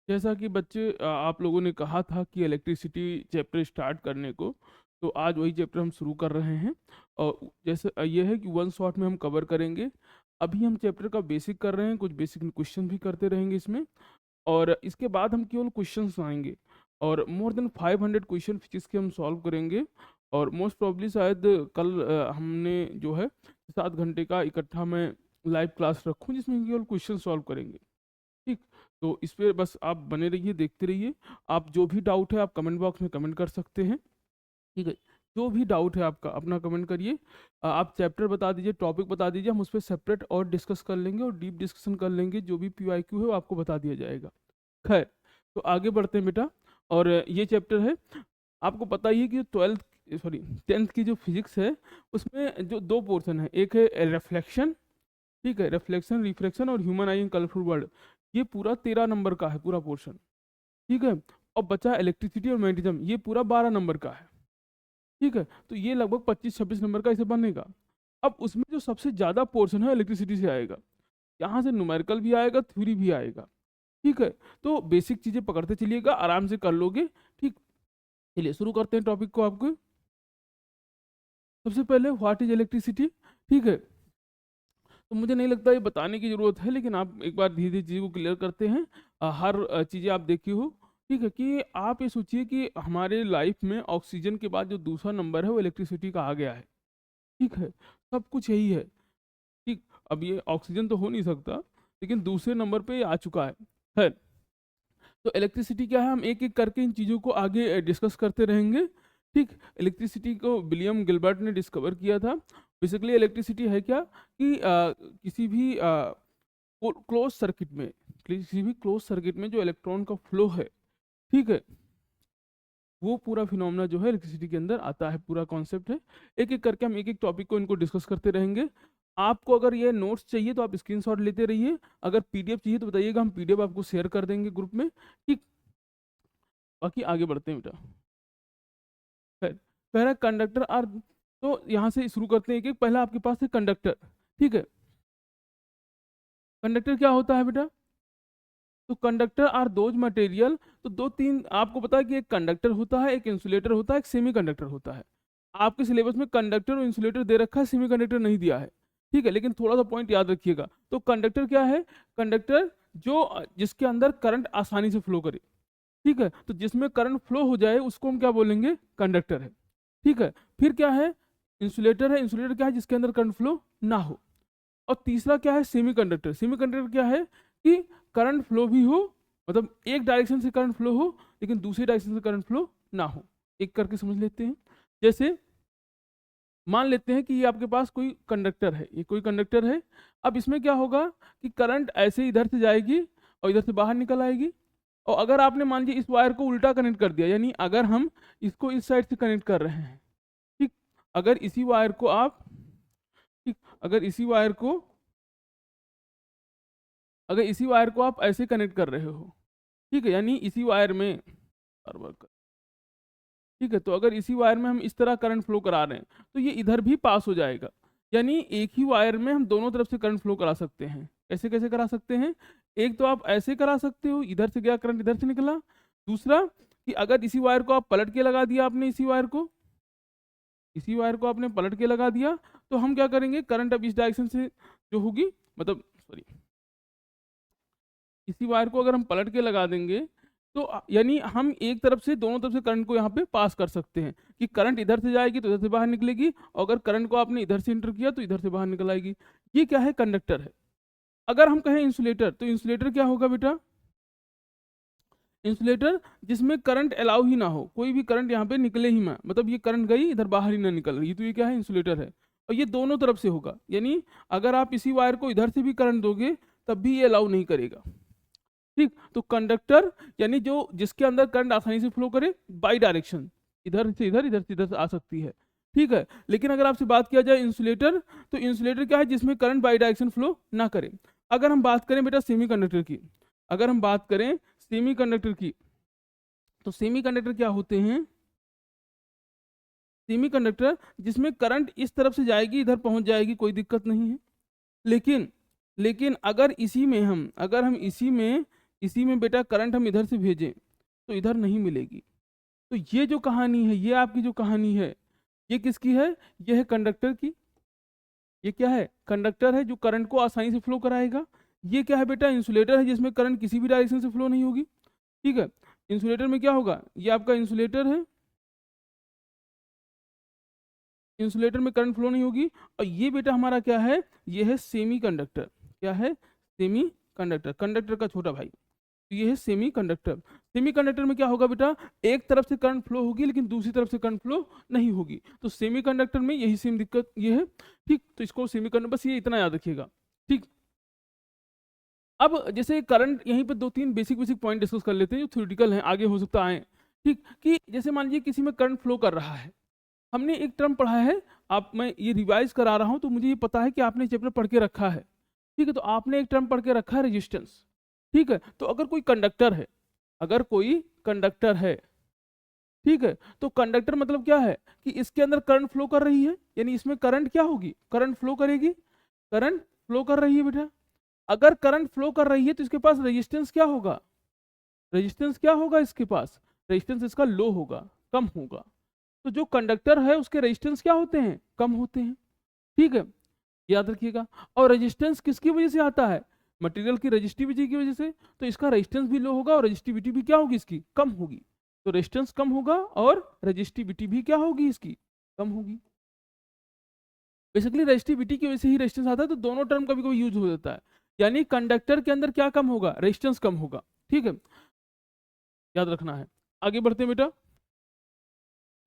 जैसा कि बच्चे आप लोगों ने कहा था कि इलेक्ट्रिसिटी चैप्टर स्टार्ट करने को, तो आज वही चैप्टर हम शुरू कर रहे हैं। और जैसे ये है कि वन शॉट में हम कवर करेंगे। अभी हम चैप्टर का बेसिक कर रहे हैं, कुछ बेसिक क्वेश्चन भी करते रहेंगे इसमें, और इसके बाद हम केवल क्वेश्चंस आएंगे और मोर देन 500 क्वेश्चन फिजिक्स के हम सॉल्व करेंगे। और मोस्ट प्रॉब्ली शायद कल हमने जो है 7 घंटे का इकट्ठा मैं लाइव क्लास रखूँ जिसमें केवल क्वेश्चन सॉल्व करेंगे। ठीक, तो इस पे बस आप बने रहिए, देखते रहिए। आप जो भी डाउट है आप कमेंट बॉक्स में कमेंट कर सकते हैं। ठीक है, जो भी डाउट है आपका अपना कमेंट करिए। आप चैप्टर बता दीजिए, टॉपिक बता दीजिए, हम उस पर सेपरेट और डिस्कस कर लेंगे और डीप डिस्कशन कर लेंगे। जो भी PYQ है वो आपको बता दिया जाएगा। खैर, तो आगे बढ़ते हैं बेटा। और ये चैप्टर है, आपको पता ही है कि 10th की जो फिजिक्स है उसमें जो दो पोर्शन है, एक है रिफ्लेक्शन, ठीक है, रिफ्लेक्शन, रिफ्रैक्शन और ह्यूमन आई इन कलरफुल वर्ल्ड। ये पूरा 13 नंबर का है पूरा पोर्शन। ठीक है, और बचा इलेक्ट्रिसिटी और मैग्नेटिज्म, ये पूरा 12 नंबर का है। ठीक है, तो ये लगभग 25-26 नंबर का इसे बनेगा। अब उसमें जो सबसे ज़्यादा पोर्शन है इलेक्ट्रिसिटी से आएगा। यहाँ से न्यूमेरिकल भी आएगा, थ्योरी भी आएगा। ठीक है, तो बेसिक चीज़ें पकड़ते चलिएगा, आराम से कर लोगे। ठीक, चलिए शुरू करते हैं टॉपिक को। आपको सबसे पहले व्हाट इज इलेक्ट्रिसिटी। ठीक है, तो मुझे नहीं लगता ये बताने की ज़रूरत है, लेकिन आप एक बार धीरे धीरे चीज़ों को क्लियर करते हैं। हर चीज़ें आप देखी हो। ठीक है, कि आप ये सोचिए कि हमारे लाइफ में ऑक्सीजन के बाद जो दूसरा नंबर है वो इलेक्ट्रिसिटी का आ गया है। ठीक है, सब कुछ यही है। ठीक, अब ये ऑक्सीजन तो हो नहीं सकता, लेकिन दूसरे नंबर पे ये आ चुका है। तो इलेक्ट्रिसिटी क्या है, हम एक एक करके इन चीज़ों को आगे डिस्कस करते रहेंगे। ठीक, इलेक्ट्रिसिटी को विलियम गिलबर्ट ने डिस्कवर किया था। बेसिकली इलेक्ट्रिसिटी है क्या कि किसी भी क्लोज सर्किट में, किसी भी क्लोज सर्किट में जो इलेक्ट्रॉन का फ्लो है, ठीक है, वो पूरा फिनोमेना जो है इलेक्ट्रिसिटी के अंदर आता है, पूरा कॉन्सेप्ट है। एक एक करके हम एक एक टॉपिक को इनको डिस्कस करते रहेंगे। आपको अगर ये नोट्स चाहिए तो आप स्क्रीनशॉट लेते रहिए, अगर PDF चाहिए तो बताइएगा, हम PDF आपको शेयर कर देंगे ग्रुप में। ठीक, बाकी आगे बढ़ते हैं बेटा। खैर, पहला कंडक्टर आर, तो यहाँ से शुरू करते हैं एक एक। पहला आपके पास है कंडक्टर। ठीक है, कंडक्टर क्या होता है बेटा, तो कंडक्टर आर दोज मटेरियल, तो दो तीन आपको पता है कि एक कंडक्टर होता है, एक इंसुलेटर होता है, एक सेमी कंडक्टर होता है। आपके सिलेबस में कंडक्टर और इंसुलेटर दे रखा है, सेमी कंडक्टर नहीं दिया है। ठीक है, लेकिन थोड़ा सा पॉइंट याद रखिएगा। तो कंडक्टर क्या है, कंडक्टर जो जिसके अंदर करंट आसानी से फ्लो करे। ठीक है, तो जिसमें करंट फ्लो हो जाए उसको हम क्या बोलेंगे, कंडक्टर है। ठीक है, फिर क्या है, इंसुलेटर है। इंसुलेटर क्या है, जिसके अंदर करंट फ्लो ना हो। और तीसरा क्या है, सेमी कंडक्टर। सेमी कंडक्टर क्या है कि करंट फ्लो भी हो, मतलब एक डायरेक्शन से करंट फ्लो हो लेकिन दूसरी डायरेक्शन से करंट फ्लो ना हो। एक करके समझ लेते हैं। जैसे मान लेते हैं कि ये आपके पास कोई कंडक्टर है, ये कोई कंडक्टर है। अब इसमें क्या होगा कि करंट ऐसे इधर से जाएगी और इधर से बाहर निकल आएगी। और अगर आपने मान लीजिए इस वायर को उल्टा कनेक्ट कर दिया, यानी अगर हम इसको इस साइड से कनेक्ट कर रहे हैं, ठीक, अगर इसी वायर को आप, ठीक, अगर इसी वायर को आप ऐसे कनेक्ट कर रहे हो, ठीक है, यानी इसी वायर में, ठीक है, तो अगर इसी वायर में हम इस तरह करंट फ्लो करा रहे हैं तो ये इधर भी पास हो जाएगा। यानी एक ही वायर में हम दोनों तरफ से करंट फ्लो करा सकते हैं। कैसे कैसे करा सकते हैं, एक तो आप ऐसे करा सकते हो, इधर से गया करंट इधर से निकला। दूसरा कि अगर इसी वायर को आप पलट के लगा दिया, आपने इसी वायर को आपने पलट के लगा दिया, तो हम क्या करेंगे, करंट अब इस डायरेक्शन से जो होगी, मतलब सॉरी, इसी वायर को अगर हम पलट के लगा देंगे तो यानी हम एक तरफ से दोनों तरफ से करंट को यहाँ पे पास कर सकते हैं कि करंट इधर से जाएगी तो इधर से बाहर निकलेगी, और अगर करंट को आपने इधर से इंटर किया तो इधर से बाहर निकल आएगी। ये क्या है, कंडक्टर है। अगर हम कहें इंसुलेटर, तो इंसुलेटर क्या होगा बेटा, इंसुलेटर जिसमें करंट अलाउ ही ना हो, कोई भी करंट यहाँ पे निकले ही ना, मतलब ये करंट गई इधर बाहर ही ना निकल रही, तो ये क्या है, इंसुलेटर है। और ये दोनों तरफ से होगा, यानी अगर आप इसी वायर को इधर से भी करंट दोगे तब भी ये अलाउ नहीं करेगा। ठीक, तो कंडक्टर यानी जो जिसके अंदर करंट आसानी से फ्लो करे बाई डायरेक्शन, इधर से इधर, इधर से इधर से आ सकती है। ठीक है, लेकिन अगर आपसे बात किया जाए इंसुलेटर, तो इंसुलेटर क्या है, जिसमें करंट बाई डायरेक्शन फ्लो ना करे। अगर हम बात करें बेटा सेमी कंडक्टर की, अगर हम बात करें सेमी कंडक्टर की, तो सेमी कंडक्टर क्या होते हैं, सेमी कंडक्टर जिसमें करंट इस तरफ से जाएगी इधर पहुंच जाएगी, कोई दिक्कत नहीं है। लेकिन लेकिन अगर इसी में इसी में बेटा करंट हम इधर से भेजें तो इधर नहीं मिलेगी। तो ये जो कहानी है, ये आपकी जो कहानी है, ये किसकी है? ये है कंडक्टर की। ये क्या है? कंडक्टर है जो करंट को आसानी से फ्लो कराएगा। ये क्या है बेटा? इंसुलेटर है जिसमें करंट किसी भी डायरेक्शन से फ्लो नहीं होगी। ठीक है, इंसुलेटर में क्या होगा? ये आपका इंसुलेटर है, इंसुलेटर में करंट फ्लो नहीं होगी। और ये बेटा हमारा क्या है? ये है सेमी कंडक्टर। क्या है? सेमी कंडक्टर, कंडक्टर का छोटा भाई। तो ये है सेमी कंडक्टर। सेमी कंडक्टर में क्या होगा बेटा? एक तरफ से करंट फ्लो होगी लेकिन दूसरी तरफ से करंट फ्लो नहीं होगी। तो सेमी कंडक्टर में यही सेम दिक्कत ये है। ठीक, तो इसको सेमी कंडक्टर, बस ये इतना याद रखिएगा। ठीक, अब जैसे करंट, यहीं पर दो तीन बेसिक बेसिक पॉइंट डिस्कस कर लेते हैं जो थ्योरेटिकल हैं, आगे हो सकता है। ठीक, कि जैसे मान लीजिए किसी में करंट फ्लो कर रहा है, हमने एक टर्म पढ़ा है, आप, मैं ये रिवाइज करा रहा हूं तो मुझे ये पता है कि आपने चैप्टर पढ़ के रखा है। ठीक है, तो आपने एक टर्म पढ़ के रखा है, रेजिस्टेंस। ठीक है, तो अगर कोई कंडक्टर है, अगर कोई कंडक्टर है, ठीक है, तो कंडक्टर मतलब क्या है? कि इसके अंदर करंट फ्लो कर रही है, यानी इसमें करंट क्या होगी? करंट फ्लो करेगी। करंट फ्लो कर रही है बेटा। अगर करंट फ्लो कर रही है तो इसके पास रेजिस्टेंस क्या होगा? रेजिस्टेंस क्या होगा इसके पास? रेजिस्टेंस इसका लो होगा, कम होगा। तो जो कंडक्टर है उसके रेजिस्टेंस क्या होते हैं? कम होते हैं। ठीक है, याद रखिएगा। और रेजिस्टेंस किसकी वजह से आता है? मटेरियल की रेजिस्टिविटी की वजह से। तो इसका रेजिस्टेंस भी लो होगा और रेजिस्टिविटी भी क्या होगी? इसकी कम होगी। तो रेजिस्टेंस कम होगा और रेजिस्टिविटी भी क्या होगी? इसकी कम होगी। बेसिकली रेजिस्टिविटी की वजह से ही रेजिस्टेंस आता है, तो दोनों टर्म कभी कभी यूज हो जाता है। यानी कंडक्टर के अंदर क्या कम होगा? रेजिस्टेंस कम होगा। ठीक है, याद रखना है। आगे बढ़ते हैं बेटा।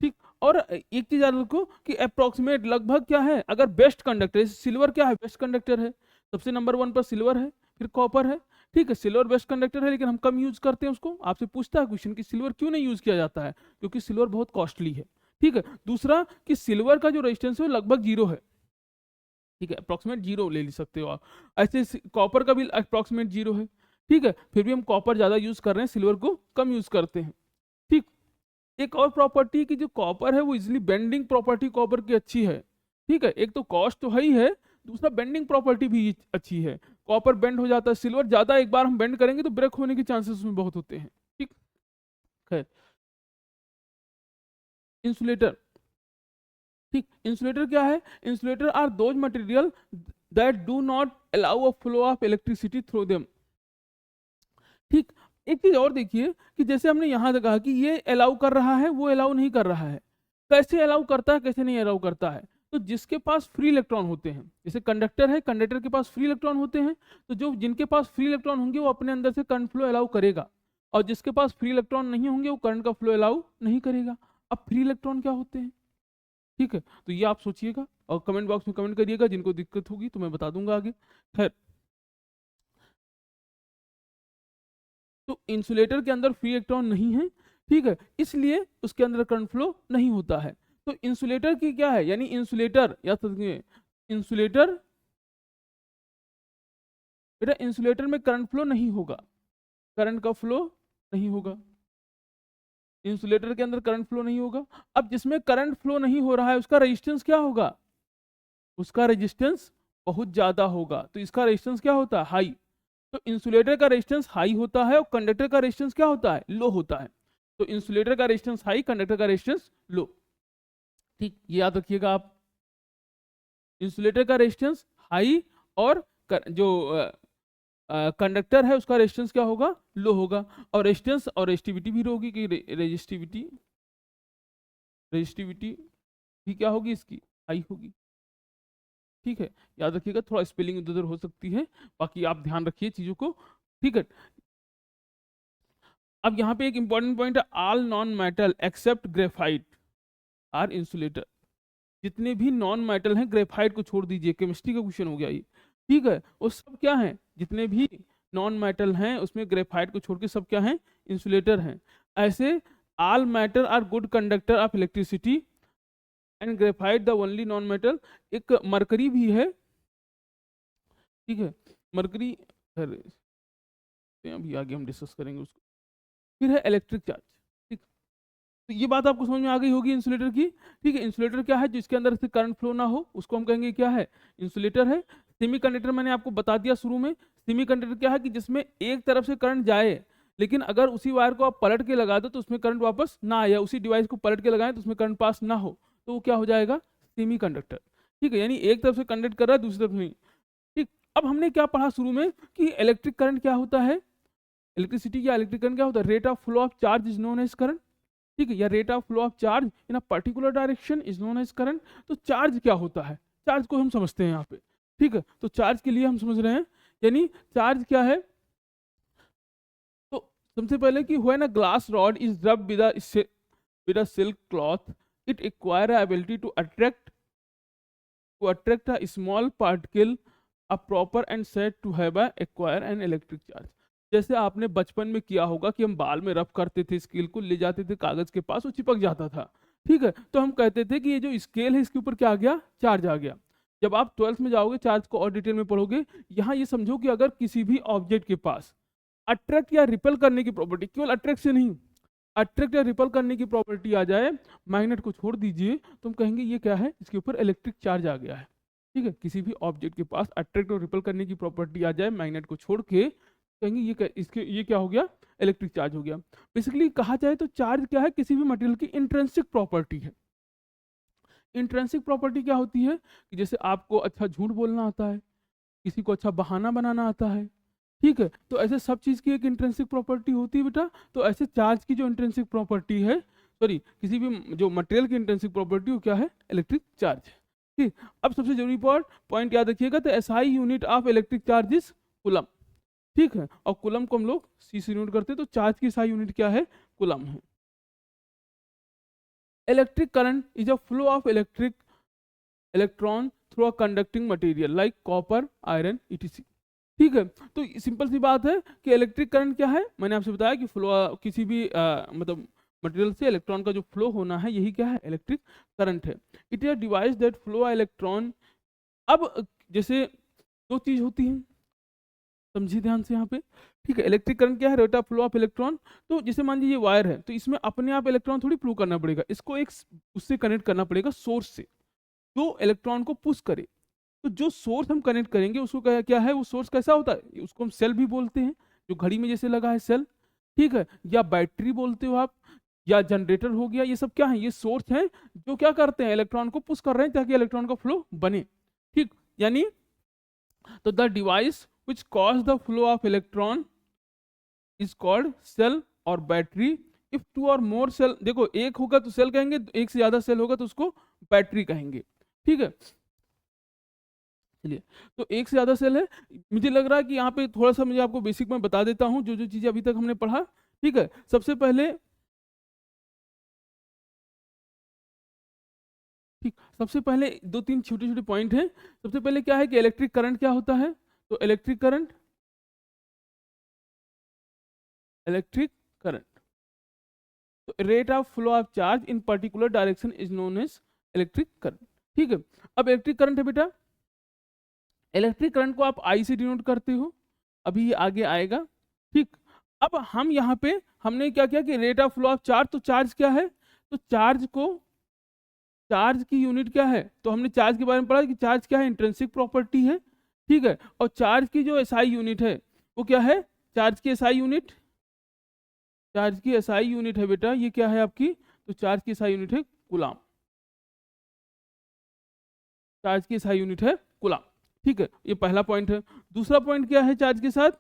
ठीक, और एक चीज याद रखो कि अप्रोक्सीमेट, लगभग क्या है? अगर बेस्ट कंडक्टर, सिल्वर क्या है? बेस्ट कंडक्टर है, सबसे नंबर 1 पर सिल्वर है, फिर कॉपर है। ठीक है, सिल्वर बेस्ट कंडक्टर है लेकिन हम कम यूज करते हैं उसको। आपसे पूछता है क्वेश्चन कि सिल्वर क्यों नहीं यूज किया जाता है? क्योंकि सिल्वर बहुत कॉस्टली है। ठीक है, दूसरा कि सिल्वर का जो रेजिस्टेंस है वो लगभग जीरो है। ठीक है, अप्रोक्सीमेट जीरो ले सकते हो आप। ऐसे कॉपर का भी अप्रोक्सीमेट जीरो है। ठीक है, फिर भी हम कॉपर ज्यादा यूज कर रहे हैं, सिल्वर को कम यूज करते हैं। ठीक, एक और प्रॉपर्टी की जो कॉपर है वो इजिली बेंडिंग प्रॉपर्टी कॉपर की अच्छी है। ठीक है, एक तो कॉस्ट तो है ही है, दूसरा बेंडिंग प्रॉपर्टी भी अच्छी है। कॉपर बेंड हो जाता है, सिल्वर ज्यादा एक बार हम बेंड करेंगे तो ब्रेक होने के चांसेस उसमें बहुत होते हैं। ठीक, खैर, इंसुलेटर। ठीक, इंसुलेटर क्या है? Insulator are those material that do not allow a flow of electricity through them. ठीक, एक चीज और देखिए कि जैसे हमने यहां से कहा कि ये अलाउ कर रहा है, वो अलाउ नहीं कर रहा है। कैसे अलाउ करता है, कैसे नहीं अलाउ करता है? तो जिसके पास फ्री इलेक्ट्रॉन होते हैं, जैसे कंडक्टर है, कंडक्टर के पास फ्री इलेक्ट्रॉन होते हैं, तो जो जिनके पास फ्री इलेक्ट्रॉन होंगे वो अपने अंदर से करंट फ्लो अलाउ करेगा। और जिसके पास फ्री इलेक्ट्रॉन नहीं होंगे वो करंट का फ्लो अलाउ नहीं करेगा। अब फ्री इलेक्ट्रॉन क्या होते हैं? ठीक है, तो ये आप सोचिएगा और कमेंट बॉक्स में कमेंट करिएगा, जिनको दिक्कत होगी तो मैं बता दूंगा आगे। खैर, तो इंसुलेटर के अंदर फ्री इलेक्ट्रॉन नहीं है, ठीक है, इसलिए उसके अंदर करंट फ्लो नहीं होता है। तो इंसुलेटर की क्या है? यानी इंसुलेटर, या इंसुलेटर, बेटा इंसुलेटर में करंट फ्लो नहीं होगा, करंट का फ्लो नहीं होगा। इंसुलेटर के अंदर करंट फ्लो नहीं होगा। अब जिसमें करंट फ्लो नहीं हो रहा है उसका रेजिस्टेंस क्या होगा? उसका रेजिस्टेंस बहुत ज्यादा होगा, तो इसका रेजिस्टेंस क्या होता है? हाई। तो इंसुलेटर का रेजिस्टेंस हाई होता है और कंडक्टर का रेजिस्टेंस क्या होता है? लो होता है। तो इंसुलेटर का रेजिस्टेंस हाई, कंडक्टर का रेजिस्टेंस लो। ठीक, ये याद रखिएगा आप। इंसुलेटर का रेजिस्टेंस हाई और जो कंडक्टर है उसका रेजिस्टेंस क्या होगा? लो होगा। और रेजिस्टेंस और रेजिस्टिविटी भी होगी कि रेजिस्टिविटी, रेजिस्टिविटी भी क्या होगी? इसकी हाई होगी। ठीक है, याद रखिएगा, थोड़ा स्पेलिंग इधर उधर हो सकती है, बाकी आप ध्यान रखिए चीजों को। ठीक है, अब यहाँ पे एक इंपॉर्टेंट पॉइंट है, all non metal except graphite are insulator. जितने भी नॉन मेटल हैं, ग्रेफाइट को छोड़ दीजिए, केमिस्ट्री का क्वेश्चन हो गया ये। ठीक है, वो सब क्या है? जितने भी नॉन मेटल हैं उसमें ग्रेफाइट को छोड़ के सब क्या है? इंसुलेटर हैं। ऐसे all metal are good conductor of electricity and graphite the only non metal. एक मरकरी भी है, ठीक है, मरकरी, अभी आगे हम डिस्कस करेंगे उसको। फिर है इलेक्ट्रिक चार्ज। ठीक, तो ये बात आपको समझ में आ गई होगी इंसुलेटर की। ठीक है, इंसुलेटर क्या है? जिसके अंदर से करंट फ्लो ना हो उसको हम कहेंगे क्या है? इंसुलेटर है। सेमीकंडक्टर मैंने आपको बता दिया शुरू में, सेमीकंडक्टर क्या है कि जिसमें एक तरफ से करंट जाए, लेकिन अगर उसी वायर को आप पलट के लगा दो तो उसमें करंट वापस ना आए, या उसी डिवाइस को पलट के लगाएं तो उसमें करंट पास ना हो, तो वो क्या हो जाएगा, सेमीकंडक्टर। ठीक है, यानी एक तरफ से कंडक्ट कर रहा है, दूसरी तरफ नहीं। ठीक, अब हमने क्या पढ़ा शुरू में कि इलेक्ट्रिक करंट क्या होता है, इलेक्ट्रिसिटी या इलेक्ट्रिक करंट क्या होता है, rate of flow of charge is known as current. ठीक है, या rate of flow of charge in a particular direction is known as current. तो चार्ज क्या होता है, चार्ज को हम समझते हैं यहाँ पे। ठीक है, तो चार्ज के लिए हम समझ रहे हैं, यानी चार्ज क्या है। तो सबसे पहले कि when a glass rod is rubbed with a silk cloth, it acquire ability to attract a small particle, a proper and said to have a acquire an electric charge। जैसे आपने बचपन में किया होगा कि हम बाल में रब करते थे, स्केल को ले जाते थे कागज के पास, वो चिपक जाता था। ठीक है, तो हम कहते थे कि ये जो स्केल है इसके ऊपर क्या आ गया, चार्ज आ गया। जब आप 12th में जाओगे चार्ज को और डिटेल में पढ़ोगे। यहाँ ये समझो कि अगर किसी भी ऑब्जेक्ट के पास अट्रैक्ट या रिपेल करने की प्रॉपर्टी, केवल अट्रैक्ट से नहीं, अट्रैक्ट या रिपेल करने की प्रॉपर्टी आ जाए, मैग्नेट को छोड़ दीजिए, तो हम कहेंगे ये क्या है, इसके ऊपर इलेक्ट्रिक चार्ज आ गया है। ठीक है, किसी भी ऑब्जेक्ट के पास अट्रैक्ट और रिपेल करने की प्रॉपर्टी आ जाए मैग्नेट को छोड़ के, कहेंगे ये क्या हो गया, इलेक्ट्रिक चार्ज हो गया। बेसिकली कहा जाए तो चार्ज क्या है, किसी भी मटेरियल की इंट्रिंसिक प्रॉपर्टी है। इंट्रिंसिक प्रॉपर्टी क्या होती है कि जैसे आपको अच्छा झूठ बोलना आता है, किसी को अच्छा बहाना बनाना आता है। ठीक है, तो ऐसे सब चीज़ की एक इंट्रिंसिक प्रॉपर्टी होती है बेटा। तो ऐसे चार्ज की जो इंट्रिंसिक प्रॉपर्टी है, सॉरी किसी भी जो मटेरियल की इंट्रिंसिक प्रॉपर्टी वो क्या है, इलेक्ट्रिक चार्ज। ठीक, अब सबसे जरूरी पॉइंट याद रखिएगा, तो SI unit of electric charge is coulomb. ठीक है, और कूलम को हम लोग सी से यूनिट करते हैं, तो चार्ज की एसआई यूनिट क्या है, कूलम है। Electric current is a flow of electron through a conducting material like copper, iron, etc। ठीक है, तो सिंपल सी बात है कि इलेक्ट्रिक करंट क्या है, मैंने आपसे बताया कि फ्लो किसी भी मतलब मटेरियल से इलेक्ट्रॉन का जो फ्लो होना है, यही क्या है, इलेक्ट्रिक करंट है। It is a device that flow electron. अब जैसे दो चीज होती हैं, समझिए ध्यान से यहाँ पे। ठीक है, इलेक्ट्रिक करंट क्या है, rate of flow of electron. तो जैसे मान लीजिए ये वायर है, तो इसमें अपने आप इलेक्ट्रॉन थोड़ी फ्लो करना पड़ेगा, इसको एक उससे कनेक्ट करना पड़ेगा, सोर्स से, जो इलेक्ट्रॉन को पुश करे। तो जो सोर्स हम कनेक्ट करेंगे उसको क्या है, वो सोर्स कैसा होता है, उसको हम सेल भी बोलते हैं, जो घड़ी में जैसे लगा है सेल। ठीक है, या बैटरी बोलते हो आप, या जनरेटर हो गया, ये सब क्या है, ये सोर्स हैं जो क्या करते हैं, इलेक्ट्रॉन को पुश कर रहे हैं ताकि इलेक्ट्रॉन का फ्लो बने। ठीक, यानी तो the device which cause the flow of electron is called cell और बैटरी। इफ टू और मोर सेल, देखो एक होगा तो सेल कहेंगे, एक से ज्यादा सेल होगा तो उसको बैटरी कहेंगे। ठीक है, चलिए, तो एक से ज्यादा सेल है। मुझे लग रहा है कि यहाँ पे थोड़ा सा मुझे आपको बेसिक में बता देता हूँ जो जो चीजें अभी तक हमने पढ़ा। ठीक है, सबसे पहले, ठीक, सबसे पहले दो तीन छोटे छोटे पॉइंट हैं। सबसे पहले क्या है कि इलेक्ट्रिक करंट क्या होता है, तो इलेक्ट्रिक करंट तो rate of flow of charge in particular direction is known as electric current. ठीक है, अब इलेक्ट्रिक करंट है बेटा, इलेक्ट्रिक करंट को आप आई से डिनोट करते हो, अभी ये आगे आएगा। ठीक, अब हम यहाँ पे हमने क्या किया कि rate of flow of charge, तो चार्ज क्या है, तो चार्ज की यूनिट क्या है, तो हमने चार्ज के बारे में पढ़ा कि चार्ज क्या है, इंट्रिंसिक प्रॉपर्टी है। ठीक है, और चार्ज की जो एसआई यूनिट है वो क्या है, चार्ज की एसआई यूनिट, है बेटा, ये क्या है आपकी, तो चार्ज की एसआई यूनिट है कूलम। चार्ज की एसआई यूनिट है कूलम। ठीक है, ये पहला पॉइंट है। दूसरा पॉइंट क्या है, चार्ज के साथ,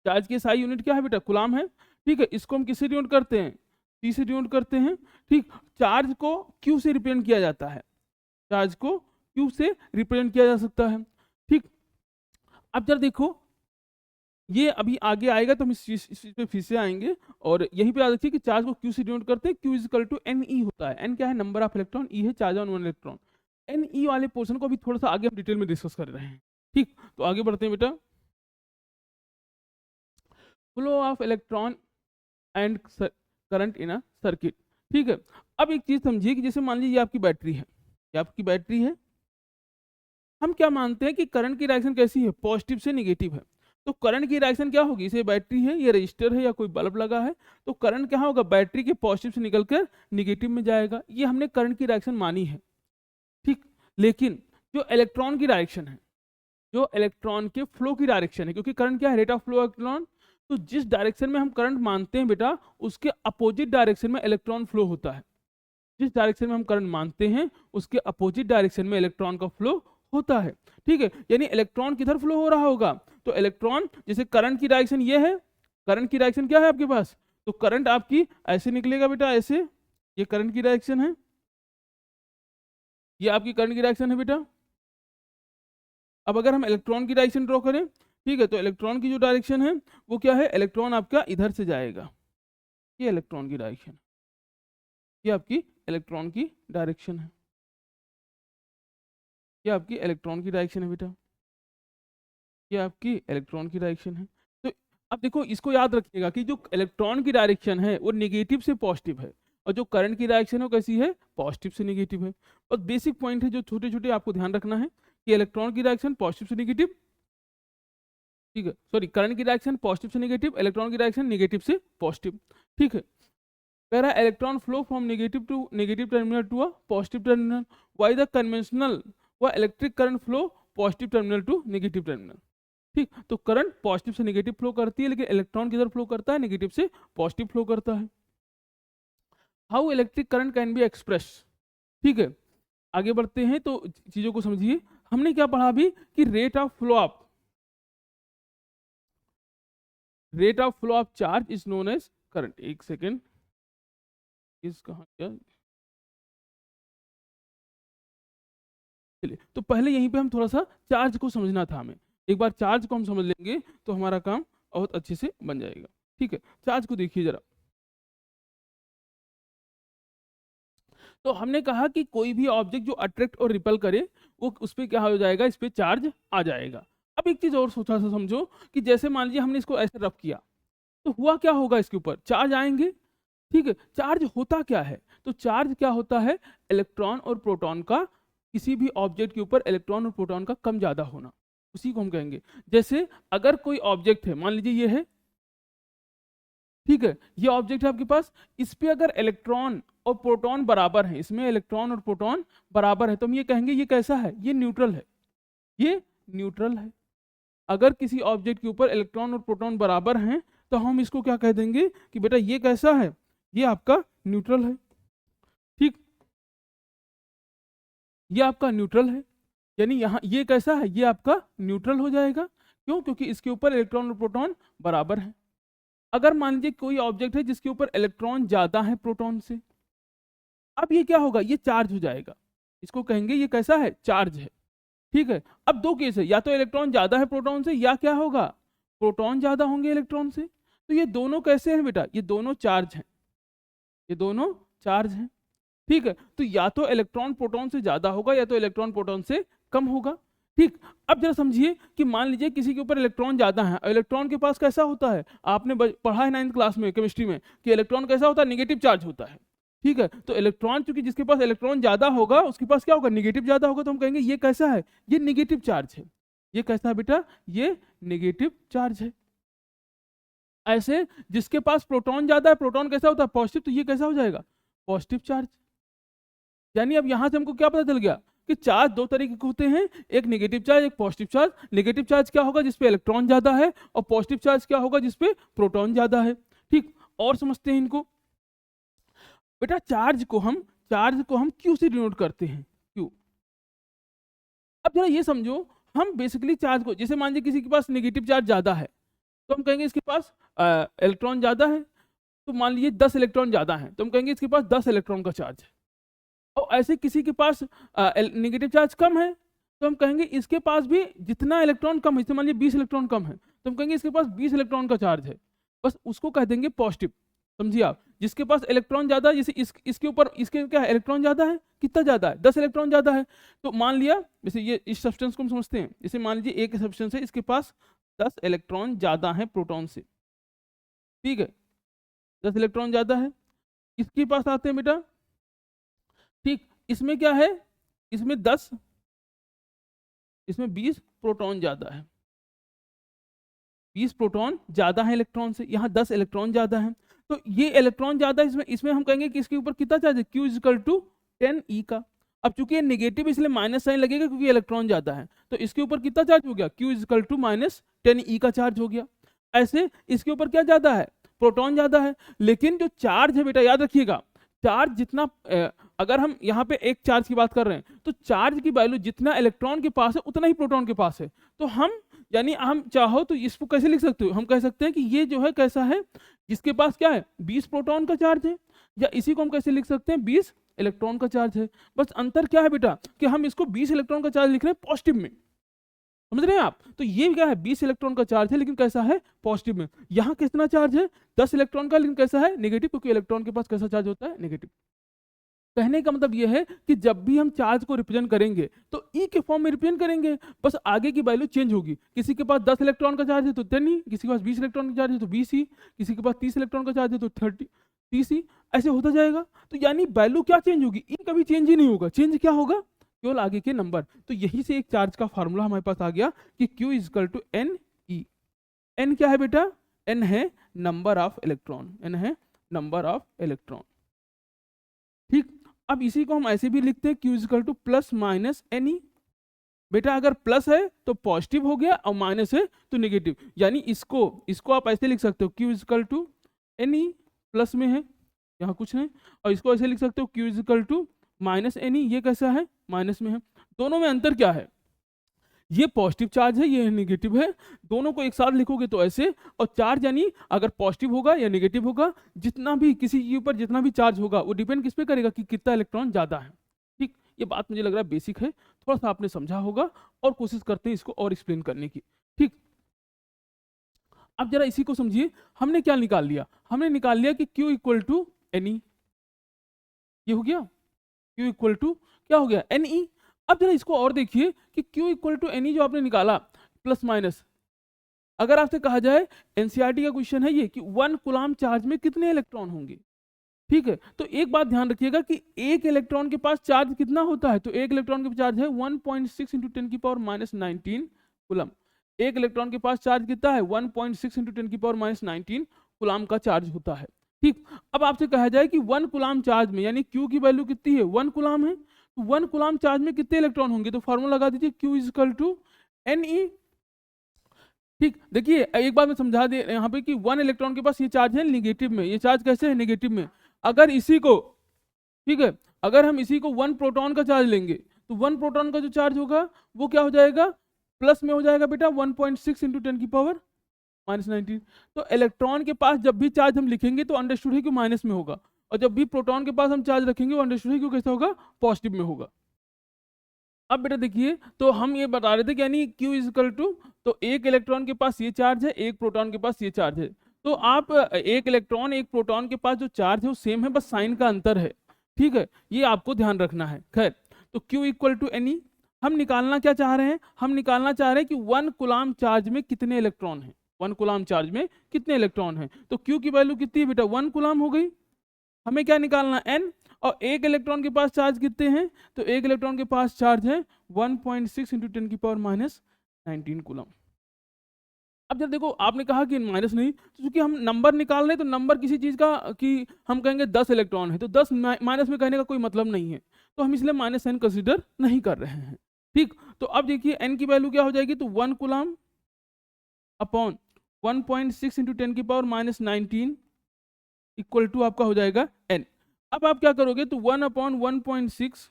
चार्ज की एसआई यूनिट क्या है बेटा, कूलम है। ठीक है, इसको हम किससे डिनोट करते हैं, सी से डिनोट करते हैं। ठीक, चार्ज को क्यू से रिप्रेजेंट किया जाता है, चार्ज को क्यू से रिप्रेजेंट किया जा सकता है। ठीक, अब जरा देखो, ये अभी आगे आएगा तो हम इस चीज पे फिर से आएंगे, और यहीं पे याद रखिए कि चार्ज को क्यू से डिनोट करते हैं, Q is equal to N E होता है। एन क्या है, नंबर ऑफ इलेक्ट्रॉन, ई है charge on one electron. N E वाले पोर्शन को अभी थोड़ा सा आगे हम डिटेल में डिस्कस कर रहे हैं। ठीक, तो आगे बढ़ते हैं बेटा। Flow of electron and current in a circuit. ठीक है, अब एक चीज समझिए कि जैसे मान लीजिए ये आपकी बैटरी है, ये आपकी बैटरी है, हम क्या मानते हैं कि करंट की डायरेक्शन कैसी है, पॉजिटिव से निगेटिव है। तो करंट की डायरेक्शन क्या होगी, इसे बैटरी है, ये रजिस्टर है या कोई बल्ब लगा है, तो करंट क्या होगा, बैटरी के पॉजिटिव से निकलकर निगेटिव में जाएगा। ये हमने करंट की डायरेक्शन मानी है। ठीक, लेकिन जो इलेक्ट्रॉन की डायरेक्शन है, जो इलेक्ट्रॉन के फ्लो की डायरेक्शन है, क्योंकि करंट क्या है, रेट ऑफ फ्लो इलेक्ट्रॉन। तो जिस डायरेक्शन में हम करंट मानते हैं बेटा, उसके अपोजिट डायरेक्शन में इलेक्ट्रॉन फ्लो होता है। जिस डायरेक्शन में हम करंट मानते हैं उसके अपोजिट डायरेक्शन में इलेक्ट्रॉन का फ्लो होता है। ठीक है, यानी इलेक्ट्रॉन किधर फ्लो हो रहा होगा, तो इलेक्ट्रॉन, जैसे करंट की डायरेक्शन ये है, करंट की डायरेक्शन क्या है आपके पास, तो करंट आपकी ऐसे निकलेगा बेटा, ऐसे, ये करंट की डायरेक्शन है, ये आपकी करंट की डायरेक्शन है बेटा। अब अगर हम इलेक्ट्रॉन की डायरेक्शन ड्रॉ करें, ठीक है, तो इलेक्ट्रॉन की जो डायरेक्शन है वो क्या है, इलेक्ट्रॉन आपका इधर से जाएगा, ये इलेक्ट्रॉन की डायरेक्शन, ये आपकी इलेक्ट्रॉन की डायरेक्शन है, ये आपकी इलेक्ट्रॉन की डायरेक्शन है बेटा, ये आपकी इलेक्ट्रॉन की डायरेक्शन है। तो अब देखो, इसको याद रखिएगा कि जो इलेक्ट्रॉन की डायरेक्शन है वो निगेटिव से पॉजिटिव है, और जो करंट की डायरेक्शन है वो कैसी है, पॉजिटिव से निगेटिव है। और बेसिक पॉइंट है जो छोटे छोटे आपको ध्यान रखना है कि इलेक्ट्रॉन की डायरेक्शन पॉजिटिव से निगेटिव, ठीक है, सॉरी, करंट की डायरेक्शन पॉजिटिव से निगेटिव, इलेक्ट्रॉन की डायरेक्शन निगेटिव से पॉजिटिव। ठीक है, कह रहा है electron flow from negative terminal to a positive terminal, why the conventional व electric current flow positive terminal to negative terminal. ठीक, तो करंट पॉजिटिव से नेगेटिव फ्लो करती है, लेकिन इलेक्ट्रॉन किधर फ्लो करता है, नेगेटिव से पॉजिटिव फ्लो करता है। How electric current can be express. ठीक है, आगे बढ़ते हैं तो चीजों को समझिए। हमने क्या पढ़ा अभी कि rate of flow of charge is known as current. एक सेकेंड, इस कहाँ गया, चलिए, तो पहले यहीं पे हम थोड़ा सा चार्ज को समझना था हमें। एक बार चार्ज को हम समझ लेंगे तो हमारा काम बहुत अच्छे से बन जाएगा। ठीक है, चार्ज को देखिए जरा। तो हमने कहा कि कोई भी ऑब्जेक्ट जो अट्रैक्ट और रिपल करे वो उस पर क्या हो जाएगा, इस पर चार्ज आ जाएगा। अब एक चीज और सोचा सा समझो कि जैसे मान लीजिए हमने इसको ऐसे रफ किया तो हुआ क्या होगा, इसके ऊपर चार्ज आएंगे। ठीक है, चार्ज होता क्या है, तो चार्ज क्या होता है, इलेक्ट्रॉन और प्रोटॉन का, किसी भी ऑब्जेक्ट के ऊपर इलेक्ट्रॉन और प्रोटॉन का कम ज्यादा होना, उसी को हम कहेंगे। जैसे अगर कोई ऑब्जेक्ट है, मान लीजिए ये है, ठीक है, ये ऑब्जेक्ट है आपके पास, इस पे अगर इलेक्ट्रॉन और प्रोटॉन बराबर है, इसमें इलेक्ट्रॉन और प्रोटॉन बराबर है, तो हम ये कहेंगे ये कैसा है, ये न्यूट्रल है, ये न्यूट्रल है। अगर किसी ऑब्जेक्ट के ऊपर इलेक्ट्रॉन और प्रोटॉन बराबर हैं तो हम इसको क्या कह देंगे कि बेटा ये कैसा है, ये आपका न्यूट्रल है। ठीक, ये आपका न्यूट्रल है, यानी यहाँ ये कैसा है, ये आपका न्यूट्रल हो जाएगा। क्यों, क्योंकि इसके ऊपर इलेक्ट्रॉन और प्रोटॉन बराबर है। अगर मान लीजिए कोई ऑब्जेक्ट है जिसके ऊपर इलेक्ट्रॉन ज्यादा है प्रोटॉन से, अब ये क्या होगा, ये चार्ज हो जाएगा, इसको कहेंगे ये कैसा है, चार्ज है। ठीक है, अब दो केस है, या तो इलेक्ट्रॉन ज्यादा है प्रोटॉन से, या क्या होगा, प्रोटॉन ज्यादा होंगे इलेक्ट्रॉन से। तो ये दोनों कैसे हैं बेटा, ये दोनों चार्ज हैं, ये दोनों चार्ज हैं। ठीक है, तो या तो इलेक्ट्रॉन प्रोटॉन से ज्यादा होगा या तो इलेक्ट्रॉन प्रोटॉन से कम होगा। ठीक, अब जरा समझिए कि मान लीजिए किसी के ऊपर इलेक्ट्रॉन ज्यादा है, इलेक्ट्रॉन के पास कैसा होता है, आपने पढ़ा है 9th क्लास में केमिस्ट्री में कि इलेक्ट्रॉन कैसा होता है, निगेटिव चार्ज होता है। ठीक है, तो इलेक्ट्रॉन, चूंकि जिसके पास इलेक्ट्रॉन ज्यादा होगा उसके पास क्या होगा, निगेटिव ज्यादा होगा, तो हम कहेंगे ये कैसा है, ये निगेटिव चार्ज है। ये कैसा है बेटा, ये निगेटिव चार्ज है। ऐसे जिसके पास प्रोटॉन ज्यादा है, प्रोटॉन कैसा होता है, पॉजिटिव, तो ये कैसा हो जाएगा, पॉजिटिव चार्ज। यानी अब यहां से हमको क्या पता चल गया कि चार्ज दो तरीके के होते हैं, एक नेगेटिव चार्ज, एक पॉजिटिव चार्ज। नेगेटिव चार्ज क्या होगा, जिसपे इलेक्ट्रॉन ज्यादा है, और पॉजिटिव चार्ज क्या होगा, जिसपे प्रोटॉन ज्यादा है। ठीक, और समझते हैं इनको। बेटा चार्ज को हम क्यू से डिनोट करते हैं, क्यू। अब जरा ये समझो, हम बेसिकली चार्ज को, जैसे मान लीजिए किसी के पास नेगेटिव चार्ज ज्यादा है तो हम कहेंगे इसके पास इलेक्ट्रॉन ज्यादा है। तो मान लीजिए 10 इलेक्ट्रॉन ज्यादा है तो हम कहेंगे इसके पास 10 इलेक्ट्रॉन का चार्ज है। और ऐसे किसी के पास नेगेटिव चार्ज कम है तो हम कहेंगे इसके पास भी जितना इलेक्ट्रॉन कम है, जैसे मान लीजिए 20 इलेक्ट्रॉन कम है तो हम कहेंगे इसके पास 20 इलेक्ट्रॉन का चार्ज है, बस उसको कह देंगे पॉजिटिव। समझिए आप, जिसके पास इलेक्ट्रॉन ज्यादा है, जैसे इसके ऊपर इसके क्या है, इलेक्ट्रॉन ज्यादा है, कितना ज्यादा है, 10 इलेक्ट्रॉन ज्यादा है। तो मान लिया, जैसे ये इस सब्सटेंस को हम समझते हैं, जैसे मान लीजिए एक सब्सटेंस है, इसके पास 10 इलेक्ट्रॉन ज्यादा है प्रोटॉन से। ठीक है, 10 इलेक्ट्रॉन ज्यादा है, इसके पास आते हैं बेटा। ठीक, इसमें क्या है, इसमें 10, इसमें 20 प्रोटॉन ज्यादा है, 20 प्रोटॉन ज्यादा है इलेक्ट्रॉन से, यहाँ 10 इलेक्ट्रॉन ज्यादा है। तो ये इलेक्ट्रॉन ज्यादा है इसमें, इसमें हम कहेंगे कि इसके ऊपर कितना चार्ज है, Q is equal to 10 E का। अब चूंकि ये नेगेटिव इसलिए माइनस साइन लगेगा क्योंकि इलेक्ट्रॉन ज्यादा है, तो इसके ऊपर कितना चार्ज हो गया, Q is equal to minus 10e का चार्ज हो गया। ऐसे इसके ऊपर क्या ज्यादा है, प्रोटॉन ज्यादा है, लेकिन जो चार्ज है बेटा याद रखिएगा, चार्ज जितना अगर हम यहाँ पे एक चार्ज की बात कर रहे हैं तो चार्ज की वैल्यू जितना इलेक्ट्रॉन के पास है उतना ही प्रोटॉन के पास है। तो हम यानी हम चाहो तो इसको कैसे लिख सकते हो, हम कह सकते हैं कि ये जो है कैसा है, जिसके पास क्या है 20 प्रोटॉन का चार्ज है, या इसी को हम कैसे लिख सकते हैं 20 इलेक्ट्रॉन का चार्ज है। बस अंतर क्या है बेटा कि हम इसको 20 इलेक्ट्रॉन का चार्ज लिख रहे हैं पॉजिटिव में, समझ रहे हैं आप। तो ये क्या है 20 इलेक्ट्रॉन का चार्ज है लेकिन कैसा है पॉजिटिव में। यहाँ कितना चार्ज है 10 इलेक्ट्रॉन का, लेकिन कैसा है नेगेटिव, क्योंकि इलेक्ट्रॉन के पास कैसा चार्ज होता है नेगेटिव। कहने का मतलब यह है कि जब भी हम चार्ज को रिप्रेजेंट करेंगे तो ई के फॉर्म में रिप्रेजेंट करेंगे, बस आगे की वैल्यू चेंज होगी। किसी के पास 10 इलेक्ट्रॉन का चार्ज है तो 10e, किसी के पास 20 इलेक्ट्रॉन का चार्ज है तो 20e, किसी के पास 30 इलेक्ट्रॉन का चार्ज है तो 30e, ऐसे होता जाएगा। तो यानी वैल्यू क्या चेंज होगी, ई कभी चेंज ही नहीं होगा, चेंज क्या होगा केवल आगे के नंबर। तो यही से एक चार्ज का फार्मूला हमारे पास आ गया कि Q is equal to N e. N क्या है बेटा, एन है नंबर ऑफ इलेक्ट्रॉन, एन है नंबर ऑफ इलेक्ट्रॉन। ठीक, अब इसी को हम ऐसे भी लिखते हैं Q is equal to plus minus n e. बेटा अगर प्लस है तो पॉजिटिव हो गया और माइनस है तो नेगेटिव, यानी इसको आप ऐसे लिख सकते हो Q is equal to N e, plus में है यहाँ कुछ नहीं, और इसको ऐसे लिख सकते हो Q is equal to minus n e, ये कैसा है माइनस में है। दोनों में अंतर क्या है, ये पॉजिटिव चार्ज है ये नेगेटिव है, दोनों को एक साथ लिखोगे तो ऐसे, और चार्ज यानी अगर पॉजिटिव होगा या नेगेटिव होगा, जितना भी किसी चीज पर जितना भी चार्ज होगा वो डिपेंड किस पे करेगा कि कितना इलेक्ट्रॉन ज्यादा है। ठीक, ये बात मुझे लग रहा है बेसिक है, थोड़ा सा आपने समझा होगा, और कोशिश करते हैं इसको और एक्सप्लेन करने की। ठीक, अब जरा इसी को समझिए, हमने क्या निकाल लिया, हमने निकाल लिया कि Q equal to N e, ये हो गया Q इक्वल टू क्या हो गया एन ई। अब जरा इसको और देखिए कि Q equal to N e जो आपने निकाला प्लस माइनस, अगर आपसे कहा जाए एनसीईआरटी का क्वेश्चन है ये कि 1 कूलम्ब चार्ज में कितने इलेक्ट्रॉन होंगे। ठीक है, तो एक बात ध्यान रखिएगा कि एक इलेक्ट्रॉन के पास चार्ज कितना होता है, तो एक इलेक्ट्रॉन के पास चार्ज है 1.6 इंटू 10 की पावर माइनस 19 कूलम्ब। एक इलेक्ट्रॉन के पास चार्ज कितना है 1.6 इंटू 10 की पावर माइनस 19 कूलम्ब का चार्ज होता है। ठीक, अब आपसे कहा जाए कि 1 कूलम्ब चार्ज में यानी Q की वैल्यू कितनी है 1 कूलम्ब है, तो 1 कूलम्ब चार्ज में कितने इलेक्ट्रॉन होंगे, तो फॉर्मूला लगा दीजिए Q is equal to N e. ठीक, देखिए एक बात मैं समझा दे यहाँ पे कि 1 इलेक्ट्रॉन के पास ये चार्ज है नेगेटिव में, ये चार्ज कैसे है नेगेटिव में। अगर इसी को, ठीक है, अगर हम इसी को 1 प्रोटॉन का चार्ज लेंगे तो 1 प्रोटॉन का जो चार्ज होगा वो क्या हो जाएगा प्लस में हो जाएगा बेटा 1.6 इंटू 10 की पावर माइनस 19। तो इलेक्ट्रॉन के पास जब भी चार्ज हम लिखेंगे तो अंडरस्टूड है कि माइनस में होगा, और जब भी प्रोटॉन के पास हम चार्ज रखेंगे वो अंडरस्टूड है कि कैसा होगा पॉजिटिव में होगा। अब बेटा देखिए, तो हम ये बता रहे थे कि यानी Q इजकल टू, तो एक इलेक्ट्रॉन के पास ये चार्ज है एक प्रोटॉन के पास ये चार्ज है, तो आप एक इलेक्ट्रॉन एक प्रोटॉन के पास जो चार्ज है वो सेम है, बस साइन का अंतर है। ठीक है, ये आपको ध्यान रखना है। खैर, तो Q equal to N e, हम निकालना क्या चाह रहे हैं, हम निकालना चाह रहे हैं कि 1 कूलम्ब चार्ज में कितने इलेक्ट्रॉन हैं, 1 कूलम्ब चार्ज में कितने इलेक्ट्रॉन हैं। तो Q की वैल्यू कितनी है बेटा 1 कूलम्ब हो गई, हमें क्या निकालना n, और एक इलेक्ट्रॉन के पास चार्ज कितने हैं, तो एक इलेक्ट्रॉन के पास चार्ज है 1.6 इंटू 10 की पावर माइनस 19 कूलम्ब। अब जब देखो आपने कहा कि माइनस नहीं, तो चूंकि हम नंबर निकाल रहे हैं तो नंबर किसी चीज का कि हम कहेंगे 10 इलेक्ट्रॉन है तो 10 माइनस में कहने का कोई मतलब नहीं है, तो हम इसलिए माइनस n कंसिडर नहीं कर रहे हैं। ठीक, तो अब देखिए n की वैल्यू क्या हो जाएगी, तो 1 कूलम्ब अपॉन 1.6 इंटू 10 की पावर माइनस 19 इक्वल टू आपका हो जाएगा n। अब आप क्या करोगे, तो 1 अपॉन 1.6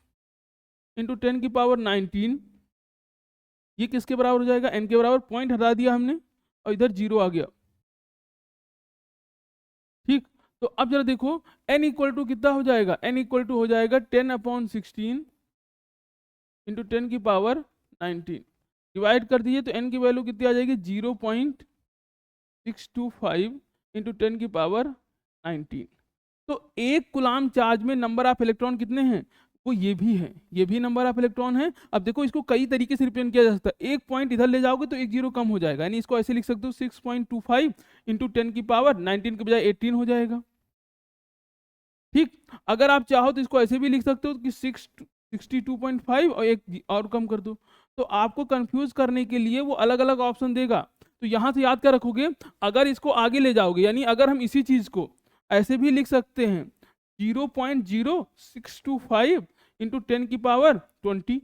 इंटू 10 की पावर 19 ये किसके बराबर हो जाएगा n के बराबर, पॉइंट हटा दिया हमने और इधर 0 आ गया। ठीक, तो अब जरा देखो n इक्वल टू कितना हो जाएगा, n इक्वल टू हो जाएगा 10 अपॉन 16 इंटू 10 की पावर 19, डिवाइड कर दीजिए तो n की वैल्यू कितनी आ जाएगी 0.625 इंटू 10 की पावर 19। तो एक कूलम्ब चार्ज में नंबर ऑफ इलेक्ट्रॉन कितने हैं, वो ये भी है, ये भी नंबर ऑफ इलेक्ट्रॉन है। अब देखो इसको कई तरीके से रिप्रेजेंट किया जा सकता है, एक पॉइंट इधर ले जाओगे तो एक जीरो कम हो जाएगा, यानी इसको ऐसे लिख सकते हो 6.25 इंटू 10 की पावर 19 के बजाय 18 हो जाएगा। ठीक, अगर आप चाहो तो इसको ऐसे भी लिख सकते हो कि 62.5 और एक और कम कर दो, तो आपको कंफ्यूज करने के लिए वो अलग अलग ऑप्शन देगा। तो यहाँ से याद क्या रखोगे, अगर इसको आगे ले जाओगे यानी अगर हम इसी चीज को ऐसे भी लिख सकते हैं 0.0625 इंटू 10⁻20।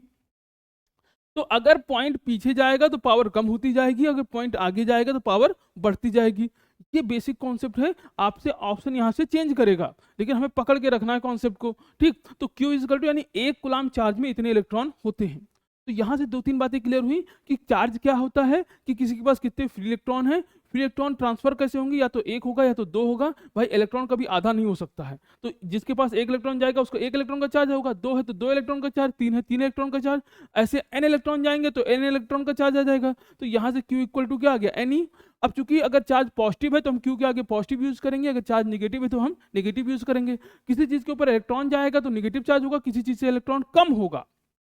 तो अगर पॉइंट पीछे जाएगा तो पावर कम होती जाएगी, अगर पॉइंट आगे जाएगा तो पावर बढ़ती जाएगी। ये बेसिक कॉन्सेप्ट है। आपसे ऑप्शन यहाँ से चेंज करेगा, लेकिन हमें पकड़ के रखना है कॉन्सेप्ट को, ठीक। तो Q इज इक्वल टू, यानी 1 कूलाम चार्ज में इतने इलेक्ट्रॉन होते हैं। तो यहाँ से 2-3 बातें क्लियर हुई कि चार्ज क्या होता है, कि किसी के पास कितने फ्री इलेक्ट्रॉन है, फ्री इलेक्ट्रॉन ट्रांसफर कैसे होंगे, या तो 1 होगा या तो 2 होगा। भाई इलेक्ट्रॉन कभी आधा नहीं हो सकता है, तो जिसके पास 1 इलेक्ट्रॉन जाएगा उसको 1 इलेक्ट्रॉन का चार्ज होगा, 2 है तो 2 इलेक्ट्रॉन का चार्ज, 3 है 3 इलेक्ट्रॉन का चार्ज, ऐसे n इलेक्ट्रॉन जाएंगे तो n इलेक्ट्रॉन का चार्ज आ जाएगा। तो यहाँ से Q इक्वल टू क्या आ गया, Ne। अब चूंकि अगर चार्ज पॉजिटिव है तो हम Q के आगे पॉजिटिव यूज करेंगे, अगर चार्ज नेगेटिव है तो हम नेगेटिव यूज करेंगे। किसी चीज के ऊपर इलेक्ट्रॉन जाएगा तो नेगेटिव चार्ज होगा, किसी चीज से इलेक्ट्रॉन कम होगा,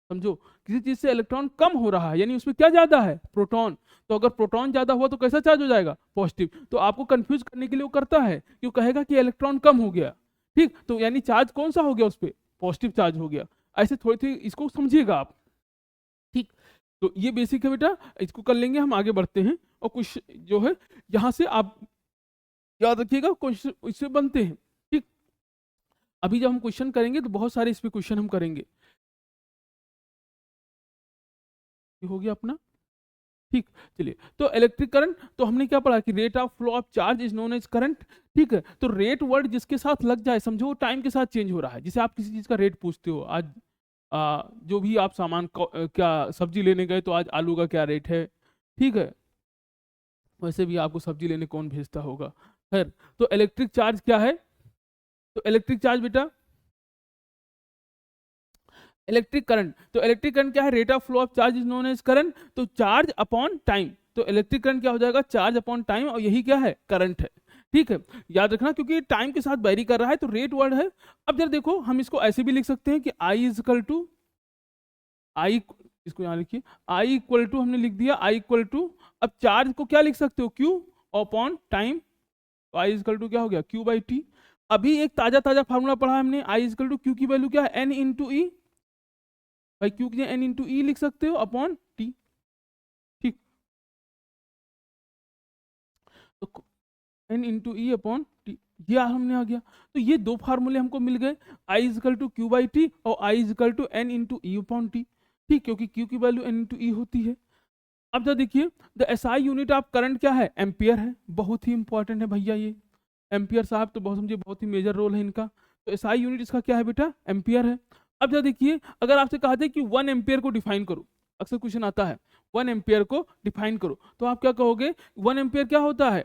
समझो, किसी चीज से इलेक्ट्रॉन कम हो रहा है यानी उसमें क्या ज्यादा है, प्रोटॉन। तो अगर प्रोटॉन ज्यादा हुआ तो कैसा चार्ज हो जाएगा, पॉजिटिव। तो आपको कंफ्यूज करने के लिए वो करता है कि वो कहेगा कि इलेक्ट्रॉन कम हो गया, ठीक। तो यानी चार्ज कौन सा हो गया उस पर, पॉजिटिव चार्ज हो गया। ऐसे थोड़ी थोड़ी इसको समझिएगा आप, ठीक। तो ये बेसिक है बेटा, इसको कर लेंगे, हम आगे बढ़ते हैं। और कुछ जो है यहाँ से आप याद रखिएगा, क्वेश्चन इससे बनते हैं, ठीक। अभी जब हम क्वेश्चन करेंगे तो बहुत सारे इस पे क्वेश्चन हम करेंगे। हो गया अपना, ठीक। चलिए, तो इलेक्ट्रिक करंट, तो हमने क्या पढ़ा कि rate of flow of charge is known as current, ठीक है। तो रेट वर्ड जिसके साथ लग जाए, समझो टाइम के साथ चेंज हो रहा है। जैसे आप किसी चीज का रेट पूछते हो, आज जो भी आप सामान क्या सब्जी लेने गए तो आज आलू का क्या रेट है, ठीक है। वैसे भी आपको सब्जी लेने कौन भेजता होगा, खैर। तो इलेक्ट्रिक चार्ज क्या है, तो इलेक्ट्रिक चार्ज बेटा, इलेक्ट्रिक करंट, तो इलेक्ट्रिक करंट क्या है, rate of flow of charge is known as current. तो चार्ज अपॉन टाइम, तो इलेक्ट्रिक करंट क्या हो जाएगा, चार्ज अपॉन टाइम, और यही क्या है, करंट है, ठीक है। याद रखना, क्योंकि टाइम के साथ वेरी कर रहा है तो रेट वर्ड है। अब जरा देखो, हम इसको ऐसे भी लिख सकते हैं कि आई इज इक्वल टू आई, इसको यहाँ लिखिए, आई इक्वल टू, हमने लिख दिया आई इक्वल टू, अब चार्ज को क्या लिख सकते हो, क्यू अपॉन टाइम, तो आई इक्वल टू क्या हो गया, क्यू बाई टी। अभी एक ताजा ताजा फार्मूला पढ़ा हमने, आई इक्वल टू क्यू की वैल्यू क्या है, एन इंटू ई, भाई क्यू की एन इंटू ई लिख सकते हो अपॉन टी, ठीक। तो एन इंटू ई अपॉन टी, ये हमने आ गया। तो ये दो फार्मूले हमको मिल गए, I equal to Q by T और I equal to N into E upon T, ठीक, क्योंकि क्यू की वैल्यू एन इंटू ई होती है। अब जरा देखिए, the SI unit of current क्या है, एम्पियर है, बहुत ही इंपॉर्टेंट है भैया ये एम्पियर साहब, तो बहुत समझिए बहुत ही मेजर रोल है इनका। तो एसआई यूनिट इसका क्या है बेटा, एम्पियर है। अब जरा देखिए, अगर आपसे कहा जाए कि 1 एम्पियर को डिफाइन करो, अक्सर क्वेश्चन आता है 1 एम्पियर को डिफाइन करो, तो आप क्या कहोगे, 1 एम्पियर क्या होता है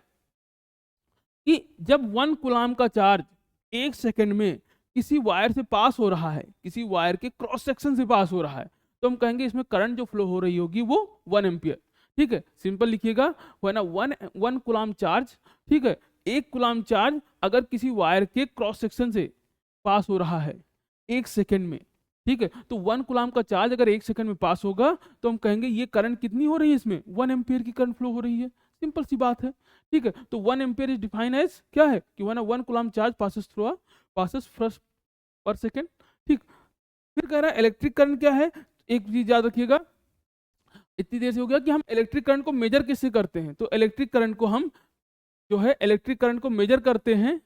कि जब 1 कूलाम का चार्ज 1 सेकंड में किसी वायर से पास हो रहा है, किसी वायर के क्रॉस सेक्शन से पास हो रहा है, तो हम कहेंगे इसमें करंट जो फ्लो हो रही होगी वो 1 एम्पियर, ठीक है। सिंपल लिखिएगा, है ना, 1 कूलाम चार्ज, ठीक है, 1 कूलाम चार्ज अगर किसी वायर के क्रॉस सेक्शन से पास हो रहा है 1 सेकंड में, ठीक है, तो 1 कूलाम का चार्ज अगर 1 सेकंड में पास होगा तो हम कहेंगे ये करंट कितनी हो रही है, इसमें 1 एम्पियर की करंट फ्लो हो रही है। सिंपल सी बात है, ठीक है। तो 1 एम्पियर इज डिफाइन एज क्या है कि 1 कूलाम चार्ज पासेस फर्स्ट पर सेकंड, ठीक। फिर कह रहा है इलेक्ट्रिक करंट क्या है, एक चीज याद रखिएगा, इतनी देर से हो गया कि हम इलेक्ट्रिक करंट को मेजर किससे करते हैं, तो इलेक्ट्रिक करंट को हम जो है इलेक्ट्रिक करंट को मेजर करते हैं,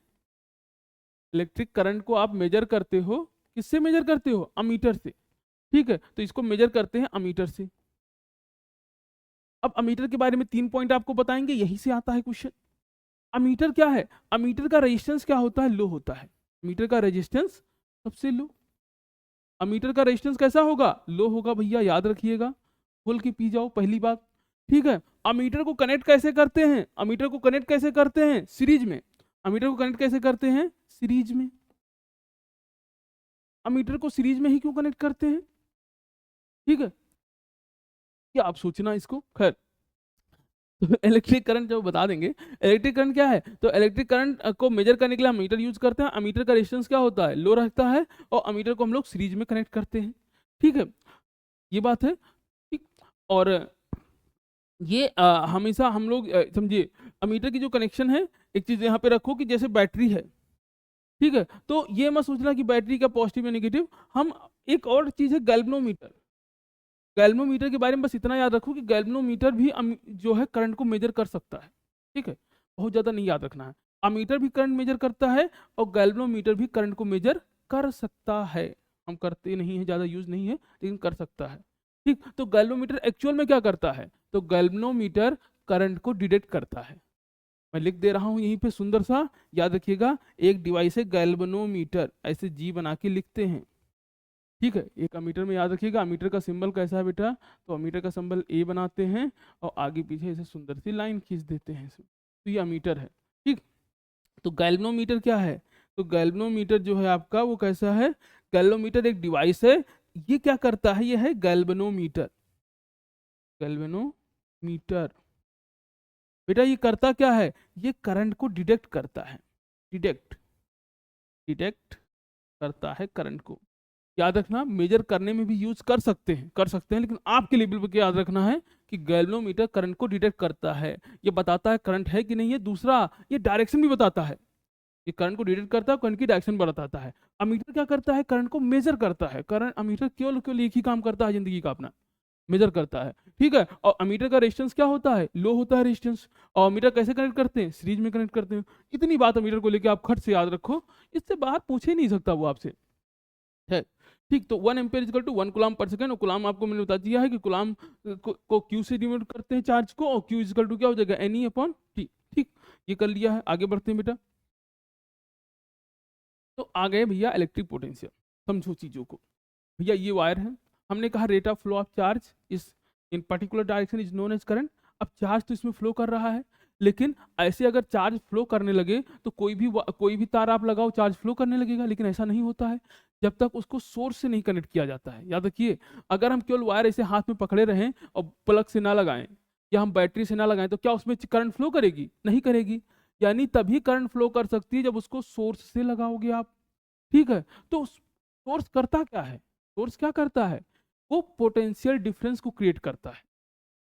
इलेक्ट्रिक करंट को आप मेजर करते हो, किससे मेजर करते हो, अमीटर से, ठीक है। तो इसको मेजर करते हैं अमीटर से। अब अमीटर के बारे में 3 पॉइंट आपको बताएंगे, यही से आता है क्वेश्चन। अमीटर क्या है, अमीटर का रेजिस्टेंस क्या होता है, लो होता है, अमीटर का रेजिस्टेंस सबसे लो। अमीटर का रेजिस्टेंस कैसा होगा, लो होगा भैया, याद रखिएगा, खोल के पी जाओ पहली बात, ठीक है। अमीटर को कनेक्ट कैसे करते हैं, अमीटर को कनेक्ट कैसे करते हैं, सीरीज में। अमीटर को कनेक्ट कैसे करते हैं, सीरीज में। अमीटर को सीरीज में ही क्यों कनेक्ट करते हैं, ठीक है, क्या आप सोचना इसको, खैर। तो इलेक्ट्रिक करंट जब बता देंगे, इलेक्ट्रिक करंट क्या है, तो इलेक्ट्रिक करंट को मेजर करने के लिए हम मीटर यूज करते हैं। अमीटर का रेजिस्टेंस क्या होता है, लो रहता है, और अमीटर को हम लोग सीरीज में कनेक्ट करते हैं, ठीक है, ये बात है, ठीक। और ये हमेशा हम लोग समझिए, अमीटर की जो कनेक्शन है, एक चीज यहाँ पे रखो कि जैसे बैटरी है, ठीक है, तो ये मत सोचना कि बैटरी का पॉजिटिव या नेगेटिव। हम एक और चीज है गैल्वेनोमीटर, गैल्वेनोमीटर के बारे में बस इतना याद रखो कि गैल्वेनोमीटर भी जो है करंट को मेजर कर सकता है, ठीक है, बहुत ज़्यादा नहीं याद रखना है। अमीटर भी करंट मेजर करता है और गैल्वेनोमीटर भी करंट को मेजर कर सकता है, हम करते नहीं है, ज़्यादा यूज नहीं है, लेकिन कर सकता है। ठीक, तो गैल्वेनोमीटर एक्चुअल में क्या करता है, तो गैल्वेनोमीटर करंट को डिटेक्ट करता है। मैं लिख दे रहा हूं यहीं पे सुंदर सा, याद रखिएगा, एक डिवाइस है गैल्वेनोमीटर, ऐसे जी बना के लिखते हैं। ठीक है, एक अमीटर में याद रखिएगा, अमीटर का सिंबल कैसा है बेटा, तो अमीटर का सिंबल ए बनाते हैं और आगे पीछे ऐसे सुंदर सी लाइन खींच देते हैं इसमें, तो ये अमीटर है। ठीक, तो गैल्वेनोमीटर क्या है, तो गैल्वेनोमीटर जो है आपका वो कैसा है, गैल्वेनोमीटर एक डिवाइस है, ये क्या करता है, ये है गैल्वेनोमीटर। गैल्वेनोमीटर बेटा ये करता क्या है, ये करंट को डिटेक्ट करता है, डिटेक्ट डिटेक्ट करता है करंट को। याद रखना, मेजर करने में भी यूज कर सकते हैं, लेकिन आपके लेवल पे क्या याद रखना है कि गैल्वेनोमीटर करंट को डिटेक्ट करता है, ये बताता है करंट है कि नहीं है। दूसरा, ये डायरेक्शन भी बताता है, ये करंट को डिटेक्ट करता है, करंट की डायरेक्शन बताता है। अमीटर क्या करता है, करंट को मेजर करता है। करंट अमीटर केवल केवल एक ही काम करता है जिंदगी का अपना, मेजर करता है। ठीक है, और अमीटर का रेजिस्टेंस क्या होता है, लो होता है रेजिस्टेंस। और अमीटर कैसे कनेक्ट करते हैं, सीरीज में कनेक्ट करते हैं। इतनी बात अमीटर को लेकर आप खट से याद रखो, इससे बाहर पूछ ही नहीं सकता वो आपसे, है। ठीक, तो 1 एम्पेयर इक्वल टू 1 कूलम पर सेकंड, और कूलम आपको मैंने बता दिया है कि कूलम को क्यू से डिनोट करते हैं चार्ज को, और क्यू इक्वल टू क्या हो जाएगा, एन ई अपॉन टी। ठीक, ये कर लिया है, आगे बढ़ते हैं बेटा। तो आ गए भैया इलेक्ट्रिक पोटेंशियल, समझो चीजों को। भैया ये वायर है, हमने कहा rate of flow of charge is in particular direction is known as current. अब चार्ज तो इसमें फ्लो कर रहा है, लेकिन ऐसे अगर चार्ज फ्लो करने लगे तो कोई भी तार आप लगाओ चार्ज फ्लो करने लगेगा, लेकिन ऐसा नहीं होता है जब तक उसको सोर्स से नहीं कनेक्ट किया जाता है। याद रखिए, अगर हम केवल वायर ऐसे हाथ में पकड़े रहें और प्लग से ना लगाएं या हम बैटरी से ना लगाएं, तो क्या उसमें करंट फ्लो करेगी, नहीं करेगी। यानी तभी करंट फ्लो कर सकती है जब उसको सोर्स से लगाओगे आप। ठीक है, तो सोर्स करता क्या है, सोर्स क्या करता है, वो पोटेंशियल डिफरेंस को क्रिएट करता है।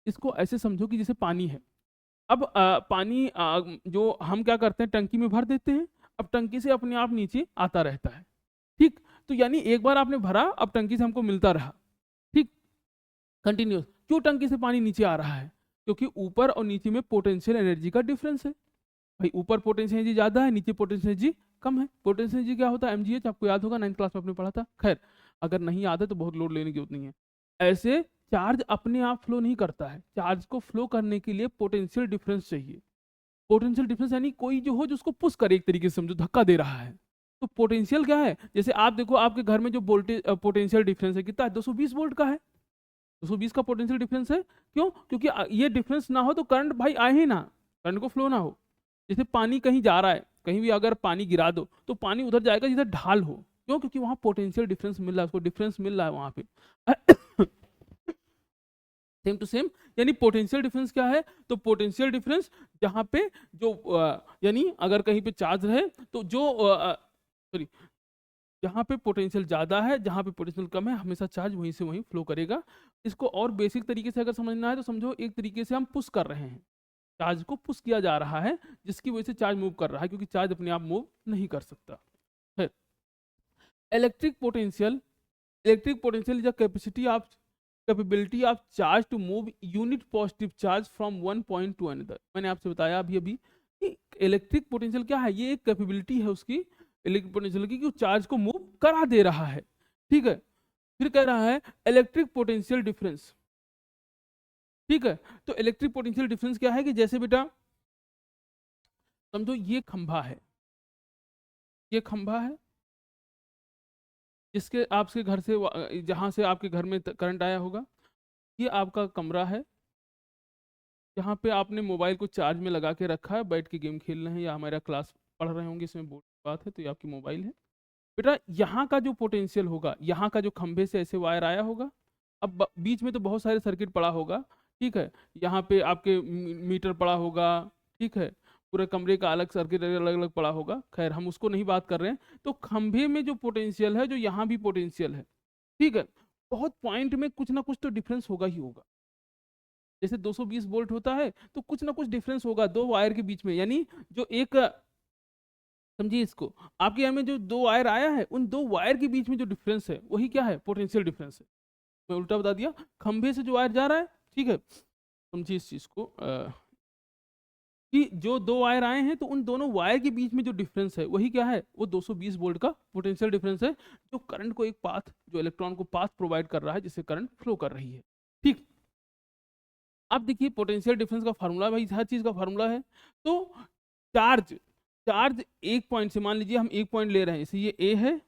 इसको ऐसे समझो कि जैसे पानी है। अब पानी जो हम क्या करते हैं, टंकी में भर देते हैं, अब टंकी से अपने आप नीचे आता रहता है। ठीक, तो यानी एक बार आपने भरा, अब टंकी से हमको मिलता रहा। ठीक, कंटिन्यूस। क्यों टंकी से पानी नीचे आ रहा है, क्योंकि ऊपर और नीचे में पोटेंशियल एनर्जी का डिफरेंस है। भाई ऊपर पोटेंशियल एनर्जी ज्यादा है, नीचे पोटेंशियल एनर्जी कम है। पोटेंशियल एनर्जी क्या होता है, एमजीएच, आपको याद होगा 9th क्लास में आपने पढ़ा था। खैर, अगर नहीं याद है तो बहुत लोड लेने की जरूरत नहीं है। ऐसे चार्ज अपने आप फ्लो नहीं करता है, चार्ज को फ्लो करने के लिए पोटेंशियल डिफरेंस चाहिए। पोटेंशियल डिफरेंस यानी कोई जो हो जो उसको पुश करे, एक तरीके से समझो धक्का दे रहा है। तो पोटेंशियल क्या है, जैसे आप देखो आपके घर में जो वोल्टेज पोटेंशियल डिफरेंस है कितना है, 220 वोल्ट का है। 220 का पोटेंशियल डिफरेंस है। क्यों, क्योंकि ये डिफरेंस ना हो तो करंट भाई आए ही ना, करंट को फ्लो ना हो। जैसे पानी कहीं जा रहा है, कहीं भी अगर पानी गिरा दो तो पानी उधर जाएगा जिधर ढाल हो। क्यों, क्योंकि वहां पोटेंशियल डिफरेंस मिल रहा है, उसको डिफरेंस मिल रहा है वहां पे। सेम टू सेम, यानी पोटेंशियल डिफरेंस क्या है, तो पोटेंशियल डिफरेंस जहां पे जो यानी अगर कहीं पे चार्ज रहे तो जो सॉरी, जहाँ पे पोटेंशियल ज़्यादा है, जहाँ पे पोटेंशियल कम है, हमेशा चार्ज वहीं से वहीं फ्लो करेगा। इसको और बेसिक तरीके से अगर समझना है तो समझो एक तरीके से हम पुश कर रहे हैं, चार्ज को पुश किया जा रहा है, जिसकी वजह से चार्ज मूव कर रहा है, क्योंकि चार्ज अपने आप मूव नहीं कर सकता है। Electric potential, electric potential is capacity of capability of charge to move unit positive charge from one point to another. मैंने आपसे बताया अभी अभी कि इलेक्ट्रिक पोटेंशियल क्या है, ये एक कैपेबिलिटी है उसकी, इलेक्ट्रिक पोटेंशियल की, कि चार्ज को मूव करा दे रहा है। ठीक है, फिर कह रहा है इलेक्ट्रिक पोटेंशियल डिफरेंस। ठीक है, तो इलेक्ट्रिक पोटेंशियल डिफरेंस क्या है, कि जैसे बेटा समझो ये खंभा है, ये खंभा है, जिसके आपके घर से जहां से आपके घर में करंट आया होगा। ये आपका कमरा है, जहाँ पे आपने मोबाइल को चार्ज में लगा के रखा है, बैठ के गेम खेल रहे हैं या हमारा क्लास पढ़ रहे होंगे, इसमें बोर्ड की बात है, तो ये आपकी मोबाइल है। बेटा यहाँ का जो पोटेंशियल होगा, यहाँ का जो खंभे से ऐसे वायर आया होगा, अब बीच में तो बहुत सारे सर्किट पड़ा होगा। ठीक है, यहाँ पे आपके मीटर पड़ा होगा। ठीक है, पूरे कमरे का अलग सर्किट अलग अलग पड़ा होगा, खैर हम उसको नहीं बात कर रहे हैं। तो खंभे में जो पोटेंशियल है, जो यहाँ भी पोटेंशियल है, ठीक है, बहुत पॉइंट में कुछ ना कुछ तो डिफरेंस होगा ही होगा। जैसे 220 वोल्ट होता है तो कुछ ना कुछ डिफरेंस होगा दो वायर के बीच में, यानी जो एक, समझिए इसको, आपके यहाँ में जो दो वायर आया है, उन दो वायर के बीच में जो डिफरेंस है वही क्या है, पोटेंशियल डिफरेंस है। मैं उल्टा बता दिया, खंभे से जो वायर जा रहा है, ठीक है, समझिए इस चीज को, कि जो दो वायर आए हैं तो उन दोनों वायर के बीच में जो डिफरेंस है वही क्या है, वो 220 वोल्ट का पोटेंशियल डिफरेंस है, जो करंट को एक पाथ, जो इलेक्ट्रॉन को पाथ प्रोवाइड कर रहा है, जिससे करंट फ्लो कर रही है। ठीक, अब देखिए पोटेंशियल डिफरेंस का फार्मूला, भाई हर चीज का फार्मूला है। तो चार्ज, चार्ज एक पॉइंट से, मान लीजिए हम एक पॉइंट ले रहे हैं, जैसे ये ए है,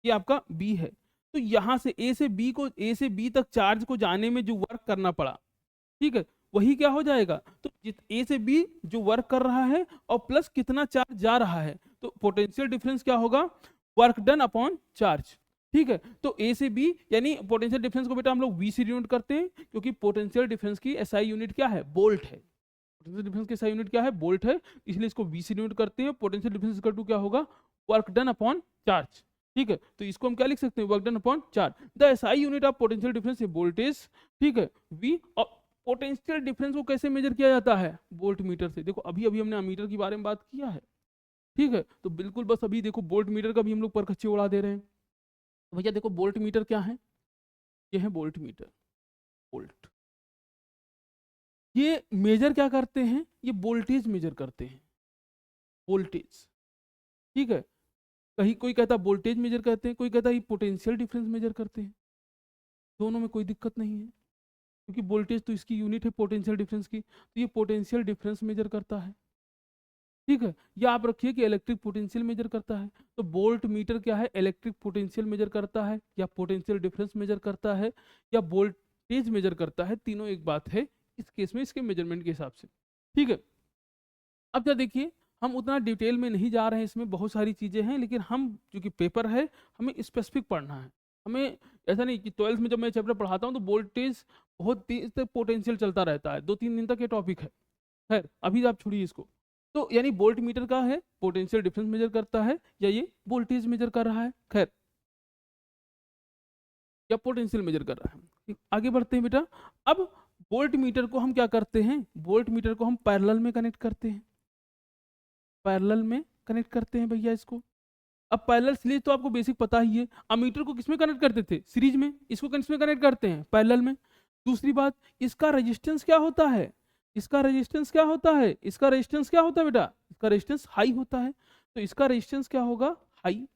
ये आपका बी है, तो यहाँ से ए से बी तक चार्ज को जाने में जो वर्क करना पड़ा, ठीक है, वही क्या हो जाएगा, तो ए से बी जो वर्क कर रहा है और प्लस कितना चार्ज जा रहा है, तो पोटेंशियल डिफरेंस क्या होगा, वर्क डन अपॉन चार्ज। ठीक है, तो ए से बी, यानी पोटेंशियल डिफरेंस को बेटा हम लोग वी से डिनोट करते हैं, क्योंकि पोटेंशियल डिफरेंस की एसआई यूनिट क्या है, वोल्ट है। पोटेंशियल डिफरेंस की एसआई यूनिट क्या है, वोल्ट है, इसलिए इसको वी से डिनोट करते हैं। पोटेंशियल डिफरेंस इक्वल टू क्या होगा, वर्क डन अपॉन चार्ज। ठीक है, तो इसको हम क्या लिख सकते हैं, work done upon charge. The SI unit of potential difference है वोल्टेज। ठीक है, वी, और पोटेंशियल डिफरेंस को कैसे मेजर किया जाता है, वोल्ट मीटर से। देखो अभी अभी हमने अमीटर के बारे में बात किया है, ठीक है, तो बिल्कुल बस अभी देखो वोल्ट मीटर का भी हम लोग पर कच्चे उड़ा दे रहे हैं। तो भैया देखो वोल्ट मीटर क्या है, ये है वोल्ट मीटर, वोल्ट, ये मेजर क्या करते हैं, ये वोल्टेज मेजर करते हैं, वोल्टेज। ठीक है, कहीं कोई कहता है वोल्टेज मेजर करते हैं, कोई कहता है ये पोटेंशियल डिफरेंस मेजर करते हैं, दोनों में कोई दिक्कत नहीं है, क्योंकि वोल्टेज तो इसकी यूनिट है पोटेंशियल डिफरेंस की, तो ये पोटेंशियल डिफरेंस मेजर करता है। ठीक है, या आप रखिए कि इलेक्ट्रिक पोटेंशियल मेजर करता है, तो वोल्ट मीटर क्या है, इलेक्ट्रिक पोटेंशियल मेजर करता है, या पोटेंशियल डिफरेंस मेजर करता है, या वोल्टेज मेजर करता है, तीनों एक बात है इस केस में, इसके मेजरमेंट के हिसाब से। ठीक है, अब क्या देखिए, हम उतना डिटेल में नहीं जा रहे हैं, इसमें बहुत सारी चीजें हैं, लेकिन हम चूंकि पेपर है, हमें स्पेसिफिक पढ़ना है। हमें ऐसा नहीं कि 12th में जब मैं चैप्टर पढ़ाता हूँ तो वोल्टेज बहुत तेज तक पोटेंशियल चलता रहता है, 2-3 दिन तक ये टॉपिक है। खैर अभी आप छोड़िए इसको। तो यानी वोल्ट मीटर का है, पोटेंशियल डिफरेंस मेजर करता है, या ये वोल्टेज मेजर कर रहा है, खैर, या पोटेंशियल मेजर कर रहा है। ठीक, आगे बढ़ते हैं बेटा। अब वोल्ट मीटर को हम क्या करते हैं, वोल्ट मीटर को हम पैरेलल में कनेक्ट करते हैं, पैरेलल में कनेक्ट करते हैं भैया इसको। अब पैरेलल सीरीज तो आपको बेसिक पता ही है, अमीटर को किसमें कनेक्ट करते थे, सीरीज में, इसको किसमें कनेक्ट करते हैं, पैरेलल में। दूसरी बात, इसका रेजिस्टेंस क्या होता है, इसका रेजिस्टेंस क्या होता है, इसका रेजिस्टेंस क्या होता है बेटा, इसका रेजिस्टेंस हाई होता है, तो इसका रेजिस्टेंस क्या होगा, हाई।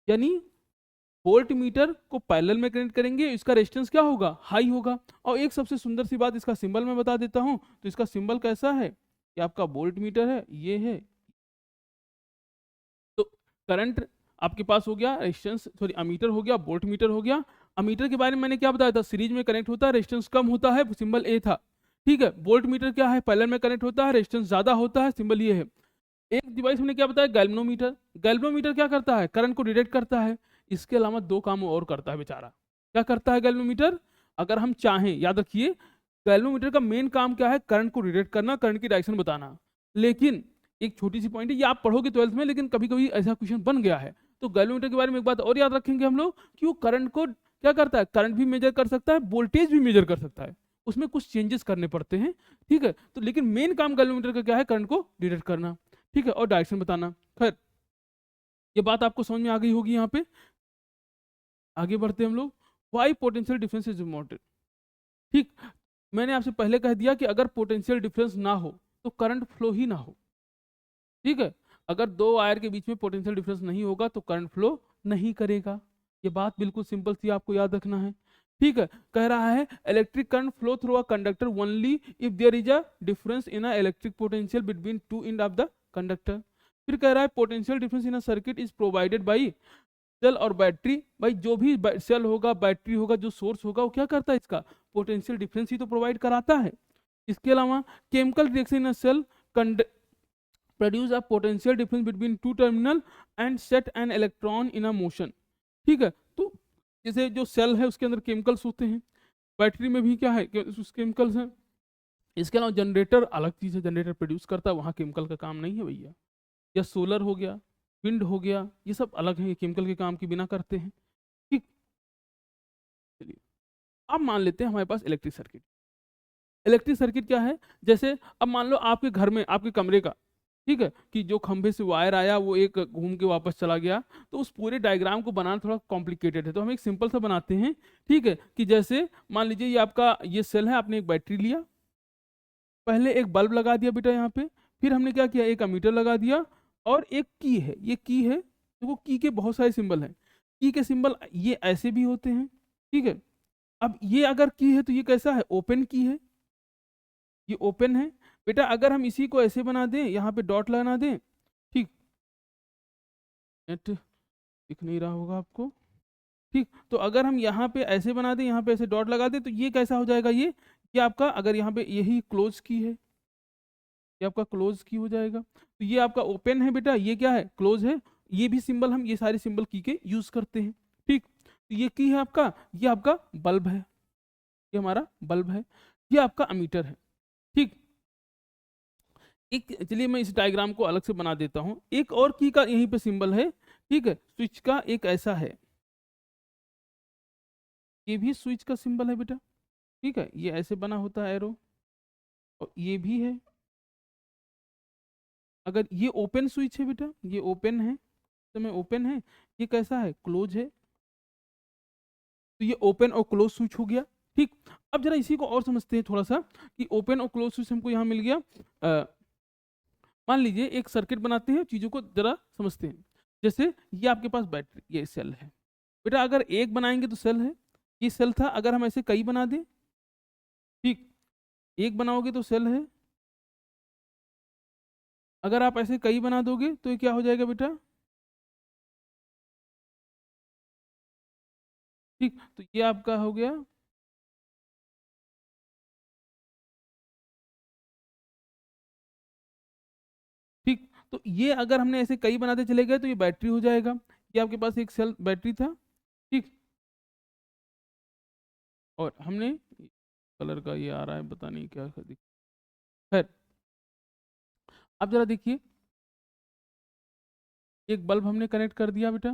यानी वोल्ट मीटर को पैरेलल में कनेक्ट करेंगे, इसका रेजिस्टेंस क्या होगा, हाई होगा। और एक सबसे सुंदर सी बात, इसका सिंबल मैं बता देता हूं, तो इसका सिंबल कैसा है, कि आपका वोल्ट मीटर है, ये है। तो करंट आपके पास हो गया, रेजिस्टेंस सॉरी अमीटर हो गया, वोल्ट मीटर हो गया। अमीटर के बारे में मैंने क्या बताया था, सीरीज में कनेक्ट होता है, रेजिस्टेंस कम होता है, सिंबल ए था। ठीक है, वोल्ट मीटर क्या है, पैरेलल में कनेक्ट होता है, रेजिस्टेंस ज्यादा होता है, सिंबल ये है। एक डिवाइस मैंने क्या बताया, गैल्वेनोमीटर। गैल्वेनोमीटर क्या करता है, करंट को डिटेक्ट करता है। इसके अलावा दो काम और करता है बेचारा। क्या करता है गैल्वेनोमीटर, अगर हम चाहें, याद रखिए गैल्वेनोमीटर का मेन काम क्या है, करंट को डिटेक्ट करना, करंट की डायरेक्शन बताना। लेकिन एक छोटी सी पॉइंट है, ये आप पढ़ोगे 12th में, लेकिन कभी कभी ऐसा क्वेश्चन बन गया है। तो गैल्वेनोमीटर के बारे में एक बात और याद रखेंगे हम लोग, कि वो करंट को क्या करता है, करंट भी मेजर कर सकता है, वोल्टेज भी मेजर कर सकता है, उसमें कुछ चेंजेस करने पड़ते हैं। ठीक है, तो लेकिन मेन काम गैल्वेनोमीटर का क्या है, करंट को डिटेक्ट करना। ठीक है, और डायरेक्शन बताना। खैर ये बात आपको समझ में आ गई होगी। यहाँ पे आगे बढ़ते हैं हम लोग। Why potential difference is important. ठीक, मैंने आपसे पहले कह दिया कि अगर पोटेंशियल डिफरेंस ना हो तो करंट फ्लो ही ना हो। ठीक है, अगर दो वायर के बीच में पोटेंशियल डिफरेंस नहीं होगा तो करंट फ्लो नहीं करेगा। ये बात बिल्कुल सिंपल सी, आपको याद रखना है। ठीक है, कह रहा है electric current flow through a conductor only if there is a difference in a electric potential between two end of the conductor. फिर कह रहा है potential difference in a circuit is provided by cell और battery. भाई जो भी cell होगा, battery होगा, जो सोर्स होगा, वो क्या करता है, इसका पोटेंशियल डिफरेंस ही तो प्रोवाइड कराता है। इसके अलावा chemical reaction in a cell produce a potential difference between two terminal and set an electron in a motion. ठीक है, तो जैसे जो सेल है उसके अंदर केमिकल्स होते हैं, बैटरी में भी क्या है, केमिकल्स हैं। इसके अलावा जनरेटर अलग चीज है, जनरेटर प्रोड्यूस करता है, वहाँ केमिकल का काम नहीं है भैया। या सोलर हो गया, विंड हो गया, ये सब अलग है, ये केमिकल के काम के बिना करते हैं। ठीक, चलिए अब मान लेते हैं हमारे पास इलेक्ट्रिक सर्किट। इलेक्ट्रिक सर्किट क्या है, जैसे अब मान लो आपके घर में, आपके कमरे का, ठीक है, कि जो खंभे से वायर आया वो एक घूम के वापस चला गया, तो उस पूरे डायग्राम को बनाना थोड़ा कॉम्प्लिकेटेड है, तो हम एक सिंपल सा बनाते हैं। ठीक है, कि जैसे मान लीजिए ये आपका ये सेल है, आपने एक बैटरी लिया, पहले एक बल्ब लगा दिया बेटा यहाँ पे, फिर हमने क्या किया, एक अमीटर लगा दिया, और एक की है, ये की है। देखो की के बहुत सारे सिंबल हैं, की के सिंबल ये ऐसे भी होते हैं, ठीक है। अब ये अगर की है तो ये कैसा है, ओपन की है, ये ओपन है बेटा। अगर हम इसी को ऐसे बना दें, यहाँ पे डॉट लगा दें, ठीक, नेट दिख नहीं रहा होगा आपको, ठीक। तो अगर हम यहाँ पे ऐसे बना दें, यहाँ पे ऐसे डॉट लगा दें, तो ये कैसा हो जाएगा, ये आपका, अगर यहाँ पे यही क्लोज की है, ये आपका क्लोज की हो जाएगा। तो ये आपका ओपन है बेटा, ये क्या है, क्लोज है। ये भी सिंबल, हम ये सारे सिंबल की के यूज करते हैं, ठीक। तो ये की है आपका, ये आपका बल्ब है, ये हमारा बल्ब है, ये आपका अमीटर है, ठीक। एक, चलिए मैं इस डायग्राम को अलग से बना देता हूं। एक और की का यहीं पे सिंबल है, ठीक है, स्विच का एक ऐसा है, ये भी स्विच का सिंबल है बेटा, ठीक है, ये ऐसे बना होता है एरो, और ये भी है। अगर ये ओपन स्विच है बेटा, ये ओपन है, तो मैं ओपन है, ये कैसा है, क्लोज है, तो ये ओपन और क्लोज स्विच हो गया, ठीक। अब जरा इसी को और समझते हैं थोड़ा सा, कि ओपन और क्लोज स्विच हमको यहाँ मिल गया। मान लीजिए एक सर्किट बनाते हैं, चीजों को जरा समझते हैं। जैसे ये आपके पास बैटरी, ये सेल है बेटा, अगर एक बनाएंगे तो सेल है, ये सेल था। अगर हम ऐसे कई बना दें, ठीक, एक बनाओगे तो सेल है, अगर आप ऐसे कई बना दोगे तो ये क्या हो जाएगा बेटा, ठीक। तो ये आपका हो गया, ठीक। तो ये अगर हमने ऐसे कई बनाते चले गए तो ये बैटरी हो जाएगा। ये आपके पास एक सेल बैटरी था, ठीक। और हमने कलर का ये आ रहा है, पता नहीं क्या खैर। अब जरा देखिए, एक बल्ब हमने कनेक्ट कर दिया बेटा,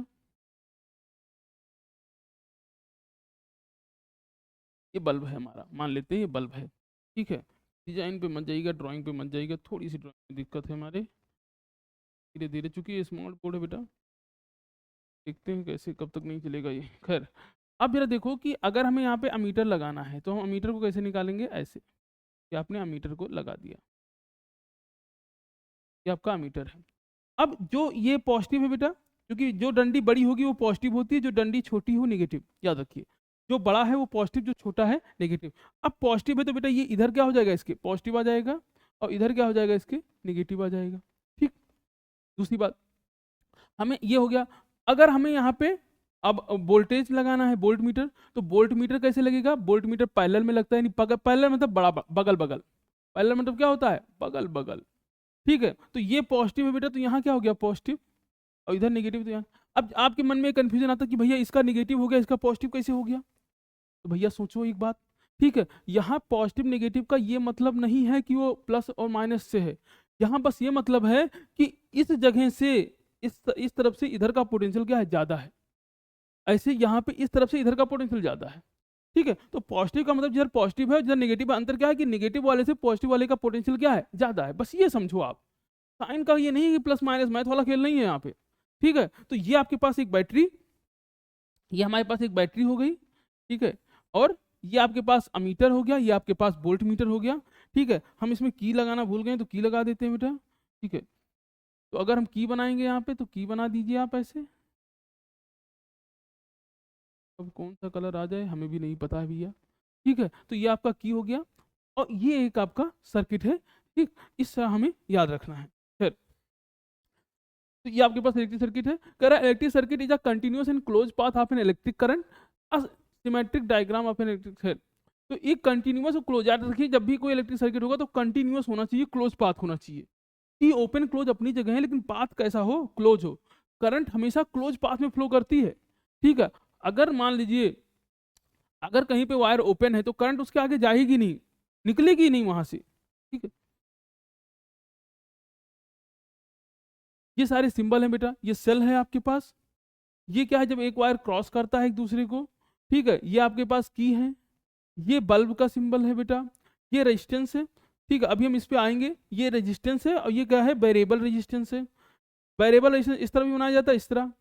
ये बल्ब है हमारा, मान लेते हैं ये बल्ब है, ठीक है। डिजाइन पे मत जाइएगा, ड्राइंग पे मत जाइएगा, थोड़ी सी ड्राइंग में दिक्कत है हमारे, धीरे धीरे, चूंकि ये स्मॉल बोर्ड है बेटा, देखते हैं कैसे, कब तक नहीं चलेगा ये, खैर। अब जरा देखो कि अगर हमें यहाँ पे अमीटर लगाना है, तो हम अमीटर को कैसे निकालेंगे, ऐसे, कि आपने अमीटर को लगा दिया, ये आपका अमीटर है। अब जो ये पॉजिटिव है बेटा, क्योंकि जो डंडी बड़ी होगी वो पॉजिटिव होती है, जो डंडी छोटी हो नेगेटिव, याद रखिए, जो बड़ा है वो पॉजिटिव, जो छोटा है नेगेटिव। अब पॉजिटिव है तो बेटा ये इधर क्या हो जाएगा, इसके पॉजिटिव आ जाएगा, और इधर क्या हो जाएगा, इसके नेगेटिव आ जाएगा, ठीक। दूसरी बात, हमें ये हो गया। अगर हमें यहाँ पे अब वोल्टेज लगाना है, वोल्ट मीटर, तो वोल्ट मीटर कैसे लगेगा, वोल्ट मीटर पैरेलल में लगता है, नहीं पैरेलल मतलब बड़ा बगल बगल, पैरेलल मतलब क्या होता है, बगल बगल, ठीक है। तो ये पॉजिटिव है बेटा, तो यहाँ क्या हो गया, पॉजिटिव, और इधर नेगेटिव, तो यहाँ। अब आपके मन में कंफ्यूजन आता है कि भैया इसका नेगेटिव हो गया, इसका पॉजिटिव कैसे हो गया, तो भैया सोचो एक बात, ठीक है। यहाँ पॉजिटिव नेगेटिव का ये मतलब नहीं है कि वो प्लस और माइनस से है, यहाँ बस ये मतलब है कि इस जगह से इस तरफ से इधर का पोटेंशियल क्या है, ज्यादा है, ऐसे यहाँ पे इस तरफ से इधर का पोटेंशियल ज्यादा है, ठीक है। तो पॉजिटिव का मतलब जिधर पॉजिटिव है, जिधर नेगेटिव है, अंतर क्या है कि नेगेटिव वाले से पॉजिटिव वाले का पोटेंशियल क्या है, ज्यादा है, बस ये समझो आप। साइन का ये नहीं है कि प्लस माइनस, मैथ वाला खेल नहीं है यहाँ पे, ठीक है। तो ये आपके पास एक बैटरी, ये हमारे पास एक बैटरी हो गई, ठीक है। और ये आपके पास अमीटर हो गया, ये आपके पास वोल्ट मीटर हो गया, ठीक है। हम इसमें की लगाना भूल गए तो की लगा देते हैं बेटा, ठीक है। तो अगर हम की बनाएंगे यहाँ पे, तो की बना दीजिए आप ऐसे, अब कौन सा कलर आ जाए हमें भी नहीं पता है भैया, ठीक है। तो ये आपका की हो गया, और ये एक आपका सर्किट है, ठीक। इस तरह हमें याद रखना है, फिर। तो ये आपके पास इलेक्ट्रिक सर्किट है, कह रहा है electric circuit is a continuous and close path of an electric current, a symmetric diagram of an electric circuit. तो एक कंटिन्यूअस और क्लोज, याद रखिए जब भी कोई इलेक्ट्रिक सर्किट होगा तो कंटिन्यूअस होना चाहिए, क्लोज पाथ होना चाहिए। कि ओपन क्लोज अपनी जगह है, लेकिन पाथ कैसा हो, क्लोज हो। करंट हमेशा क्लोज पाथ में फ्लो करती है, ठीक है। अगर मान लीजिए अगर कहीं पे वायर ओपन है तो करंट उसके आगे जाएगी नहीं, निकलेगी नहीं वहां से, ठीक है। ये सारे सिंबल हैं बेटा, ये सेल है आपके पास। ये क्या है, जब एक वायर क्रॉस करता है एक दूसरे को, ठीक है। ये आपके पास की है, ये बल्ब का सिंबल है बेटा, ये रेजिस्टेंस है, ठीक है। अभी हम इस पे आएंगे, ये रेजिस्टेंस है, और ये क्या है, वेरिएबल रेजिस्टेंस है। वेरिएबल रेजिस्टेंस इस तरह भी बनाया जाता है, इस तरह।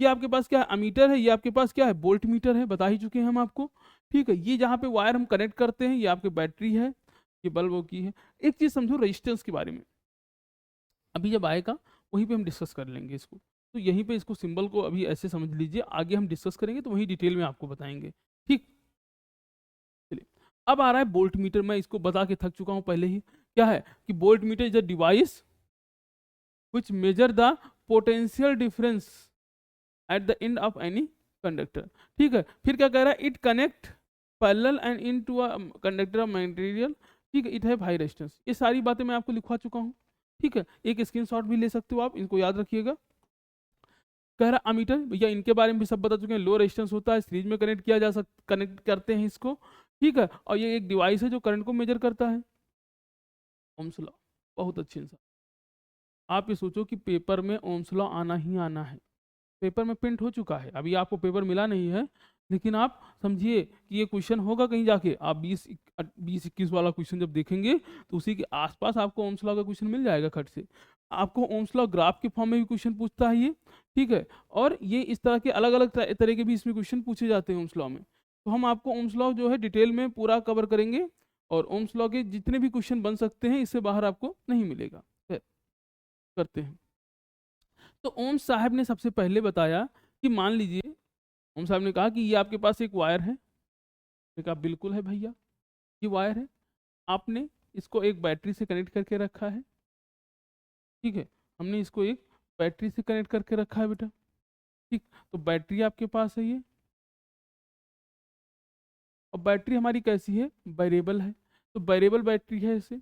ये आपके पास क्या है, अमीटर है, ये आपके पास क्या है, वोल्ट मीटर है, बता ही चुके हैं हम आपको, ठीक है। ये जहाँ पे वायर हम कनेक्ट करते हैं, ये आपकी बैटरी है, ये बल्ब ओ की है। एक चीज समझो रेजिस्टेंस के बारे में, अभी जब आएगा वहीं पे हम डिस्कस कर लेंगे इसको, तो यहीं पे इसको सिंबल को अभी ऐसे समझ लीजिए, आगे हम डिस्कस करेंगे तो वहीं डिटेल में आपको बताएंगे, ठीक। चलिए, अब आ रहा है बोल्ट मीटर। मैं इसको बता के थक चुका हूं पहले ही। क्या है कि voltmeter is a device which measure the potential difference at the end of any conductor। ठीक है, फिर क्या कह रहा है, it connect parallel and into a conductor of material. ठीक है, इट है हाई रेजिस्टेंस। ये सारी बातें मैं आपको लिखवा चुका हूँ। ठीक है, एक स्क्रीनशॉट भी ले सकते हो आप, इनको याद रखिएगा। कह रहा अमीटर, भैया इनके बारे में भी सब बता चुके हैं। लो रेजिस्टेंस होता है, सीरीज में कनेक्ट किया जा सकता, कनेक्ट करते हैं इसको। ठीक है, और ये एक डिवाइस है जो करंट को मेजर करता है। ओम्स लॉ, बहुत अच्छे इंसान। आप ये सोचो कि पेपर में ओम्स लॉ आना ही आना है, पेपर में प्रिंट हो चुका है, अभी आपको पेपर मिला नहीं है, लेकिन आप समझिए कि ये क्वेश्चन होगा कहीं जाके। आप 20-21 वाला क्वेश्चन जब देखेंगे तो उसी के आसपास आपको ओम्स लॉ का क्वेश्चन मिल जाएगा खट से। आपको ओम्स लॉ ग्राफ के फॉर्म में भी क्वेश्चन पूछता है ये। ठीक है, और ये इस तरह के अलग अलग तरह के भी इसमें क्वेश्चन पूछे जाते हैं ओम्स लॉ में। तो हम आपको ओम्स लॉ जो है डिटेल में पूरा कवर करेंगे, और ओम्स लॉ के जितने भी क्वेश्चन बन सकते हैं इससे बाहर आपको नहीं मिलेगा। करते हैं, तो ओम साहब ने सबसे पहले बताया कि मान लीजिए, ओम साहब ने कहा कि ये आपके पास एक वायर है। मैंने कहा बिल्कुल है भैया, ये वायर है, आपने इसको एक बैटरी से कनेक्ट करके रखा है। ठीक है, हमने इसको एक बैटरी से कनेक्ट करके रखा है बेटा। ठीक, तो बैटरी आपके पास है ये, और बैटरी हमारी कैसी है, वेरिएबल है, तो वेरिएबल बैटरी है इसे।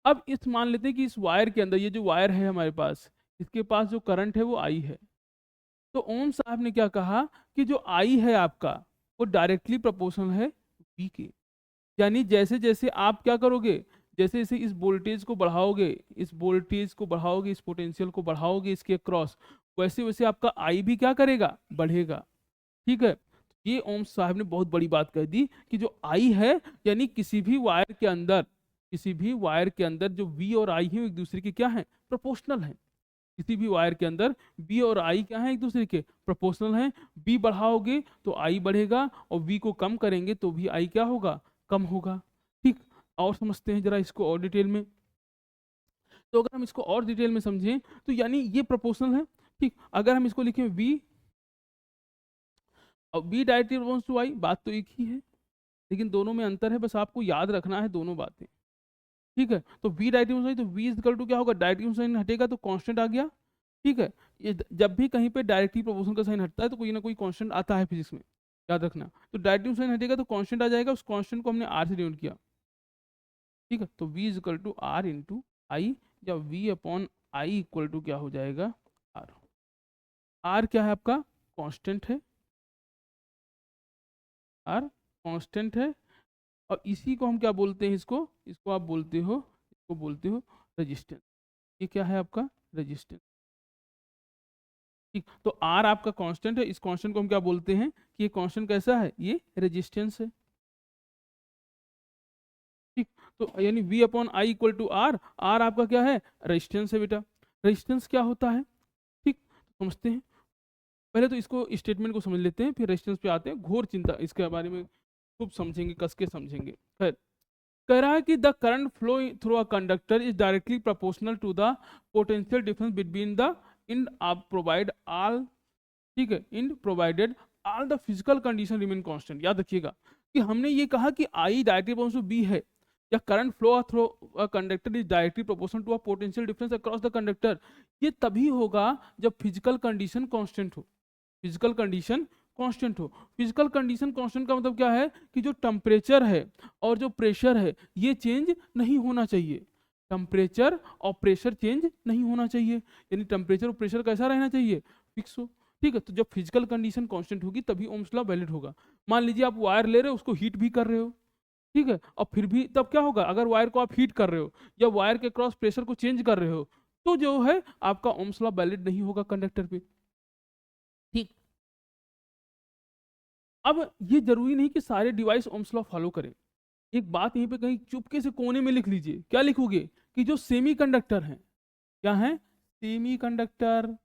अब इस मान लेते हैं कि इस वायर के अंदर, ये जो वायर है हमारे पास, इसके पास जो करंट है वो आई है। तो ओम साहब ने क्या कहा कि जो आई है आपका, वो डायरेक्टली प्रोपोर्शनल है वी के। यानी जैसे जैसे आप क्या करोगे, जैसे जैसे इस वोल्टेज को बढ़ाओगे, इस वोल्टेज को बढ़ाओगे, इस पोटेंशियल को बढ़ाओगे इसके क्रॉस, वैसे वैसे आपका आई भी क्या करेगा, बढ़ेगा। ठीक है, ये ओम साहब ने बहुत बड़ी बात कह दी कि जो आई है, यानी किसी भी वायर के अंदर, किसी भी वायर के अंदर जो वी और आई है एक दूसरे के क्या है, प्रोपोर्शनल है। किसी भी वायर के अंदर बी और आई क्या है, एक दूसरे के प्रोपोर्शनल हैं। बी बढ़ाओगे तो आई बढ़ेगा, और बी को कम करेंगे तो भी आई क्या होगा, कम होगा। ठीक, और समझते हैं जरा इसको और डिटेल में। तो अगर हम इसको और डिटेल में समझें तो यानी ये प्रोपोर्शनल है। ठीक, अगर हम इसको लिखें वी, और बी डायरेक्टली प्रोपोर्शनल टू आई, बात तो एक ही है, लेकिन दोनों में अंतर है, बस आपको याद रखना है दोनों बातें। ठीक है, तो वी डायरेक्टली, तो वी इज इक्वल टू क्या होगा, डायरेक्टली साइन हटेगा तो कांस्टेंट आ गया। ठीक है, ये जब भी कहीं पे डायरेक्टली प्रोपोर्शनल का साइन हटता है तो कोई ना कोई कांस्टेंट आता है फिजिक्स में, याद रखना। तो डायरेक्टली साइन हटेगा तो कांस्टेंट आ जाएगा, उस कांस्टेंट को हमने आर से डिनोट किया। ठीक है, तो v is equal to R into I, या v upon I equal to क्या हो जाएगा, आर। आर क्या है आपका, कांस्टेंट है, आर कांस्टेंट है, और इसी को हम क्या बोलते हैं, इसको इसको आप बोलते हो, इसको बोलते हो रेजिस्टेंस। ये क्या है आपका, रेजिस्टेंस। ठीक, तो आर आपका कांस्टेंट है, इस कांस्टेंट को हम क्या बोलते हैं कि ये कांस्टेंट कैसा है, ये रेजिस्टेंस है। ठीक, तो यानी v upon I equal to R, R आपका क्या है, रेजिस्टेंस है बेटा। रेजिस्टेंस क्या होता है, ठीक, तो समझते हैं। पहले तो इसको स्टेटमेंट को समझ लेते हैं, फिर रेजिस्टेंस पे आते हैं। घोर चिंता, इसके बारे में खूब समझेंगे, कस के समझेंगे। खैर, कह रहा है कि the current flow through a conductor is directly proportional to the potential difference between the in provide all, ठीक है, in provided all the physical condition remain constant. याद रखिएगा कि हमने ये कहा कि I directly proportional to B है, या current flow through a conductor is directly proportional to a potential difference across the conductor. ये तभी होगा जब फिजिकल कंडीशन कांस्टेंट हो, फिजिकल कंडीशन कांस्टेंट हो। फिजिकल कंडीशन कांस्टेंट का मतलब क्या है कि जो टेम्परेचर है और जो प्रेशर है ये चेंज नहीं होना चाहिए। टेम्परेचर और प्रेशर चेंज नहीं होना चाहिए, यानी टेम्परेचर और प्रेशर कैसा रहना चाहिए, फिक्स हो। ठीक है, तो जब फिजिकल कंडीशन कांस्टेंट होगी तभी ओम्स लॉ वैलिड होगा। मान लीजिए आप वायर ले रहे हो, उसको हीट भी कर रहे हो, ठीक है, और फिर भी तब क्या होगा, अगर वायर को आप हीट कर रहे हो या वायर के क्रॉस प्रेशर को चेंज कर रहे हो, तो जो है आपका ओम्स लॉ वैलिड नहीं होगा कंडक्टर पे। ठीक, अब ये जरूरी नहीं कि सारे डिवाइस ओम्स लॉ फॉलो करें। एक बात यहीं पे कहीं चुपके से कोने में लिख लीजिए, क्या लिखोगे कि जो सेमीकंडक्टर हैं, क्या है, सेमीकंडक्टर।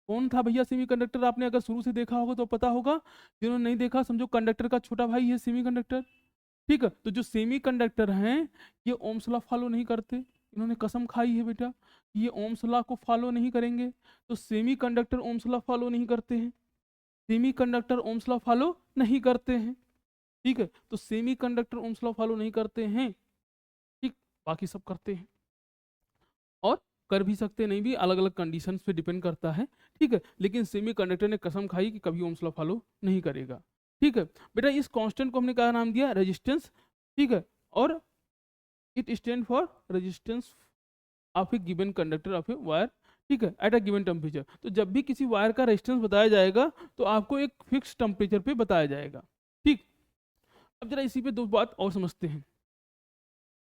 कौन था भैया सेमीकंडक्टर, आपने अगर शुरू से देखा होगा तो पता होगा, जिन्होंने नहीं देखा समझो कंडक्टर का छोटा भाई है सेमीकंडक्टर। ठीक है, तो जो सेमीकंडक्टर हैं ये ओम्स लॉ फॉलो नहीं करते, इन्होंने कसम खाई है बेटा ये ओम्स लॉ को फॉलो नहीं करेंगे, तो सेमीकंडक्टर ओम्स लॉ फॉलो नहीं करते हैं, सेमीकंडक्टर ओम्स लॉ फॉलो नहीं करते हैं। ठीक है, तो सेमीकंडक्टर ओम्स लॉ फॉलो नहीं करते हैं, ठीक, बाकी सब करते हैं और कर भी सकते नहीं भी, अलग अलग कंडीशंस पे डिपेंड करता है। ठीक है, लेकिन सेमीकंडक्टर ने कसम खाई कि कभी ओम्स लॉ फॉलो नहीं करेगा। ठीक है बेटा, इस कांस्टेंट को हमने क्या नाम दिया, रेजिस्टेंस। ठीक है, और it stand for resistance of A given conductor of a wire, ठीक है, एट अ गिवन टेम्परेचर। तो जब भी किसी वायर का रेजिस्टेंस बताया जाएगा तो आपको एक फिक्स टेम्परेचर पे बताया जाएगा। ठीक, अब जरा इसी पे दो बात और समझते हैं,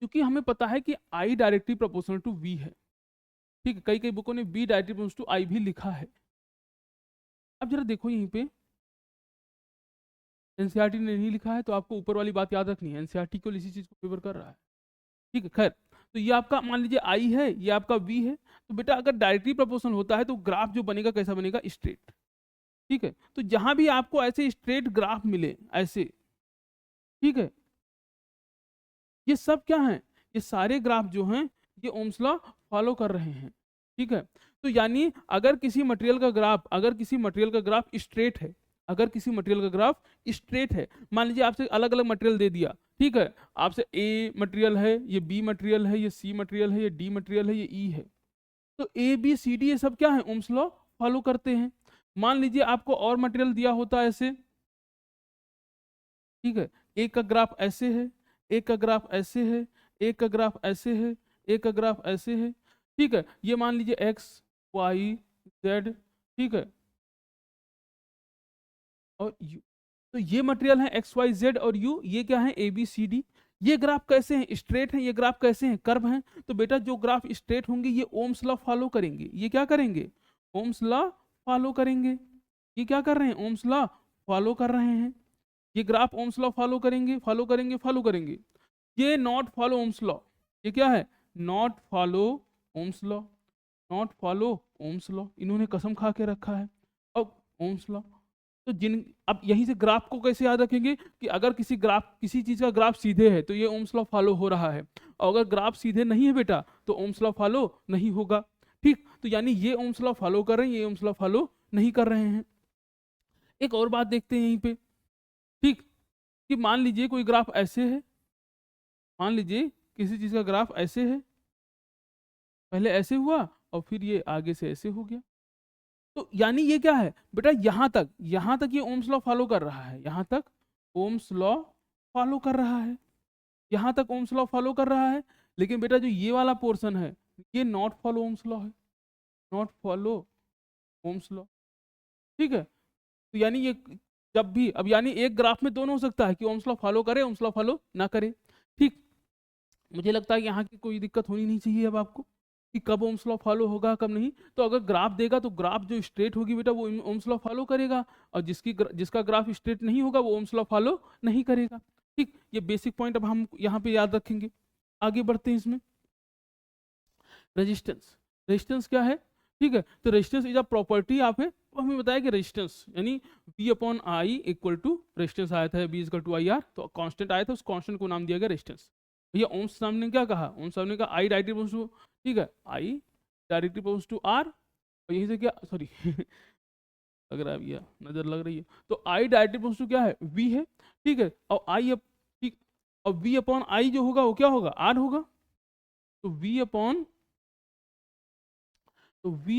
क्योंकि हमें पता है कि I directly proportional to V है। ठीक है, कई कई बुकों ने V directly proportional to I भी लिखा है। अब जरा देखो यहीं पे एनसीईआरटी ने नहीं लिखा है तो आपको ऊपर वाली बात याद रखनी है, एनसीईआरटी केवल इसी चीज को फेवर कर रहा है। ठीक है, खैर, तो ये आपका मान लीजिए आई है, ये आपका वी है, तो बेटा अगर डायरेक्टली प्रोपोर्शनल होता है तो ग्राफ जो बनेगा कैसा बनेगा, स्ट्रेट। ठीक है, तो जहां भी आपको ऐसे स्ट्रेट ग्राफ मिले ऐसे, ठीक है, ये सब क्या है, ये सारे ग्राफ जो हैं ये ओम्स लॉ फॉलो कर रहे हैं। ठीक है, तो यानी अगर किसी मटेरियल का ग्राफ, अगर किसी मटेरियल का ग्राफ स्ट्रेट है, अगर किसी मटेरियल का ग्राफ स्ट्रेट है, मान लीजिए आपसे अलग अलग मटेरियल दे दिया, ठीक है, आपसे ए मटेरियल है, ये बी मटेरियल है, ये सी मटेरियल है, ये डी मटेरियल है, ये ई है, तो ए बी सी डी ये सब क्या है, ओम्स लॉ फॉलो करते हैं। मान लीजिए आपको और मटेरियल दिया होता है ऐसे, ठीक है, एक का ग्राफ ऐसे है, एक का ग्राफ ऐसे है, एक का ग्राफ ऐसे है, एक का ग्राफ ऐसे है। ठीक है, ये मान लीजिए एक्स वाई जेड, ठीक है, और यू, तो ये मटेरियल है एक्स वाई जेड और यू, ये क्या है ए बी सी डी। ये ग्राफ कैसे हैं, स्ट्रेट हैं, ये ग्राफ कैसे हैं, कर्व हैं। तो बेटा जो ग्राफ स्ट्रेट होंगे ये ओम्स लॉ फॉलो करेंगे, ये क्या करेंगे, ओम्स लॉ फॉलो करेंगे। ये क्या कर रहे हैं, ओम्स लॉ फॉलो कर रहे हैं, ये ग्राफ ओम्स लॉ फॉलो करेंगे, फॉलो करेंगे, फॉलो करेंगे। ये नॉट फॉलो ओम्स लॉ, ये क्या है, not follow Ohm's law, not follow Ohm's law, इन्होंने कसम खा के रखा है। अब ओम्स लॉ, तो जिन, अब यहीं से ग्राफ को कैसे याद रखेंगे कि अगर किसी ग्राफ, किसी चीज का ग्राफ सीधे है तो ये ओम्स लॉ फॉलो हो रहा है, और अगर ग्राफ सीधे नहीं है बेटा तो ओम्स लॉ फॉलो नहीं होगा। ठीक, तो यानी ये ओम्स लॉ फॉलो कर रहे हैं, ये ओम्स लॉ फॉलो नहीं कर रहे हैं। एक और बात देखते हैं यहीं पे, ठीक, कि मान लीजिए कोई ग्राफ ऐसे है, मान लीजिए किसी चीज का ग्राफ ऐसे है, पहले ऐसे हुआ और फिर ये आगे से ऐसे हो गया, तो यानी ये क्या है बेटा, यहां तक ये ओम्स लॉ फॉलो कर रहा है, यहां तक ओम्स लॉ फॉलो कर रहा है, यहां तक ओम्स लॉ फॉलो कर रहा है। लेकिन बेटा जो ये वाला पोर्शन है ये नॉट फॉलो ओम्स लॉ है, नॉट फॉलो ओम्स लॉ। ठीक है, तो यानी ये जब भी, अब यानी एक ग्राफ में दोनों हो सकता है कि ओम्स लॉ फॉलो करे, ओम्स लॉ फॉलो ना करे। ठीक, मुझे लगता है कि यहाँ की कोई दिक्कत होनी नहीं चाहिए अब आपको कि कब ओम्स लॉ फॉलो होगा कब नहीं। तो अगर ग्राफ देगा तो ग्राफ जो स्ट्रेट होगी बेटा वो ओम्स लॉ फॉलो करेगा, और जिसका ग्राफ स्ट्रेट नहीं होगा वो ओम्स लॉ फॉलो नहीं करेगा। ठीक, ये बेसिक पॉइंट अब हम यहाँ पे याद रखेंगे। आगे बढ़ते हैं इसमें, रेजिस्टेंस, रेजिस्टेंस क्या है, ठीक है, तो resistance is a property of है, तो हमें बताया कि रेजिस्टेंस यानी V upon I equal to, resistance आया था V equal to I R, तो कांस्टेंट आया था, उस कांस्टेंट को नाम दिया गया रेजिस्टेंस। भैया ओम्स सामने ने क्या कहा, ओम्स सामने ने कहा आई डायरेक्टली टू, ठीक है, आई डायरेक्टली टू आर, और यहीं से क्या, सॉरी लग रहा है भैया, नजर लग रही है, तो आई डायरेक्टली टू क्या है, V है, ठीक है, और आई, ठीक, और V अपॉन आई जो होगा वो क्या होगा, R होगा, तो V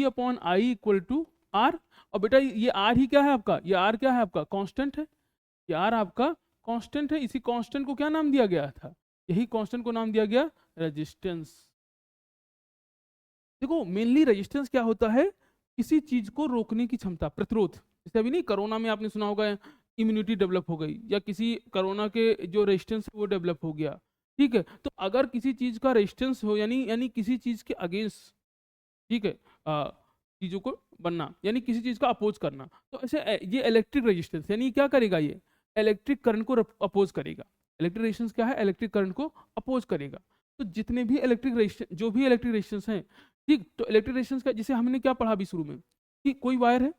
upon I equal to R. और बेटा ये आर ही क्या है आपका, ये आर क्या है आपका, कांस्टेंट है, ये आर आपका कांस्टेंट है, इसी कांस्टेंट को क्या नाम दिया गया था, यही कांस्टेंट को नाम दिया गया रेजिस्टेंस। देखो मेनली रेजिस्टेंस क्या होता है, किसी चीज को रोकने की क्षमता, प्रतिरोध। जैसे अभी नहीं कोरोना में आपने सुना होगा इम्यूनिटी डेवलप हो गई, या किसी कोरोना के जो रेजिस्टेंस है वो डेवलप हो गया। ठीक है, तो अगर किसी चीज का रेजिस्टेंस हो, यानी यानी किसी चीज के अगेंस्ट, ठीक है, चीजों को बनना, यानी किसी चीज का अपोज करना, तो ऐसे ये इलेक्ट्रिक रेजिस्टेंस यानी क्या करेगा, ये इलेक्ट्रिक करंट को अपोज करेगा। इलेक्ट्रिक रेजिस्टेंस क्या है, इलेक्ट्रिक करंट को अपोज करेगा। तो जितने भी इलेक्ट्रिक रेजिस्टेंस, जो भी इलेक्ट्रिक रेजिस्टेंस हैं, ठीक, तो इलेक्ट्रिक रेजिस्टेंस का, जिसे हमने क्या पढ़ा अभी शुरू में, कि कोई वायर है,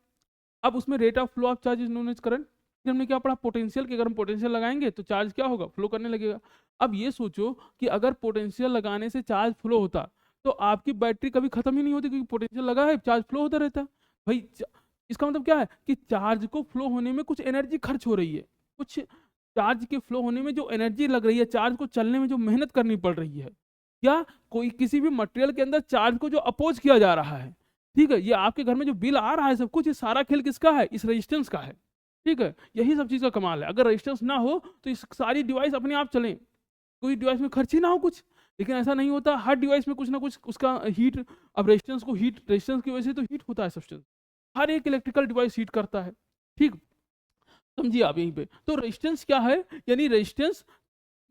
अब उसमें rate of flow of charge is known as current, फिर हमने क्या पढ़ा, पोटेंशियल, कि अगर हम पोटेंशियल लगाएंगे तो चार्ज क्या होगा, फ्लो करने लगेगा। अब ये सोचो कि अगर पोटेंशियल लगाने से चार्ज फ्लो होता तो आपकी बैटरी कभी खत्म ही नहीं होती, क्योंकि पोटेंशियल लगा है, चार्ज फ्लो होता रहता। भाई इसका मतलब क्या है कि चार्ज को फ्लो होने में कुछ एनर्जी खर्च हो रही है, कुछ चार्ज के फ्लो होने में जो एनर्जी लग रही है, चार्ज को चलने में जो मेहनत करनी पड़ रही है, या कोई किसी भी मटेरियल के अंदर चार्ज को जो अपोज किया जा रहा है, ठीक है, ये आपके घर में जो बिल आ रहा है सब कुछ, ये सारा खेल किसका है, इस रेजिस्टेंस का है। ठीक है, यही सब चीज का कमाल है। अगर रेजिस्टेंस ना हो तो इस सारी डिवाइस अपने आप चलें, कोई डिवाइस में खर्च ही ना हो कुछ। लेकिन ऐसा नहीं होता, हर डिवाइस में कुछ ना कुछ उसका हीट, अब रेजिस्टेंस को हीट, रेजिस्टेंस की वजह से तो हीट होता है सब्सटेंस, हर एक इलेक्ट्रिकल डिवाइस हीट करता है। ठीक, समझिए आप यहीं पे। तो रेजिस्टेंस क्या है, यानी रेजिस्टेंस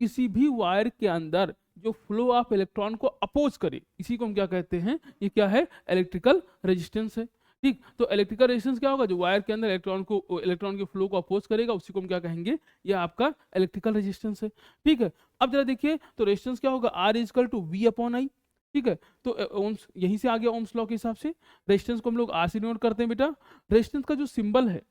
किसी भी वायर के अंदर जो फ्लो ऑफ इलेक्ट्रॉन को अपोज करे, इसी को हम क्या कहते हैं, ये क्या है, इलेक्ट्रिकल रेजिस्टेंस है। ठीक, तो इलेक्ट्रिकल रेजिस्टेंस क्या होगा, जो वायर के अंदर इलेक्ट्रॉन के फ्लो को अपोज करेगा, उसी को हम क्या कहेंगे, ये आपका इलेक्ट्रिकल रेजिस्टेंस है। ठीक है, अब जरा देखिए, तो रेजिस्टेंस क्या होगा, R is equal to V upon I. ठीक है, तो ओम्स यहीं से आ गया, ओम्स लॉ के हिसाब से रेजिस्टेंस को हम लोग आर से डिनोट करते हैं बेटा। रेजिस्टेंस का जो सिंबल है,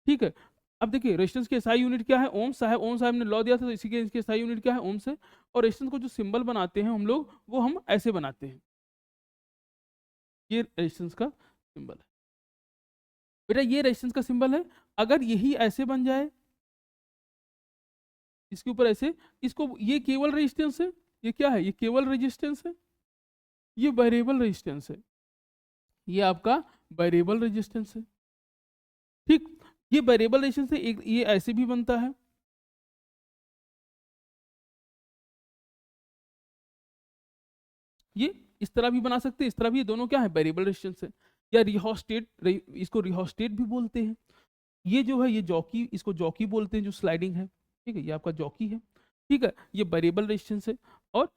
ठीक है, अब देखिए रेजिस्टेंस की एसआई यूनिट क्या है, ओम्स है, ओम साहब ने लॉ दिया था, तो इसी के इसकी एसआई यूनिट क्या है, ओम्स है। और रेजिस्टेंस को जो सिंबल बनाते हैं हम लोग, वो हम ऐसे बनाते हैं, ये रेजिस्टेंस का सिंबल है बेटा, ये रेजिस्टेंस का सिंबल है। अगर यही ऐसे बन जाए, इसके ऊपर ऐसे, इसको, ये केवल रेजिस्टेंस है, ये क्या है, ये केवल रेजिस्टेंस है, ये वेरिएबल रेजिस्टेंस है, ये आपका वेरिएबल रेजिस्टेंस है। ठीक, ये वेरिएबल रेजिस्टेंस है, एक ये ऐसे भी बनता है, ये इस तरह भी बना सकते हैं, इस तरह भी, ये दोनों क्या है, वेरिएबल रेजिस्टेंस है। या रिहोस्टेट, इसको रिहोस्टेट भी बोलते हैं। ये जो है, ये जॉकी, इसको जॉकी बोलते हैं, जो स्लाइडिंग है। ठीक है, ये आपका जॉकी है। ठीक है, ये वेरिएबल रेजिस्टेंस है, और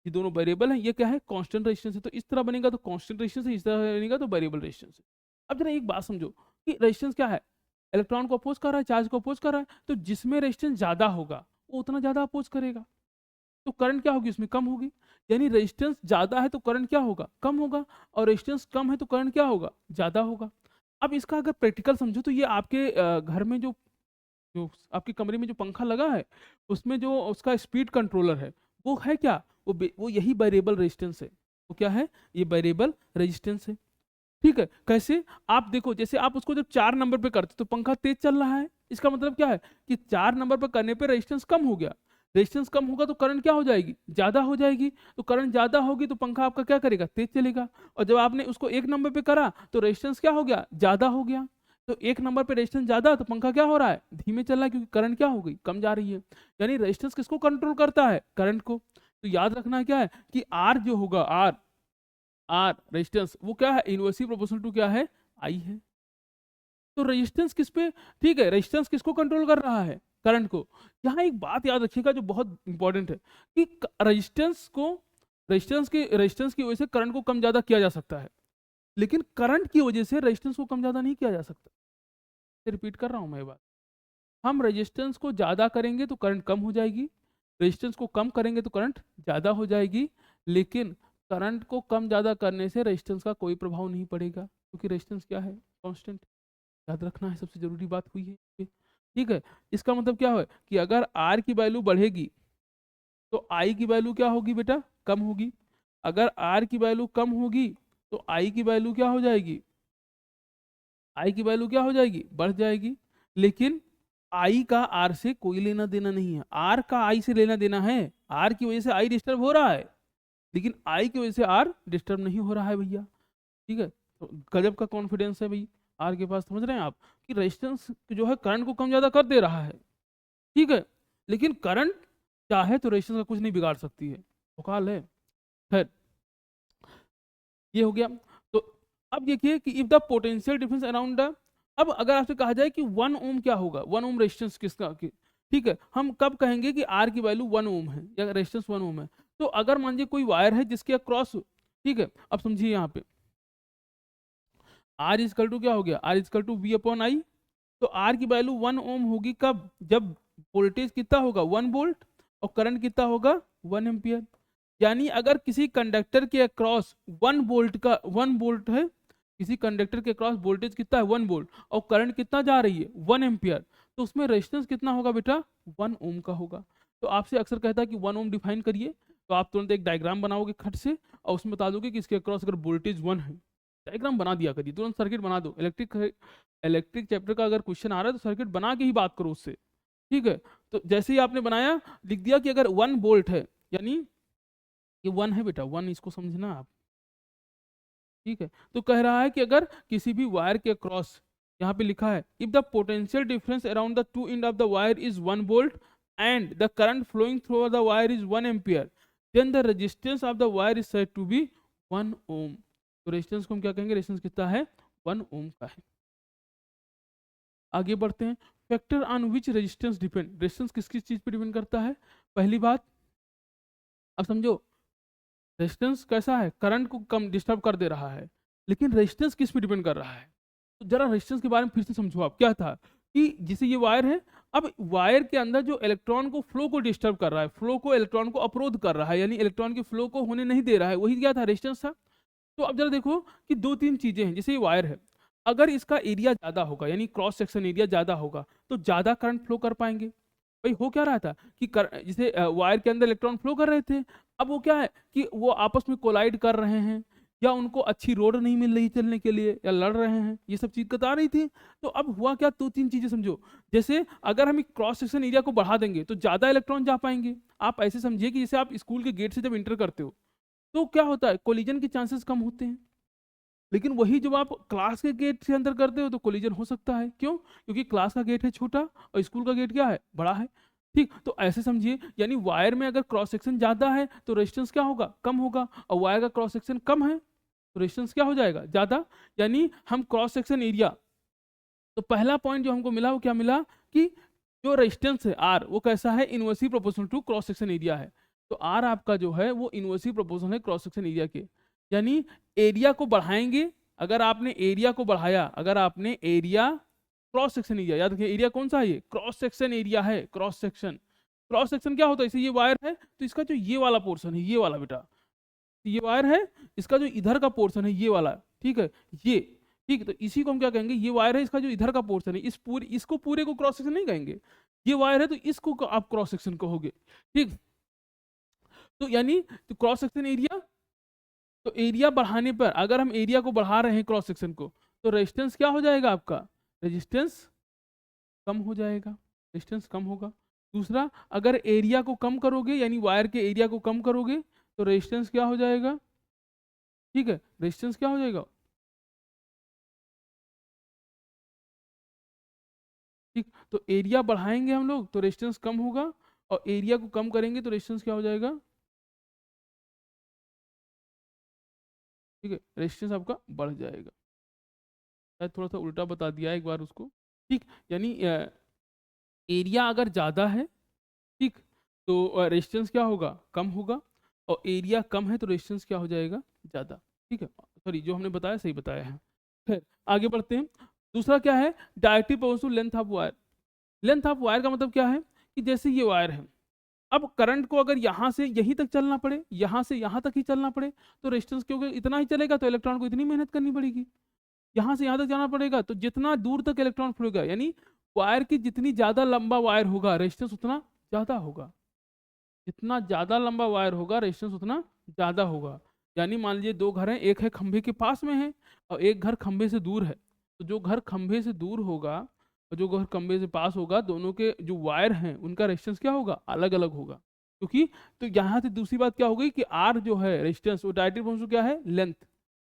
ये दोनों वेरिएबल है, ये क्या है, कांस्टेंट रेजिस्टेंस है। तो इस तरह बनेगा तो कांस्टेंट रेजिस्टेंस है, इस तरह बनेगा तो वेरिएबल रेजिस्टेंस है। अब जरा एक बात समझो कि रेजिस्टेंस क्या है, इलेक्ट्रॉन को अपोज कर रहा है, चार्ज को अपोज कर रहा है, तो जिसमें रेजिस्टेंस ज्यादा होगा वो उतना ज्यादा अपोज करेगा, तो करंट क्या होगी, उसमें कम होगी। यानी रेजिस्टेंस ज्यादा है तो करंट क्या होगा, कम होगा, और रेजिस्टेंस कम है तो करंट क्या होगा, ज्यादा होगा। अब इसका अगर प्रैक्टिकल समझो, तो ये आपके घर में जो जो आपके कमरे में जो पंखा लगा है, उसमें जो उसका स्पीड कंट्रोलर है, वो है क्या, वो यही वेरिएबल रेजिस्टेंस है। वो क्या है, ये वेरिएबल रेजिस्टेंस है। ठीक है, कैसे, आप देखो, जैसे आप उसको जब 4 नंबर पे करते तो पंखा तेज चल रहा है, इसका मतलब क्या है कि 4 नंबर पे करने पे रेजिस्टेंस कम हो गया, रेजिस्टेंस कम होगा तो करंट क्या हो जाएगी, ज्यादा हो जाएगी। तो करंट ज्यादा होगी तो पंखा आपका क्या करेगा, तेज चलेगा। और जब आपने उसको 1 नंबर पे करा तो रेजिस्टेंस क्या हो गया, ज्यादा हो गया। तो 1 नंबर पे रेजिस्टेंस ज्यादा, तो पंखा क्या हो रहा है, धीमे चल रहा है, क्योंकि करंट क्या हो गई, कम जा रही है। यानी रेजिस्टेंस किसको कंट्रोल करता है, करंट को। तो याद रखना क्या है कि आर जो होगा, आर आर रेजिस्टेंस, वो क्या है, इनवर्सली प्रोपोर्शनल टू क्या है, आई है। तो रेजिस्टेंस किस पे, ठीक है, रेजिस्टेंस किसको कंट्रोल कर रहा है, करंट को। यहाँ एक बात याद रखिएगा जो बहुत इंपॉर्टेंट है, कि रेजिस्टेंस की वजह से करंट को कम ज्यादा किया जा सकता है, लेकिन करंट की वजह से रेजिस्टेंस को कम ज्यादा नहीं किया जा सकता। रिपीट कर रहा हूं मैं ये बात, हम रेजिस्टेंस को ज्यादा करेंगे तो करंट कम हो जाएगी, रेजिस्टेंस को कम करेंगे तो करंट ज्यादा हो जाएगी, लेकिन करंट को कम ज्यादा करने से रेजिस्टेंस का कोई प्रभाव नहीं पड़ेगा, क्योंकि रेजिस्टेंस क्या है, कांस्टेंट। याद रखना है, सबसे जरूरी बात हुई है। ठीक है, इसका मतलब क्या है कि अगर आर की वैल्यू बढ़ेगी तो आई की वैल्यू क्या होगी बेटा, कम होगी। अगर आर की वैल्यू कम होगी तो आई की वैल्यू क्या हो जाएगी, आई की वैल्यू क्या हो जाएगी, बढ़ जाएगी। लेकिन आई का आर से कोई लेना देना नहीं है, आर का आई से लेना देना है। आर की वजह से आई डिस्टर्ब हो रहा है, लेकिन आई की वजह से आर डिस्टर्ब नहीं हो रहा है भैया। ठीक है, तो गजब का कॉन्फिडेंस है भाई आर के पास, समझ रहे हैं आप, कि रेजिस्टेंस जो है करंट को कम ज्यादा कर दे रहा है। ठीक है, लेकिन करंट चाहे तो रेजिस्टेंस का कुछ नहीं बिगाड़ सकती है, भोकाल है। खैर, ये हो गया। तो अब देखिए कि if the potential difference around the, अब अगर आपसे कहा जाए कि 1 ओम क्या होगा, 1 ओम रेजिस्टेंस किसका की, ठीक है, हम कब कहेंगे कि आर की वैल्यू 1 ओम है या रेजिस्टेंस 1 ओम है। तो अगर मान लीजिए कोई वायर है जिसके अक्रॉस, ठीक है, अब समझिए यहाँ पे आर इजकल टू क्या हो गया, R is equal to V upon I. तो आर की वैल्यू 1 ओम होगी कब, जब वोल्टेज कितना होगा, 1 वोल्ट, और करंट कितना होगा, 1 एम्पियर। यानी अगर किसी कंडक्टर के अक्रॉस 1 वोल्ट का 1 वोल्ट है, किसी कंडक्टर के अक्रॉस वोल्टेज कितना है, 1 वोल्ट, और करंट कितना जा रही है, 1 एम्पियर, तो उसमें रेजिस्टेंस कितना होगा बेटा, 1 ओम का होगा। तो आपसे अक्सर कहता है कि 1 ओम डिफाइन करिए, तो आप तुरंत एक डायग्राम बनाओगे खट से और उसमें बता दोगे कि इसके अक्रॉस अगर वोल्टेज 1 है, डायग्राम बना दिया करिए, तुरंत सर्किट बना दो। इलेक्ट्रिक चैप्टर का अगर क्वेश्चन आ रहा है तो सर्किट बना के ही बात करो उससे, ठीक है। तो जैसे ही आपने बनाया, लिख दिया कि अगर 1 वोल्ट है, यानी ये 1 है बेटा, 1 इसको समझना आप, ठीक है। तो कह रहा है कि अगर किसी भी वायर के क्रॉस, यहाँ पे लिखा है if the potential difference around the two end of the wire is 1 volt and the current flowing through the wire is 1 ampere, then the resistance of the wire is said to be 1 ohm. तो resistance को हम क्या कहेंगे, resistance कितना है, 1 ओम का है। आगे बढ़ते हैं, factor on which resistance depend, resistance किस किस चीज पे डिपेंड करता है। पहली बात, अब समझो रेजिस्टेंस कैसा है, करंट को कम डिस्टर्ब कर दे रहा है, लेकिन रेजिस्टेंस किस पे डिपेंड कर रहा है। तो जरा रेजिस्टेंस के बारे में फिर से समझो आप, क्या था कि जैसे ये वायर है, अब वायर के अंदर जो इलेक्ट्रॉन को फ्लो को डिस्टर्ब कर रहा है, फ्लो को इलेक्ट्रॉन को अवरोध कर रहा है, यानी इलेक्ट्रॉन के फ्लो को होने नहीं दे रहा है, वही क्या था, रेजिस्टेंस था। तो अब जरा देखो कि दो तीन चीजें हैं, जैसे ये वायर है, अगर इसका एरिया ज्यादा होगा, यानी क्रॉस सेक्शन एरिया ज्यादा होगा, तो ज्यादा करंट फ्लो कर पाएंगे। भाई हो क्या रहा था कि जैसे वायर के अंदर इलेक्ट्रॉन फ्लो कर रहे थे, अब वो क्या है कि वो आपस में कोलाइड कर रहे हैं, या उनको अच्छी रोड नहीं मिल रही चलने के लिए, या लड़ रहे हैं, ये सब चीज बता रही थी। तो अब हुआ क्या, दो तीन चीजें समझो। जैसे अगर हम क्रॉस सेक्शन एरिया को बढ़ा देंगे तो ज्यादा इलेक्ट्रॉन जा पाएंगे। आप ऐसे समझिए कि जैसे आप स्कूल के गेट से जब इंटर करते हो तो क्या होता है, कोलिजन के चांसेस कम होते हैं, लेकिन वही जब आप क्लास के गेट से अंदर करते हो तो कोलिजन हो सकता है। क्यों, क्योंकि क्लास का गेट है छोटा और स्कूल का गेट क्या है, बड़ा है, ठीक। तो ऐसे समझिए, यानी वायर में अगर क्रॉस सेक्शन ज्यादा है तो रेजिस्टेंस क्या होगा, कम होगा, और वायर का क्रॉस सेक्शन कम है तो रेजिस्टेंस क्या हो जाएगा, ज्यादा। यानी हम क्रॉस सेक्शन एरिया, तो पहला पॉइंट जो हमको मिला वो क्या मिला कि जो रेजिस्टेंस है आर, वो कैसा है, inversely proportional to cross section area है। तो आर आपका जो है वो इनवर्सली प्रोपोर्शनल है क्रॉस सेक्शन एरिया के, यानी एरिया को बढ़ाएंगे। अगर आपने एरिया को बढ़ाया, अगर आपने एरिया, क्रॉस सेक्शन एरिया, याद रखिए एरिया कौन सा है, ये क्रॉस सेक्शन एरिया है, क्रॉस सेक्शन। क्रॉस सेक्शन क्या होता है, इसे ये वायर है तो इसका जो ये वाला पोर्शन है, ये वाला बेटा, ये वायर है, इसका जो इधर का पोर्शन है ये वाला, ठीक है, ये, ठीक। तो इसी को हम क्या कहेंगे, ये वायर है, इसका जो इधर का पोर्शन है, इस पूरे, इसको पूरे को क्रॉस सेक्शन नहीं कहेंगे, ये वायर है तो इसको आप क्रॉस सेक्शन कहोगे, ठीक। तो यानी तो क्रॉस सेक्शन एरिया, तो एरिया बढ़ाने पर, अगर हम एरिया को बढ़ा रहे हैं क्रॉस सेक्शन को, तो रेजिस्टेंस क्या हो जाएगा आपका, रेजिस्टेंस कम हो जाएगा, रेजिस्टेंस कम होगा। दूसरा, अगर एरिया को कम करोगे, यानी वायर के एरिया को कम करोगे, तो रेजिस्टेंस क्या हो जाएगा, ठीक है, रेजिस्टेंस क्या हो जाएगा, ठीक। तो एरिया बढ़ाएंगे हम लोग तो रेजिस्टेंस कम होगा, और एरिया को कम करेंगे तो रेजिस्टेंस क्या हो जाएगा, ठीक है, रेजिस्टेंस आपका बढ़ जाएगा। शायद थोड़ा सा उल्टा बता दिया है एक बार उसको, ठीक। यानी एरिया अगर ज़्यादा है, ठीक, तो रेजिस्टेंस क्या होगा, कम होगा, और एरिया कम है तो रेजिस्टेंस क्या हो जाएगा, ज़्यादा, ठीक है। सॉरी, जो हमने बताया सही बताया है। फिर आगे बढ़ते हैं। दूसरा क्या है, directive proportional length of wire. Length of wire का मतलब क्या है कि जैसे ये वायर है, अब करंट को अगर यहाँ से यहीं तक चलना पड़े, यहाँ से यहाँ तक ही चलना पड़े, तो रेजिस्टेंस क्योंकि इतना ही चलेगा तो इलेक्ट्रॉन को इतनी मेहनत करनी पड़ेगी। यहाँ से यहाँ तक जाना पड़ेगा तो जितना दूर तक इलेक्ट्रॉन फ्लो, यानी वायर की जितनी ज्यादा लंबा वायर होगा रेजिस्टेंस उतना ज्यादा होगा, जितना ज्यादा लंबा वायर होगा रेजिस्टेंस उतना ज्यादा होगा। यानी मान लीजिए दो घर हैं, एक है खंभे के पास में है और एक घर खंभे से दूर है, तो जो घर खंभे से दूर होगा और जो घर खंभे से पास होगा, दोनों के जो वायर हैं उनका रेजिस्टेंस क्या होगा, अलग अलग होगा। क्योंकि तो यहाँ से दूसरी बात क्या हो गई कि आर जो है रेजिस्टेंस, वो डायरेक्टिव प्रोपोर्शनल क्या है, लेंथ,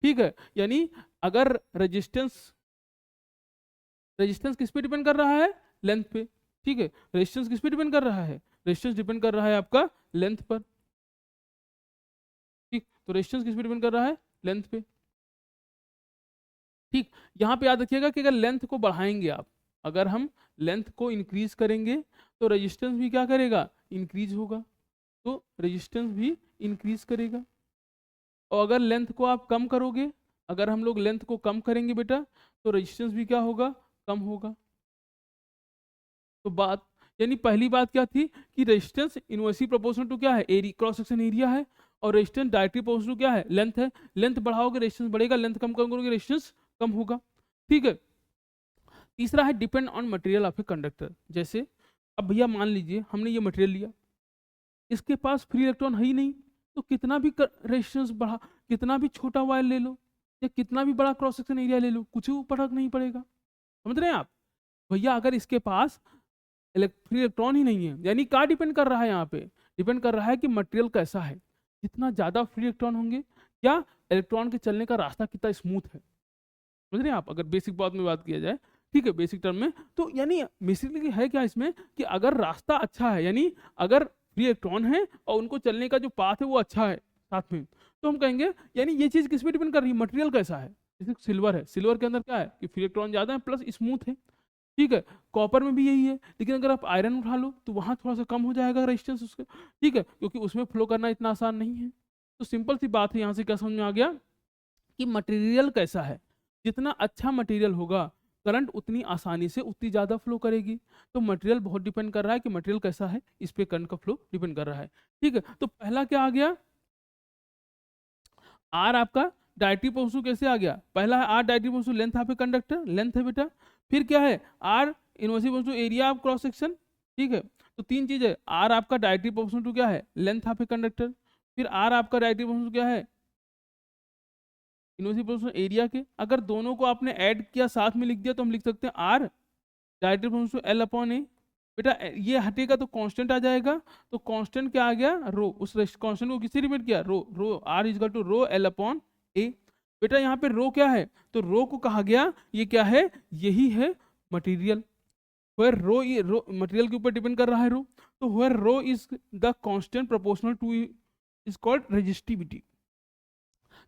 ठीक है। यानी अगर रेजिस्टेंस, रेजिस्टेंस किस पे डिपेंड कर रहा है, लेंथ पे, ठीक है। रेजिस्टेंस किस पे डिपेंड कर रहा है, रेजिस्टेंस डिपेंड कर रहा है आपका लेंथ पर, ठीक। तो रेजिस्टेंस किस पे डिपेंड कर रहा है, लेंथ पे, ठीक। यहाँ पे याद रखिएगा कि अगर लेंथ को बढ़ाएंगे आप, अगर हम लेंथ को इंक्रीज करेंगे तो रेजिस्टेंस भी क्या करेगा, इंक्रीज होगा, तो रेजिस्टेंस भी इंक्रीज करेगा। और अगर लेंथ को आप कम करोगे, अगर हम लोग लेंथ को कम करेंगे बेटा, तो रेजिस्टेंस भी क्या होगा, कम होगा। तो बात, यानी पहली बात क्या थी कि रेजिस्टेंस इनवर्सली प्रोपोर्शनल टू क्या है, एरिया, क्रॉस सेक्शन एरिया है, और रेजिस्टेंस डायरेक्टली प्रोपोर्शनल टू क्या है, लेंथ है। लेंथ बढ़ाओगे रेजिस्टेंस बढ़ेगा, लेंथ कम करोगे रेजिस्टेंस कम होगा, ठीक है। तीसरा है depend on material of a conductor. जैसे अब भैया मान लीजिए हमने ये मटेरियल लिया, इसके पास फ्री इलेक्ट्रॉन है ही नहीं, तो कितना भी रेजिस्टेंस बढ़ा, कितना भी छोटा वायर ले लो या कितना भी बड़ा क्रॉस सेक्शन एरिया ले लो, कुछ फर्क नहीं पड़ेगा। समझ रहे हैं आप? भैया अगर इसके पास फ्री इलेक्ट्रॉन ही नहीं है, यानी क्या डिपेंड कर रहा है यहाँ पे? डिपेंड कर रहा है कि मटेरियल कैसा है, जितना ज़्यादा फ्री इलेक्ट्रॉन होंगे या इलेक्ट्रॉन के चलने का रास्ता कितना स्मूथ है। समझ रहे हैं आप? अगर बेसिक बात में बात किया जाए, ठीक है, बेसिक टर्म में, तो यानी बेसिकली है क्या इसमें कि अगर रास्ता अच्छा है, यानी अगर फ्री इलेक्ट्रॉन है और उनको चलने का जो पाथ है वो अच्छा है साथ में, तो हम कहेंगे यानी ये चीज़ किस पे डिपेंड कर रही है? मटेरियल कैसा है। जैसे सिल्वर है, सिल्वर के अंदर क्या है कि फ्री इलेक्ट्रॉन ज़्यादा है प्लस स्मूथ है, ठीक है। कॉपर में भी यही है, लेकिन अगर आप आयरन उठा लो तो वहाँ थोड़ा सा कम हो जाएगा रेजिस्टेंस उसका, ठीक है, क्योंकि उसमें फ्लो करना इतना आसान नहीं है। तो सिंपल सी बात है, यहाँ से क्या समझ में आ गया कि मटेरियल कैसा है, जितना अच्छा मटेरियल होगा करंट उतनी आसानी से उतनी ज़्यादा फ्लो करेगी। तो मटेरियल बहुत डिपेंड कर रहा है कि मटेरियल कैसा है, इस पे करंट का फ्लो डिपेंड कर रहा है, ठीक है। तो पहला क्या आ गया? आर आपका डायरेक्टिव पोटेंशियल कैसे आ गया? पहला है R directive potential, length of a conductor, length है बेटा। फिर क्या है? R inversive potential area of cross section, ठीक है। तो तीन चीज है, आर आपका डायरेक्टिव पोटेंशियल क्या है? Length of a conductor. फिर आर आपका डायरेक्टिव पोटेंशियल क्या है? इनवर्सिव पोटेंशियल एरिया के। अगर दोनों को आपने ऐड किया, साथ में लिख दिया, तो हम लिख सकते हैं R directive potential L upon A. बेटा ये हटेगा तो कांस्टेंट आ जाएगा, तो कांस्टेंट क्या आ गया? रो। उस कांस्टेंट को किससे रिपीट किया? Rho. Rho R is to rho L upon A. बेटा यहाँ पे रो क्या है? तो रो को कहा गया, ये क्या है? यही है मटेरियल। वेयर रो मटेरियल के ऊपर डिपेंड कर रहा है रो, तो where rho is the constant proportional to is called resistivity.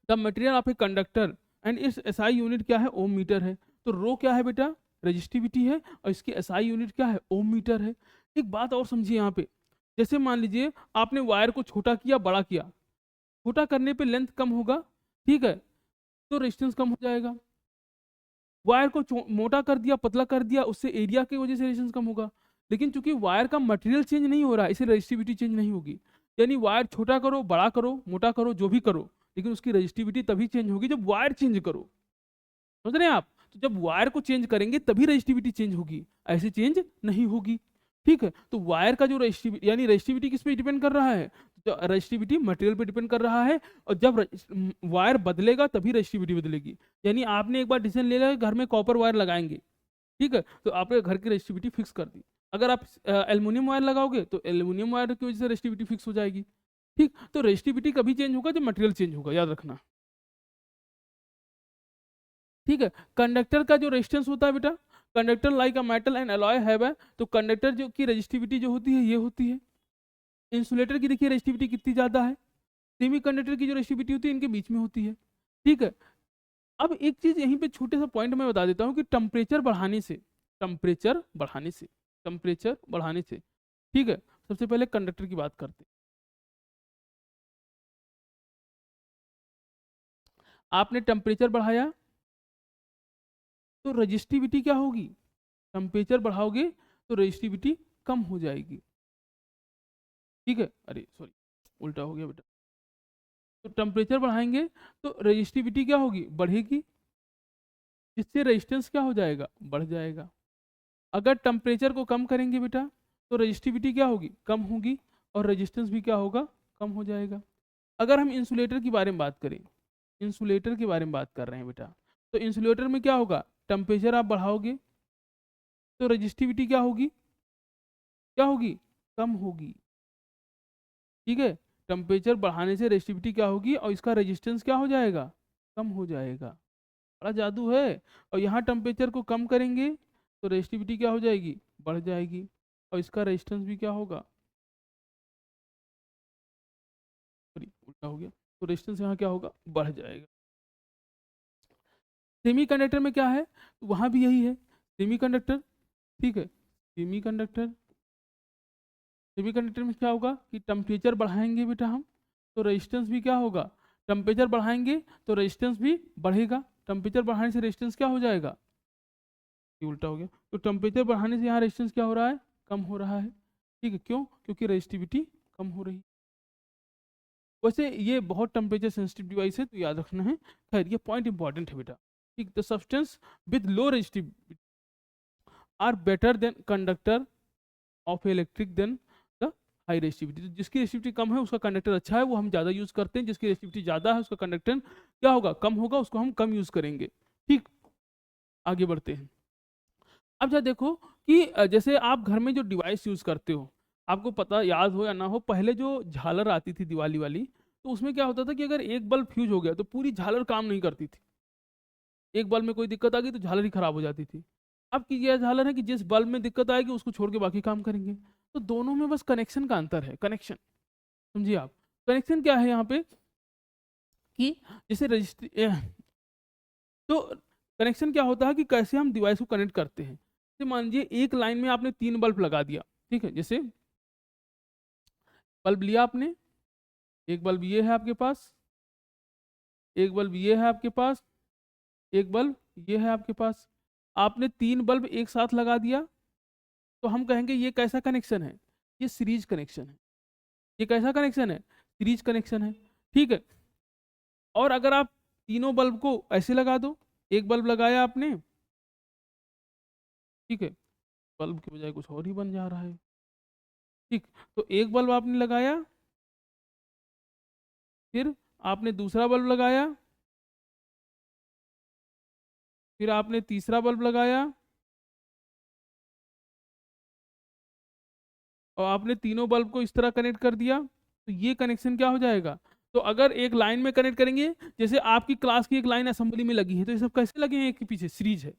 The material of a conductor and इस एसआई यूनिट क्या है? ओम मीटर है। तो रो क्या है बेटा? रेजिस्टिविटी है, और इसकी एसआई यूनिट क्या है? ओम मीटर है। एक बात और समझिए यहाँ पे, जैसे मान लीजिए आपने वायर को छोटा किया, बड़ा किया, छोटा करने पे लेंथ कम होगा, ठीक है, तो रेजिस्टेंस कम हो जाएगा। वायर को मोटा कर दिया, पतला कर दिया, उससे एरिया की वजह से रेजिस्टेंस कम होगा। लेकिन चूंकि वायर का मटेरियल चेंज नहीं हो रहा है, इसलिए रेजिस्टिविटी चेंज नहीं होगी। यानी वायर छोटा करो, बड़ा करो, मोटा करो, जो भी करो, लेकिन उसकी रेजिस्टिविटी तभी चेंज होगी जब वायर चेंज करो। समझ रहे हैं आप? तो जब वायर को चेंज करेंगे तभी रेजिस्टिविटी चेंज होगी, ऐसे चेंज नहीं होगी, ठीक है। तो वायर का जो रेजिस्टिविटी, यानी रेजिस्टिविटी किस पे डिपेंड कर रहा है? तो रेजिस्टिविटी मटेरियल पे डिपेंड कर रहा है, और जब वायर बदलेगा तभी रेजिस्टिविटी बदलेगी। यानी आपने एक बार डिसीजन ले लिया घर में कॉपर वायर लगाएंगे, ठीक है, तो आपके घर की रेजिस्टिविटी फिक्स कर दी। अगर आप एल्युमिनियम वायर लगाओगे तो एल्युमिनियम वायर की वजह से रेजिस्टिविटी फिक्स हो जाएगी, ठीक। तो रेजिस्टिविटी कभी चेंज होगा जब मटेरियल चेंज होगा, याद रखना, ठीक है। कंडक्टर का जो रेजिस्टेंस होता है बेटा, conductor like a metal and alloy have है, तो कंडक्टर जो की रेजिस्टिविटी जो होती है ये होती है। इंसुलेटर की देखिए रेजिस्टिविटी कितनी ज्यादा है, सेमी कंडक्टर की जो रेजिस्टिविटी होती है इनके बीच में होती है, ठीक है। अब एक चीज यहीं पे छोटे सा पॉइंट मैं बता देता हूँ कि टेम्परेचर बढ़ाने से, टेम्परेचर बढ़ाने से, टेम्परेचर बढ़ाने से, ठीक है, सबसे पहले कंडक्टर की बात करते हैं। आपने टेम्परेचर बढ़ाया तो रजिस्टिविटी क्या होगी? टेम्परेचर बढ़ाओगे तो रजिस्टिविटी कम हो जाएगी, ठीक है। अरे सॉरी, उल्टा हो गया बेटा। तो टेम्परेचर बढ़ाएंगे तो रजिस्टिविटी क्या होगी? बढ़ेगी, जिससे रेजिस्टेंस क्या हो जाएगा? बढ़ जाएगा। अगर टेम्परेचर को कम करेंगे बेटा तो रजिस्टिविटी क्या होगी? कम होगी, और रेजिस्टेंस भी क्या होगा? कम हो जाएगा। अगर हम इंसुलेटर की बारे में बात करें, इंसुलेटर के बारे में बात कर रहे हैं बेटा, तो इंसुलेटर में क्या होगा? टेम्परेचर आप बढ़ाओगे तो रजिस्टिविटी क्या होगी? क्या होगी? कम होगी, ठीक है। टेम्परेचर बढ़ाने से रेजिस्टिविटी क्या होगी, और इसका रेजिस्टेंस क्या हो जाएगा? कम हो जाएगा। बड़ा जादू है। और यहाँ टेम्परेचर को कम करेंगे तो रेजिस्टिविटी क्या हो जाएगी? बढ़ जाएगी, और इसका रेजिस्टेंस भी क्या होगा? सॉरी उल्टा हो गया, तो रेजिस्टेंस यहाँ क्या होगा? बढ़ जाएगा। सेमीकंडक्टर में क्या है? वहाँ भी यही है, सेमीकंडक्टर, ठीक है। सेमीकंडक्टर, सेमीकंडक्टर में क्या होगा कि टेम्परेचर बढ़ाएंगे बेटा हम तो रेजिस्टेंस भी क्या होगा? टेम्परेचर बढ़ाएंगे तो रेजिस्टेंस भी बढ़ेगा। टेम्परेचर बढ़ाने से रेजिस्टेंस क्या हो जाएगा? ये उल्टा हो गया। तो टेम्परेचर बढ़ाने से यहाँ रेजिस्टेंस क्या हो रहा है? कम हो रहा है, ठीक है। क्यों? क्योंकि रेजिस्टिविटी कम हो रही है। वैसे ये बहुत टेम्परेचर सेंसिटिव डिवाइस है, तो याद रखना है। खैर ये पॉइंट इंपॉर्टेंट है बेटा, ठीक। The substance with low resistivity, are better than conductor of electric than the high resistivity. तो जिसकी रेसिस्टिविटी कम है उसका कंडक्टर अच्छा है, वो हम ज़्यादा यूज़ करते हैं। जिसकी रेसिस्टिविटी ज़्यादा है उसका कंडक्टर क्या होगा, कम होगा, उसको हम कम यूज़ करेंगे। ठीक, आगे बढ़ते हैं। अब जरा देखो कि जैसे आप घर में जो डिवाइस यूज़ करते हो, आपको पता याद हो या ना हो, पहले जो झालर आती थी दिवाली वाली, तो उसमें क्या होता था कि अगर एक बल्ब फ्यूज हो गया तो पूरी झालर काम नहीं करती थी। एक बल्ब में कोई दिक्कत आ गई तो झालर ही खराब हो जाती थी। अब की यह झालर है कि जिस बल्ब में दिक्कत आएगी उसको छोड़ के बाकी काम करेंगे। तो दोनों में बस कनेक्शन का अंतर है, कनेक्शन, समझिए आप। कनेक्शन क्या है यहाँ पे कि जैसे रजिस्ट्री, तो कनेक्शन क्या होता है कि कैसे हम डिवाइस को कनेक्ट करते हैं। जैसे मान लीजिए एक लाइन में आपने 3 बल्ब लगा दिया, ठीक है। जैसे बल्ब लिया आपने, एक बल्ब ये है आपके पास, एक बल्ब ये है आपके पास, एक बल्ब ये है आपके पास। आपने 3 बल्ब एक साथ लगा दिया, तो हम कहेंगे ये कैसा कनेक्शन है, ये सीरीज कनेक्शन है। ये कैसा कनेक्शन है, सीरीज कनेक्शन है, ठीक है। और अगर आप तीनों बल्ब को ऐसे लगा दो, एक बल्ब लगाया आपने, ठीक है, बल्ब के बजाय कुछ और ही बन जा रहा है, ठीक। तो एक बल्ब आपने लगाया, फिर आपने दूसरा बल्ब लगाया, फिर आपने तीसरा बल्ब लगाया, और आपने तीनों बल्ब को इस तरह कनेक्ट कर दिया। तो ये कनेक्शन क्या हो जाएगा, तो अगर एक लाइन में कनेक्ट करेंगे, जैसे आपकी क्लास की एक लाइन असेंबली में लगी है, तो ये सब कैसे लगे हैं, एक के पीछे सीरीज है।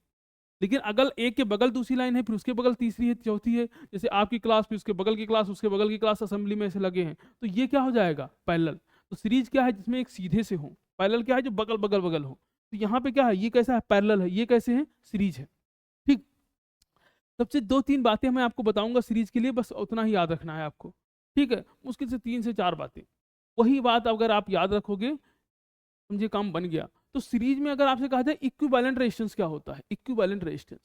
लेकिन अगर एक के बगल दूसरी लाइन है, फिर उसके बगल तीसरी है, चौथी है, जैसे आपकी क्लास, फिर उसके बगल की क्लास, उसके बगल की क्लास असेंबली में ऐसे लगे हैं, तो ये क्या हो जाएगा, पैरेलल। तो सीरीज क्या है, जिसमें एक सीधे से हो। पैरेलल क्या है, जो बगल बगल बगल हो। तो यहाँ पे क्या है, ये कैसा है, पैरेलल है, ये कैसे है, सीरीज है, ठीक। सबसे 2-3 बातें मैं आपको बताऊंगा सीरीज के लिए, बस उतना ही याद रखना है आपको, ठीक है। मुश्किल से 3 से 4 बातें, वही बात अगर आप याद रखोगे, समझे, काम बन गया। तो सीरीज में अगर आपसे कहा जाए इक्विवेलेंट रेजिस्टेंस क्या होता है, equivalent resistance,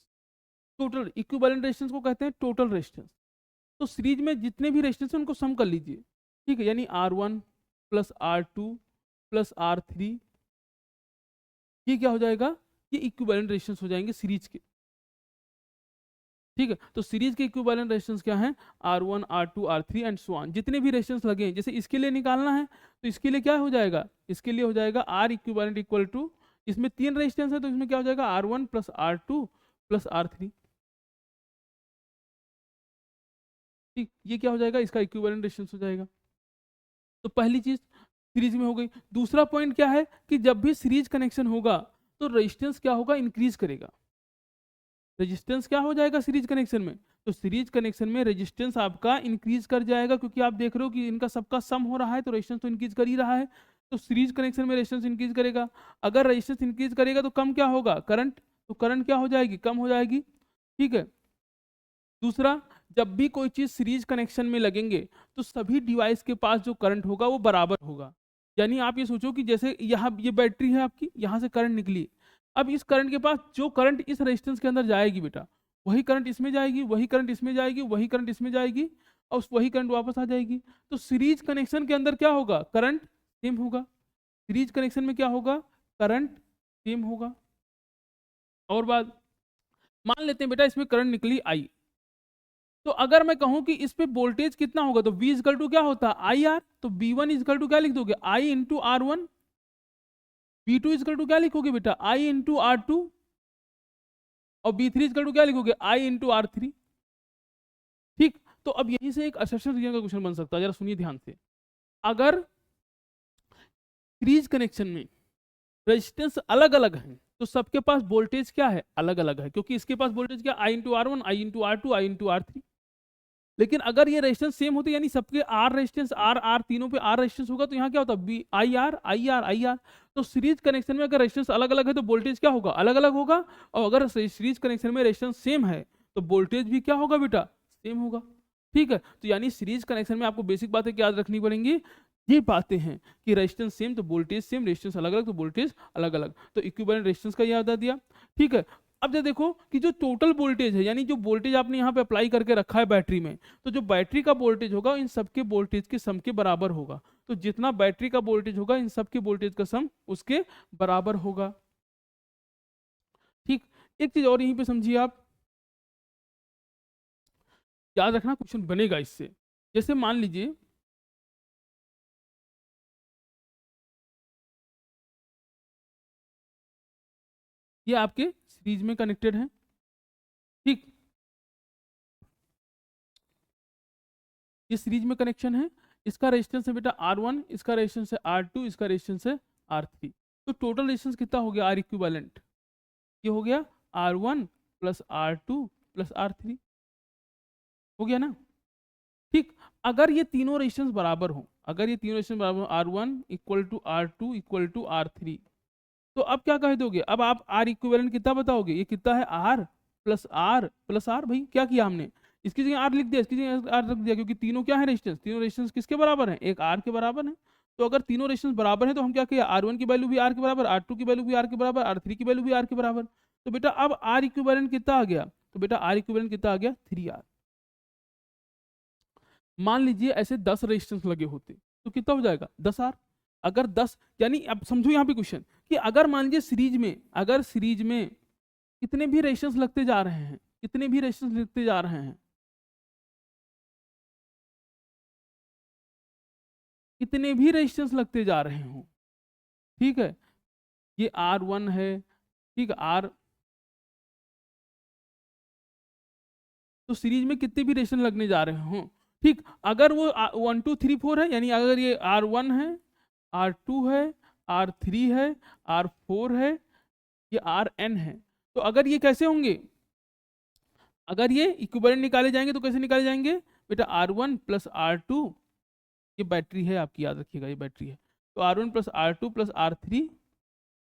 total equivalent resistance को कहते हैं टोटल रेजिस्टेंस। तो सीरीज में जितने भी रेजिस्टेंस हैं उनको सम कर लीजिए, ठीक है। यानी R1 plus R2 plus R3, ये क्या हो जाएगा, ये इक्विवेलेंट रेजिस्टेंस हो जाएंगे सीरीज के, ठीक है। तो सीरीज के इक्विवेलेंट रेजिस्टेंस क्या है, R1 R2 R3 and so on. जितने भी रेजिस्टेंस लगे हैं, जैसे इसके लिए निकालना है, तो इसके लिए क्या हो जाएगा, इसके लिए हो जाएगा R इक्विवेलेंट इक्वल टू, इसमें 3 रेजिस्टेंस है तो इसमें क्या हो जाएगा, R1 plus R2 plus R3, ठीक। ये क्या हो जाएगा, इसका इक्विवेलेंट रेजिस्टेंस हो जाएगा। तो पहली चीज सीरीज में हो गई। दूसरा पॉइंट क्या है कि जब भी सीरीज कनेक्शन होगा तो रेजिस्टेंस क्या होगा, इंक्रीज करेगा। रेजिस्टेंस क्या हो जाएगा सीरीज कनेक्शन में, तो सीरीज कनेक्शन में रेजिस्टेंस आपका इंक्रीज कर जाएगा, क्योंकि आप देख रहे हो कि इनका सबका सम हो रहा है, तो रेजिस्टेंस तो इंक्रीज कर ही रहा है। तो सीरीज कनेक्शन में रेजिस्टेंस इंक्रीज करेगा। अगर रेजिस्टेंस इंक्रीज करेगा तो कम क्या होगा, करंट, तो करंट क्या हो जाएगी, कम हो जाएगी, ठीक है। दूसरा, जब भी कोई चीज सीरीज कनेक्शन में लगेंगे तो सभी डिवाइस के पास जो करंट होगा वो बराबर होगा। यानी आप ये सोचो कि जैसे यहाँ ये बैटरी है आपकी, यहाँ से करंट निकली, अब इस करंट के पास जो करंट इस रेजिस्टेंस के अंदर जाएगी बेटा, वही करंट इसमें जाएगी, वही करंट इसमें जाएगी, वही करंट इसमें जाएगी, और वही करंट वापस आ जाएगी। तो सीरीज कनेक्शन के अंदर क्या होगा, करंट सेम होगा। सीरीज कनेक्शन में क्या होगा, करंट सेम होगा। और बात, मान लेते हैं बेटा इसमें करंट निकली आई, तो अगर मैं कहूं कि इस पे वोल्टेज कितना होगा, तो V इजकल टू क्या होता है, आई आर। तो V1 इजकल टू क्या लिख दोगे, आई into R1। V2 is equal to क्या लिखोगे बेटा, आई इंटू R2। और V3 इजकल टू क्या लिखोगे, आई इंटू R3, ठीक। तो अब यहीं से एक असर्शन रीजन का क्वेश्चन बन सकता है, जरा सुनिए ध्यान से। अगर सीरीज कनेक्शन में रेजिस्टेंस अलग अलग है तो सबके पास वोल्टेज क्या है, अलग अलग है, क्योंकि इसके पास वोल्टेज क्या, आई इंटू R1, आई इंटू R2, आई इंटू R3। लेकिन अगर ये रेजिस्टेंस सेम होते, यानी सबके आर रेजिस्टेंस, आर आर तीनों पे आर रेजिस्टेंस होगा, तो यहाँ क्या होता, V I R I R I R. तो सीरीज कनेक्शन में अगर रेजिस्टेंस अलग अलग है तो वोल्टेज क्या होगा, अलग अलग होगा। और अगर सीरीज कनेक्शन में रेजिस्टेंस सेम है तो वोल्टेज भी क्या होगा बेटा, सेम होगा, ठीक है। तो यानी सीरीज कनेक्शन में आपको बेसिक बातें याद रखनी पड़ेंगी, ये बातें हैं कि रेजिस्टेंस सेम तो वोल्टेज सेम, रेजिस्टेंस अलग अलग तो वोल्टेज अलग अलग। तो इक्विवेलेंट रेजिस्टेंस का याद आ दिया, ठीक है। अब जब देखो कि जो टोटल वोल्टेज है, यानी जो वोल्टेज आपने यहाँ पे अप्लाई करके रखा है बैटरी में, तो जो बैटरी का वोल्टेज होगा इन सबके वोल्टेज के सम के बराबर होगा। तो जितना बैटरी का वोल्टेज होगा इन सबके वोल्टेज का सम उसके बराबर होगा, ठीक। एक चीज और यहीं पे समझिए आप, याद रखना क्वेश्चन बनेगा इससे। जैसे मान लीजिए ये आपके सीरीज में कनेक्टेड है, ठीक, ये सीरीज में कनेक्शन है, इसका रेजिस्टेंस है बेटा R1, इसका रेजिस्टेंस है R2, इसका रेजिस्टेंस है R3। तो टोटल रेजिस्टेंस कितना हो गया, R इक्विवेलेंट, ये हो गया R1 plus R2 plus R3, हो गया ना, ठीक। अगर ये तीनों रेजिस्टेंस बराबर हो, अगर ये तीनों रेजिस्टेंस बराबर हो, R1 equal to R2 equal to R3, तो अब क्या कह दोगे, अब आप R इक्विवेलेंट कितना बताओगे, ये कितना है R प्लस R, भाई क्या किया हमने, इसकी जगह R लिख दिया, इसकी जगह R रख दिया, क्योंकि तीनों क्या है रेजिस्टेंस, तीनों रेजिस्टेंस किसके बराबर हैं, एक R के बराबर है। तो अगर तीनों रेजिस्टेंस बराबर है तो हम क्या किया, R1 की वैल्यू भी R के बराबर, R2 की वैल्यू भी R के बराबर, R3 की वैल्यू भी R के बराबर। तो बेटा अब R इक्विवेलेंट कितना आ गया, तो बेटा R इक्विवेलेंट कितना आ गया, 3R। मान लीजिए ऐसे 10 रेजिस्टेंस लगे होते तो कितना हो जाएगा, 10R। अगर 10, यानी अब समझो यहाँ पे क्वेश्चन कि अगर मान लीजिए सीरीज में, अगर सीरीज में कितने भी रेजिस्टेंस लगते जा रहे हैं, कितने भी रेजिस्टेंस लगते जा रहे हैं, कितने भी रेजिस्टेंस लगते जा रहे हो, ठीक है, ये R1 है, ठीक है, R, तो सीरीज में कितने भी रेजिस्टेंस लगने जा रहे हो, ठीक। अगर वो 1 2 3 4 है, यानी अगर ये R1 है, R2 है, R3 है, R4 है, ये Rn है, तो अगर ये कैसे होंगे, अगर ये इक्विवेलेंट निकाले जाएंगे तो कैसे निकाले जाएंगे बेटा, R1 प्लस R2, ये बैटरी है आपकी, याद रखिएगा ये बैटरी है, तो R1 plus R2 plus R3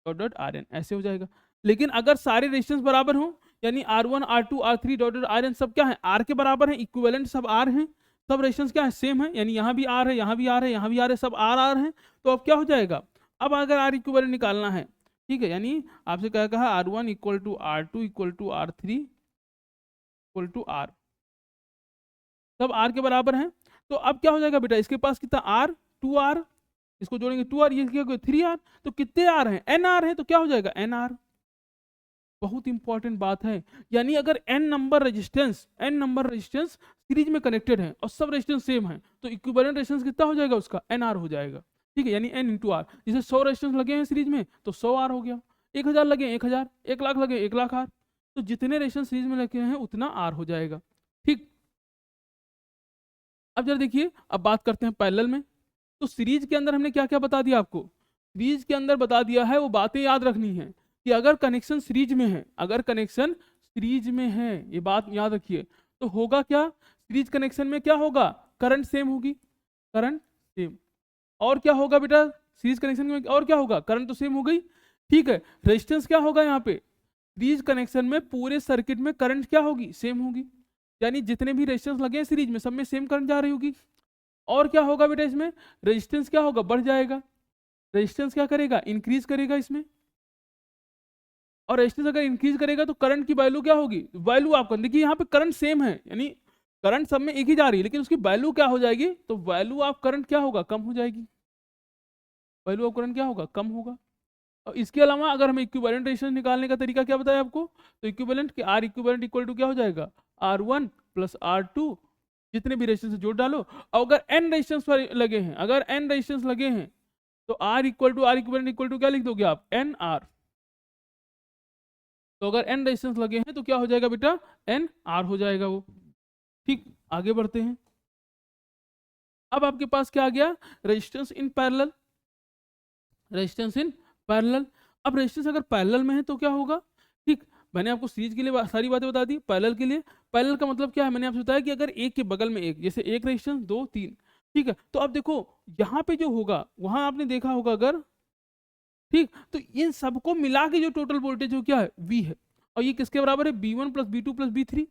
dot dot Rn, ऐसे हो जाएगा। लेकिन अगर सारे रेजिस्टेंस बराबर हो, यानी R1 R2 R3 dot dot Rn सब क्या है, R के बराबर है, इक्विवेलेंट सब R हैं, सब रेजिस्टेंस क्या है, सेम है, यानी यहाँ भी R है, यहाँ भी R है, यहाँ भी R है, सब R है, तो अब क्या हो जाएगा, अब अगर R इक्विवेलेंट निकालना है, ठीक है, यानी आपसे क्या कहा, R1 equal to R2 equal to R3 equal to R, सब R के बराबर हैं। तो अब क्या हो जाएगा बेटा, इसके पास कितना R, 2R, इसको जोड़ेंगे 2R, ये क्या 3R, तो कितने R हैं, NR है, तो क्या हो जाएगा NR। बहुत इंपॉर्टेंट बात है, यानी अगर n नंबर रेजिस्टेंस सीरीज में कनेक्टेड है और सब रेजिस्टेंस सेम है, तो इक्विवेलेंट रेजिस्टेंस कितना हो जाएगा उसका, NR हो जाएगा, ठीक है, यानी n इंटू आर। जैसे 100 रेजिस्टेंस लगे हैं सीरीज में तो 100R हो गया, 1000 लगे 1000, 1 लाख लगे 1 लाख R, तो जितने रेजिस्टेंस सीरीज में लगे हैं उतना R हो जाएगा, ठीक। अब जरा देखिए, अब बात करते हैं पैरेलल में। तो सीरीज के अंदर हमने क्या क्या बता दिया आपको, सीरीज के अंदर बता दिया है, वो बातें याद रखनी है कि अगर कनेक्शन सीरीज में है, अगर कनेक्शन सीरीज में है, ये बात याद रखिए, तो होगा क्या, सीरीज कनेक्शन में क्या होगा, करंट सेम होगी, करंट सेम, और क्या होगा बेटा सीरीज कनेक्शन में, और क्या होगा, करंट तो सेम हो गई, ठीक है। रेजिस्टेंस क्या होगा यहाँ पे, सीरीज कनेक्शन में पूरे सर्किट में करंट क्या होगी, सेम होगी, यानी जितने भी रेजिस्टेंस लगे हैं सीरीज में सब में सेम करंट जा रही होगी। और क्या होगा बेटा इसमें, रेजिस्टेंस क्या होगा, बढ़ जाएगा, रेजिस्टेंस क्या करेगा, इंक्रीज करेगा इसमें, और रेजिस्टेंस अगर इंक्रीज करेगा तो करंट की वैल्यू क्या होगी, वैल्यू आपको देखिए यहाँ पे करंट सेम है, यानी करंट सब में एक ही जा रही है, लेकिन उसकी वैल्यू क्या हो जाएगी, तो वैल्यू ऑफ करंट क्या होगा, कम हो जाएगी, वैल्यू ऑफ करंट क्या होगा, कम होगा। और इसके अलावा अगर हमें इक्विवेलेंट रेजिस्टेंस निकालने का तरीका क्या बताया आपको, तो इक्विवेलेंट कि आर इक्विवेलेंट इक्वल टू क्या हो जाएगा, R1 प्लस R2, जितने भी रेजिस्टेंस जोड़ डालो, और अगर n रेजिस्टेंस लगे हैं, अगर n रेजिस्टेंस लगे हैं तो R equal to R equivalent equal to क्या लिख दोगे आप, NR। तो अगर n रेजिस्टेंस लगे हैं तो क्या हो जाएगा बेटा, NR हो जाएगा वो, ठीक। आगे बढ़ते हैं, अब आपके पास क्या आ गया, resistance in parallel, resistance in parallel. अब रेजिस्टेंस अगर पैरेलल में है तो क्या होगा, ठीक, मैंने आपको सीरीज के लिए सारी बातें बता दी, पैरेलल के लिए, पैरेलल का मतलब क्या है, मैंने आपसे बताया कि अगर एक के बगल में एक, जैसे एक रेजिस्टेंस 2 3, ठीक है, तो अब देखो यहाँ पे जो होगा, वहां आपने देखा होगा अगर, ठीक, तो इन सबको मिला के जो टोटल वोल्टेज हो क्या है, V है, और ये किसके बराबर है, B1 plus B2 plus B3।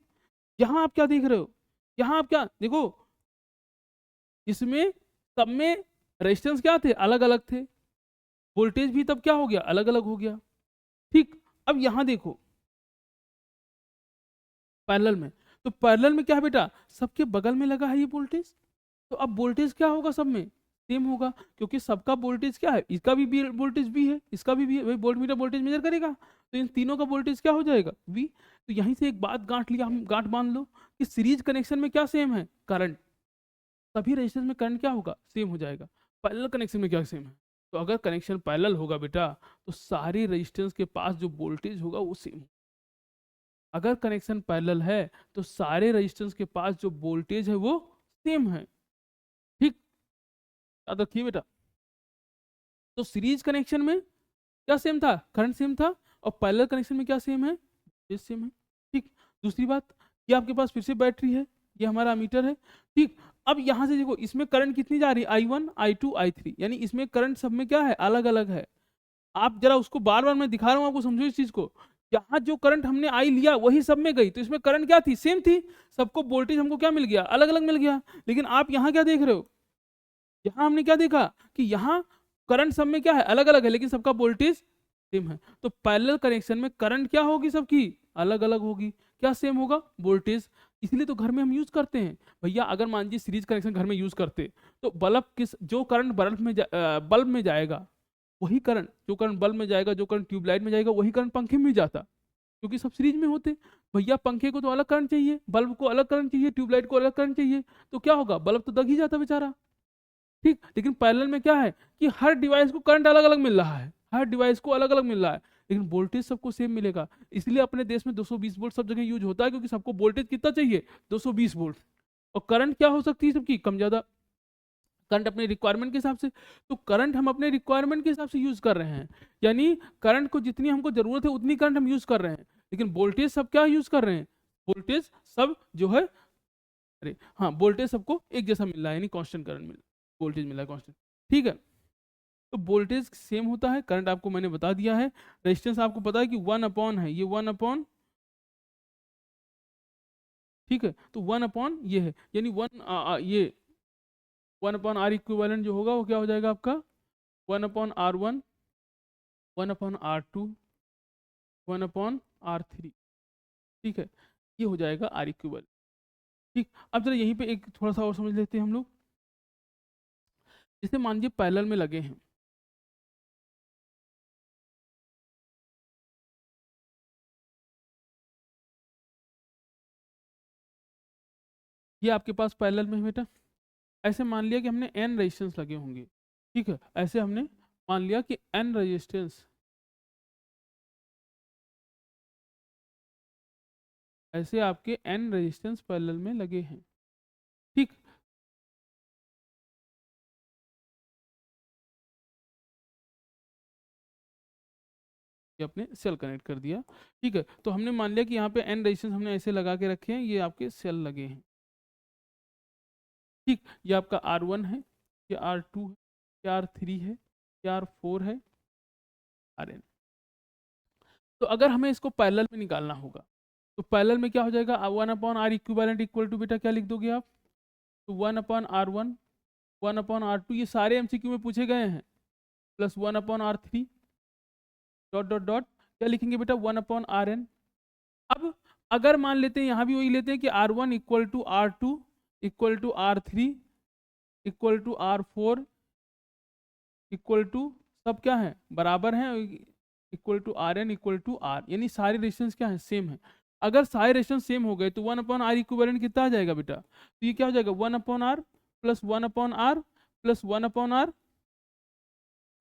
यहाँ आप क्या देख रहे हो, यहाँ आप क्या देखो, इसमें सब में रेजिस्टेंस क्या थे, अलग अलग थे, वोल्टेज भी तब क्या हो गया, अलग अलग हो गया, ठीक। अब यहां देखो पैरेलल में, तो पैरेलल में क्या है बेटा, सबके बगल में लगा है ये वोल्टेज, तो अब वोल्टेज क्या होगा सब में, सेम होगा, क्योंकि सबका वोल्टेज क्या है, इसका भी वोल्टेज भी है, इसका भी है, भाई वोल्टमीटर वोल्टेज मेजर करेगा, तो इन तीनों का वोल्टेज क्या हो जाएगा, V। तो यहीं से एक बात गांठ लिया, हम गांठ बांध लो कि सीरीज कनेक्शन में क्या सेम है, करंट। सभी रेजिस्टेंस में करंट क्या होगा, सेम हो जाएगा। पैरेलल कनेक्शन में क्या सेम है, तो अगर कनेक्शन पैरेलल होगा बेटा, तो सारी रेजिस्टेंस के पास जो वोल्टेज होगा वो सेम होगा। अगर कनेक्शन पैरेलल है तो सारे रेजिस्टेंस के पास जो वोल्टेज है वो सेम है। ठीक, याद रखिए बेटा। तो सीरीज कनेक्शन में क्या सेम था, करंट सेम था, और पैरेलल कनेक्शन में क्या सेम है, वोल्टेज सेम है। ठीक, दूसरी बात, ये आपके पास फिर से बैटरी है, ये हमारा मीटर है। ठीक, अब यहां से देखो, इसमें करंट कितनी जा रही है, I1 I2 I3, यानी इसमें करंट सब में क्या है, अलग अलग है। आप जरा उसको बार बार मैं दिखा रहा हूं आपको, समझो इस चीज को। यहाँ जो करंट हमने आई लिया वही सब में गई, तो इसमें करंट क्या थी, सेम थी। सबको वोल्टेज हमको क्या मिल गया, अलग अलग मिल गया। लेकिन आप यहाँ क्या देख रहे हो, यहाँ हमने क्या देखा कि यहाँ करंट सब में क्या है, अलग अलग है, लेकिन सबका वोल्टेज सेम है। तो पैरेलल कनेक्शन में करंट क्या होगी, सबकी अलग अलग होगी, क्या सेम होगा, वोल्टेज। इसलिए तो घर में हम यूज करते हैं भैया। अगर मान लीजिए सीरीज कनेक्शन घर में यूज करते, तो बल्ब किस, जो करंट बल्ब में जाएगा वही करंट, जो करंट बल्ब में जाएगा, जो करंट ट्यूबलाइट में जाएगा, वही करंट पंखे में भी जाता, क्योंकि सब सीरीज में होते। भैया पंखे को तो अलग करंट चाहिए, बल्ब को अलग करंट चाहिए, ट्यूबलाइट को अलग करंट चाहिए, तो क्या होगा, बल्ब तो दग ही जाता बेचारा। ठीक, लेकिन पैरेलल में क्या है कि हर डिवाइस को करंट अलग अलग मिल रहा है, हर डिवाइस को अलग अलग मिल रहा है, लेकिन वोल्टेज सबको सेम मिलेगा। इसलिए अपने देश में 220 वोल्ट सब जगह यूज होता है, क्योंकि सबको वोल्टेज कितना चाहिए, 220 वोल्ट। और करंट क्या हो सकती है सबकी, कम ज्यादा, करंट अपने रिक्वायरमेंट के हिसाब से। तो करंट हम अपने रिक्वायरमेंट के हिसाब से यूज कर रहे हैं, यानी करंट को जितनी हमको जरूरत है उतनी करंट हम यूज कर रहे हैं। लेकिन वोल्टेज सब क्या यूज कर रहे हैं, वोल्टेज सब जो है, अरे हाँ, वोल्टेज सबको एक जैसा मिल रहा है, यानी कांस्टेंट करंट मिल, वोल्टेज मिल रहा है कांस्टेंट। ठीक है, तो वोल्टेज सेम होता है, करंट आपको मैंने बता दिया है। रेजिस्टेंस आपको पता है कि 1 अपॉन है, ये 1 अपॉन, ठीक है, तो 1 अपॉन ये है, यानी ये 1 अपॉन R इक्विवेलेंट जो होगा वो क्या हो जाएगा आपका, 1 upon R1, 1 upon R2, 1 upon R3। ठीक है, ये हो जाएगा R इक्विवेलेंट। ठीक, अब जरा यहीं पे एक थोड़ा सा और समझ लेते हैं हम लोग। जैसे मान लीजिए पैरेलल में लगे हैं, ये आपके पास पैरेलल में है बेटा। ऐसे मान लिया कि हमने n रेजिस्टेंस लगे होंगे। ठीक है, ऐसे हमने मान लिया कि n रेजिस्टेंस, ऐसे आपके n रेजिस्टेंस पैरेलल में लगे हैं। ठीक, ये अपने सेल कनेक्ट कर दिया। ठीक है, तो हमने मान लिया कि यहाँ पे n रेजिस्टेंस हमने ऐसे लगा के रखे हैं, ये आपके सेल लगे हैं। ठीक, ये आपका R1 है, ये R2 है, ये R3 है, ये R4 है, Rn। तो अगर हमें इसको पैरेलल में निकालना होगा, तो पैरेलल में क्या हो जाएगा, 1 upon R equivalent equal to बेटा क्या लिख दोगे आप, तो 1 अपॉन R1, 1 अपॉन R2, ये सारे MCQ में पूछे गए हैं, plus 1 upon R3, dot dot dot, क्या लिखेंगे बेटा, 1 अपॉन Rn। अब अगर मान लेते हैं, यहाँ भी वही लेते हैं कि R1 equal to R2 equal to R3 equal to R4 equal to, सब क्या है, बराबर हैं, equal to Rn equal to R, यानी सारे रेजिस्टेंस क्या है, सेम है। अगर सारे रेजिस्टेंस सेम हो गए तो 1 अपॉन R इक्विवेलेंट कितना आ जाएगा बेटा, तो ये क्या हो जाएगा, 1 upon R plus 1 upon R plus 1 upon R,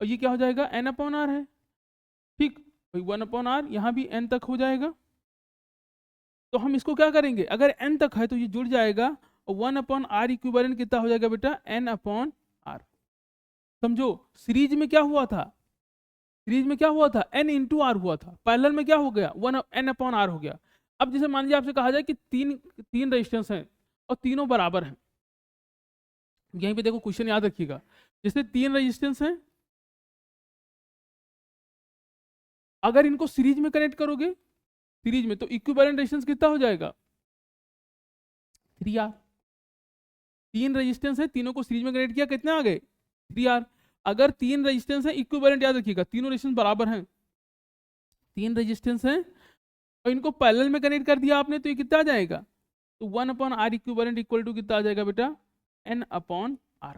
और ये क्या हो जाएगा, n/R है। ठीक, 1 अपॉन R, यहाँ भी n तक हो जाएगा। तो हम इसको क्या करेंगे, अगर n तक है तो ये जुड़ जाएगा, और 1 अपॉन R इक्विवेलेंट कितना हो जाएगा बेटा, n/R। समझो, सीरीज में क्या हुआ था, सीरीज में क्या हुआ था, n×R हुआ था, पैरेलल में क्या हो गया, n/R हो गया। अब जैसे मान लीजिए आपसे कहा जाए कि तीन तीन रेजिस्टेंस हैं और तीनों बराबर हैं, यहीं पे देखो क्वेश्चन याद रखिएगा, जैसे 3 रेजिस्टेंस हैं, अगर इनको सीरीज में कनेक्ट करोगे, सीरीज में, तो इक्विवेलेंट रेजिस्टेंस कितना हो जाएगा, 3R। 3 रेजिस्टेंस है, तीनों को सीरीज में कनेक्ट किया, कितने आ गए, 3R। अगर 3 रेजिस्टेंस है, इक्विवेलेंट याद रखिएगा, तीनों रेजिस्टेंस बराबर हैं, 3 रेजिस्टेंस हैं और इनको पैरेलल में कनेक्ट कर दिया आपने, तो ये कितना आ जाएगा, तो 1 upon R equivalent equal to कितना आ जाएगा बेटा, n/R।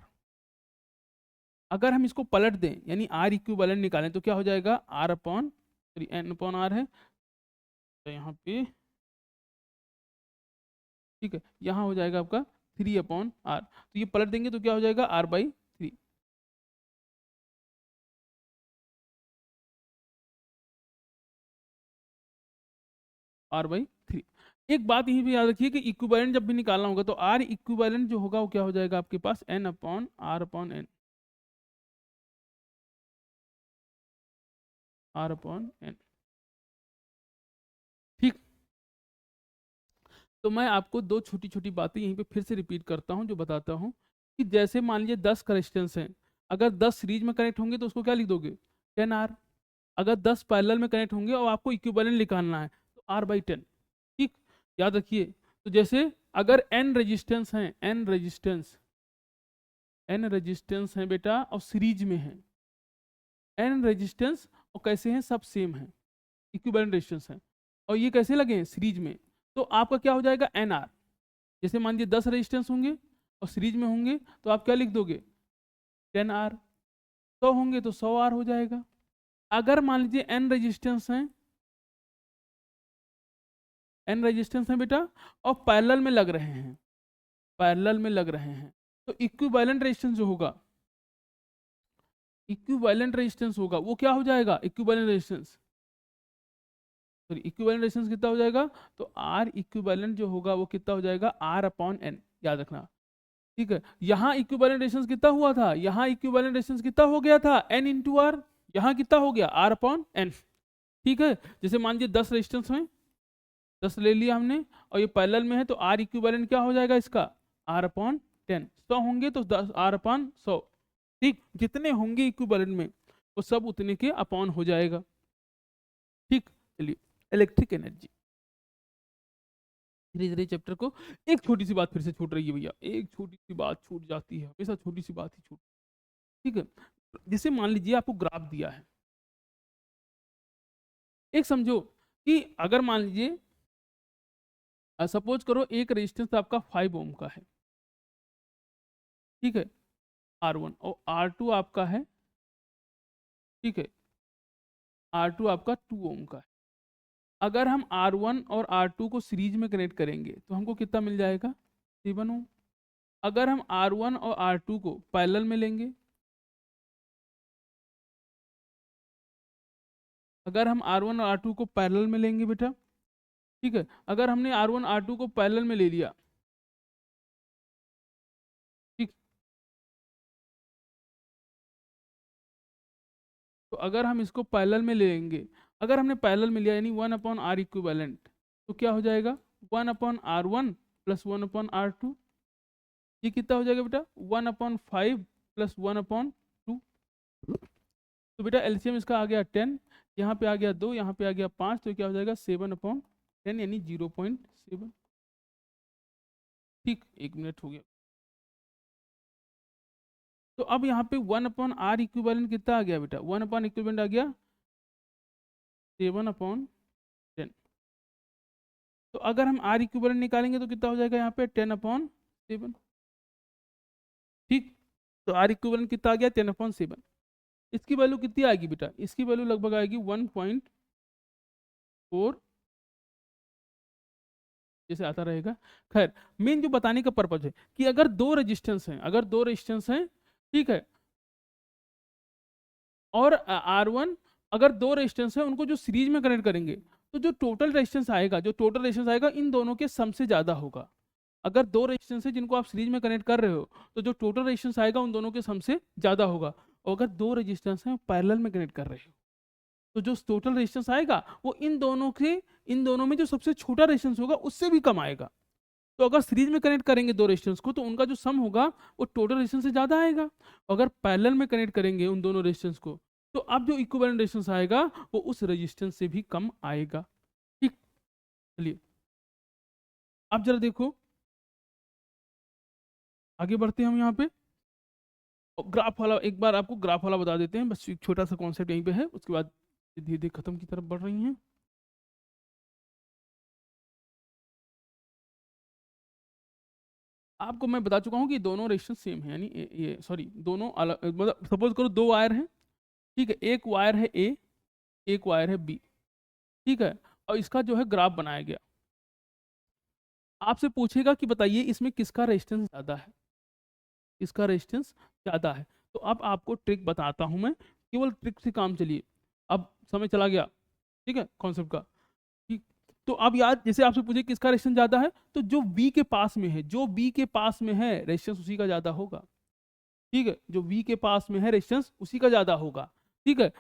अगर हम इसको पलट दें यानी आर इक्विवेलेंट निकालें तो क्या हो जाएगा, R upon n upon R है, तो यहाँ पे ठीक है, यहाँ हो जाएगा आपका 3/r, तो ये पलट देंगे तो क्या हो जाएगा, r/3। r/3। एक बात यहीं पे याद रखिए कि इक्विवेलेंट जब भी निकालना होगा तो आर इक्विवेलेंट जो होगा वो क्या हो जाएगा आपके पास, n/r/n, r/n। ठीक, तो मैं आपको दो छोटी छोटी बातें यहीं पे फिर से रिपीट करता हूँ जो बताता हूँ कि जैसे मान लीजिए 10 का हैं, अगर 10 सीरीज में कनेक्ट होंगे तो उसको क्या लिख दोगे, 10r। अगर 10 पैरेलल में कनेक्ट होंगे और आपको इक्विवेलेंट निकालना है तो r/10। ठीक, याद रखिए। तो जैसे अगर n रेजिस्टेंस हैं, n रेजिस्टेंस हैं बेटा और सीरीज में है, n रेजिस्टेंस और कैसे हैं, सब सेम है, इक्विवेलेंट रेजिस्टेंस है, और ये कैसे लगे हैं, सीरीज में, तो आपका क्या हो जाएगा, nr। जैसे मान लीजिए 10 रेजिस्टेंस होंगे और सीरीज में होंगे तो आप क्या लिख दोगे, 10r। 100 होंगे तो 100r हो जाएगा। अगर मान लीजिए n रेजिस्टेंस हैं बेटा और पैरेलल में लग रहे हैं, तो इक्विवेलेंट रेजिस्टेंस होगा वो क्या हो जाएगा, इक्विवेलेंट रेजिस्टेंस कितना हो जाएगा, तो R इक्विवेलेंट जो होगा वो कितना हो जाएगा, R/n, याद रखना। ठीक है, यहाँ इक्विवेलेंट रेजिस्टेंस कितना हुआ था, यहाँ इक्विवेलेंट रेजिस्टेंस कितना हो गया था, n इंटू आर, यहाँ कितना हो गया, R/n। ठीक है, जैसे मान लीजिए 10 रेजिस्टेंस में 10 ले लिया हमने और ये पैरेलल में है तो R इक्विवेलेंट क्या हो जाएगा इसका, R/10। 100 होंगे तो 10 R/100। ठीक, जितने होंगे इक्विवेलेंट में वो सब उतने के अपॉन हो जाएगा। ठीक, चलिए इलेक्ट्रिक एनर्जी, धीरे धीरे चैप्टर को, एक छोटी सी बात फिर से छूट रही है भैया, एक छोटी सी बात छूट जाती है, हमेशा छोटी सी बात ही छूट। ठीक है, जैसे मान लीजिए आपको ग्राफ दिया है, एक समझो कि अगर मान लीजिए सपोज करो एक रेजिस्टेंस आपका 5 ओम का है, ठीक है, R1 और R2 आपका है, ठीक है, R2 आपका 2 ओम का है। अगर हम R1 और R2 को सीरीज में कनेक्ट करेंगे तो हमको कितना मिल जाएगा, 7 ओम। अगर हम R1 और R2 को पैरेलल में लेंगे, अगर हम R1 और R2 को पैरेलल में लेंगे बेटा, ठीक है, अगर हमने R1 R2 को पैरेलल में ले लिया, ठीक, तो अगर हम इसको पैरेलल में ले लेंगे, अगर हमने पैरेलल में लिया यानी 1/r इक्विवेलेंट, तो क्या हो जाएगा, 1/r1 प्लस 1/r2, ये कितना हो जाएगा बेटा, 1/5 प्लस 1/2। तो बेटा एलसीएम इसका आ गया 10, यहाँ पे आ गया 2, यहाँ पे आ गया 5, तो क्या हो जाएगा 7/10 यानी 0.7। ठीक, 1 मिनट हो गया। तो अब यहाँ पे 1/r इक्विवेलेंट कितना आ गया बेटा, 1/r इक्विवेलेंट आ गया 7/10। तो अगर हम R इक्विवेलेंट निकालेंगे तो कितना हो जाएगा यहाँ पे, 10/7। ठीक, तो R इक्विवेलेंट कितना आ गया, 10/7। इसकी वैल्यू कितनी आएगी बेटा, इसकी वैल्यू लगभग आएगी 1.4, जैसे आता रहेगा। खैर, मेन जो बताने का पर्पज है कि अगर दो रेजिस्टेंस हैं, ठीक है, और R1, अगर दो रेजिस्टेंस है उनको जो सीरीज में कनेक्ट करेंगे तो जो टोटल रेजिस्टेंस आएगा इन दोनों के सम से ज्यादा होगा। अगर दो रेजिस्टेंस है जिनको आप सीरीज में कनेक्ट कर रहे हो तो जो टोटल रेजिस्टेंस आएगा उन दोनों के सम से ज्यादा होगा, और अगर दो रेजिस्टेंस हैं पैरेलल में कनेक्ट कर रहे हो तो जो टोटल रेजिस्टेंस आएगा वो इन दोनों में जो सबसे छोटा रेजिस्टेंस होगा उससे भी कम आएगा। तो अगर सीरीज में कनेक्ट करेंगे दो रेजिस्टेंस को तो उनका जो सम होगा वो टोटल रेजिस्टेंस से ज्यादा आएगा। अगर पैरेलल में कनेक्ट करेंगे उन दोनों रेजिस्टेंस को तो अब जो इक्विवेलेंट रेजिस्टेंस आएगा वो उस रेजिस्टेंस से भी कम आएगा। ठीक, चलिए अब जरा देखो, आगे बढ़ते हैं हम यहाँ पे। ग्राफ वाला एक बार आपको ग्राफ वाला बता देते हैं, बस एक छोटा सा कॉन्सेप्ट यहीं पे है, उसके बाद धीरे धीरे खत्म की तरफ बढ़ रही हैं। आपको मैं बता चुका हूँ कि दोनों रेजिस्टेंस सेम है, यानी ये सॉरी दोनों अलग, मतलब सपोज करो दो वायर हैं, ठीक है, एक वायर है ए, एक वायर है बी, ठीक है, और इसका जो है ग्राफ बनाया गया। आपसे पूछेगा कि बताइए इसमें किसका रेजिस्टेंस ज़्यादा है, इसका रेजिस्टेंस ज़्यादा है। तो अब आपको ट्रिक बताता हूँ मैं, केवल ट्रिक से काम चलिए। अब समय चला गया, ठीक है, कॉन्सेप्ट का, ठीक। तो अब याद, जैसे आपसे पूछे किसका रेजिस्टेंस ज़्यादा है, तो जो बी के पास में है, जो बी के पास में है रेजिस्टेंस उसी का ज़्यादा होगा, ठीक है, जो बी के पास में है रेजिस्टेंस उसी का ज़्यादा होगा, ठीक है।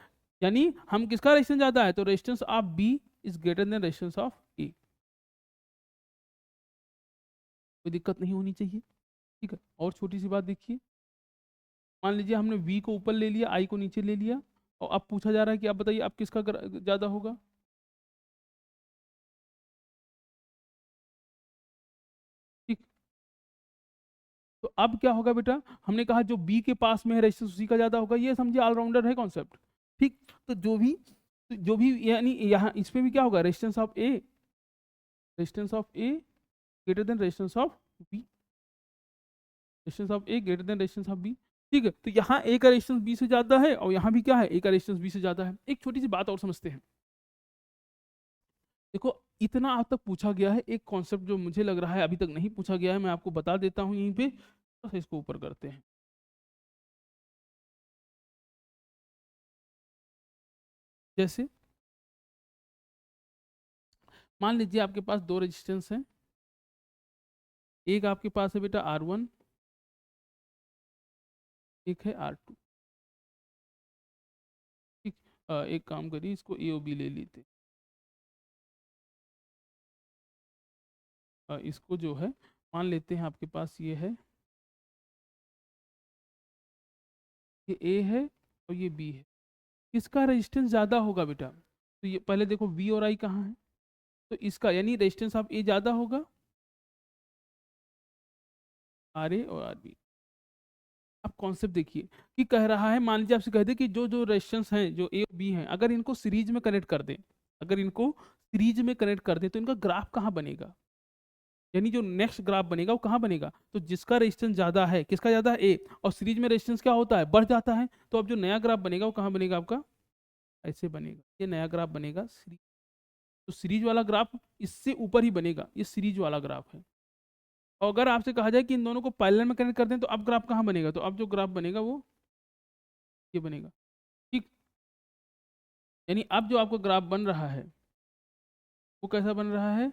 यानी हम किसका रेजिस्टेंस ज़्यादा है, तो resistance of B is greater than resistance of A. कोई दिक्कत नहीं होनी चाहिए, ठीक है। और छोटी सी बात देखिए, मान लीजिए हमने v को ऊपर ले लिया, i को नीचे ले लिया, और अब पूछा जा रहा है कि आप बताइए आप किसका ज़्यादा होगा। ठीक, तो अब क्या होगा बेटा, हमने कहा जो बी के पास में है रेजिस्टेंस उसी का ज़्यादा होगा, ये समझिए ऑलराउंडर है कॉन्सेप्ट, ठीक। तो जो भी यानी यहाँ इसमें भी क्या होगा, resistance of A, resistance of A greater than resistance of B, resistance of A greater than resistance of B, ठीक है। तो यहाँ ए का रेजिस्टेंस बी से ज़्यादा है, और यहाँ भी क्या है, ए का रेजिस्टेंस बी से ज़्यादा है। एक छोटी सी बात और समझते हैं, देखो इतना आज तक पूछा गया है, एक कॉन्सेप्ट जो मुझे लग रहा है अभी तक नहीं पूछा गया है, मैं आपको बता देता हूँ यहीं पे, बस इसको ऊपर करते हैं। जैसे मान लीजिए आपके पास दो रेजिस्टेंस हैं, एक आपके पास है बेटा R1, एक है R2, ठीक। एक काम करिए, इसको ए और बी ले लेते, इसको जो है मान लेते हैं आपके पास ये है, ये ए है और ये बी है, किसका रेजिस्टेंस ज़्यादा होगा बेटा, तो ये पहले देखो वी और आई कहाँ है, तो इसका यानी रेजिस्टेंस ऑफ ए ज़्यादा होगा आर ए और आर बी। अब कॉन्सेप्ट देखिए कि कह रहा है, मान लीजिए आपसे कह दे कि जो जो रेजिस्टेंस हैं जो ए और बी हैं, अगर इनको सीरीज में कनेक्ट कर दें, अगर इनको सीरीज में कनेक्ट कर दें तो इनका ग्राफ कहाँ बनेगा, यानी जो नेक्स्ट ग्राफ बनेगा वो कहाँ बनेगा, तो जिसका रेजिस्टेंस ज़्यादा है, किसका ज़्यादा है, ए, और सीरीज में रेजिस्टेंस क्या होता है, बढ़ जाता है, तो अब जो नया ग्राफ बनेगा वो कहाँ बनेगा आपका, ऐसे बनेगा, ये नया ग्राफ बनेगा सीरीज। तो सीरीज वाला ग्राफ इससे ऊपर ही बनेगा, ये सीरीज वाला ग्राफ है। और अगर आपसे कहा जाए कि इन दोनों को पैरेलल में कनेक्ट कर दें तो अब ग्राफ कहाँ बनेगा, तो अब जो ग्राफ बनेगा वो ये बनेगा, ठीक। यानी अब जो आपका ग्राफ बन रहा है वो कैसा बन रहा है,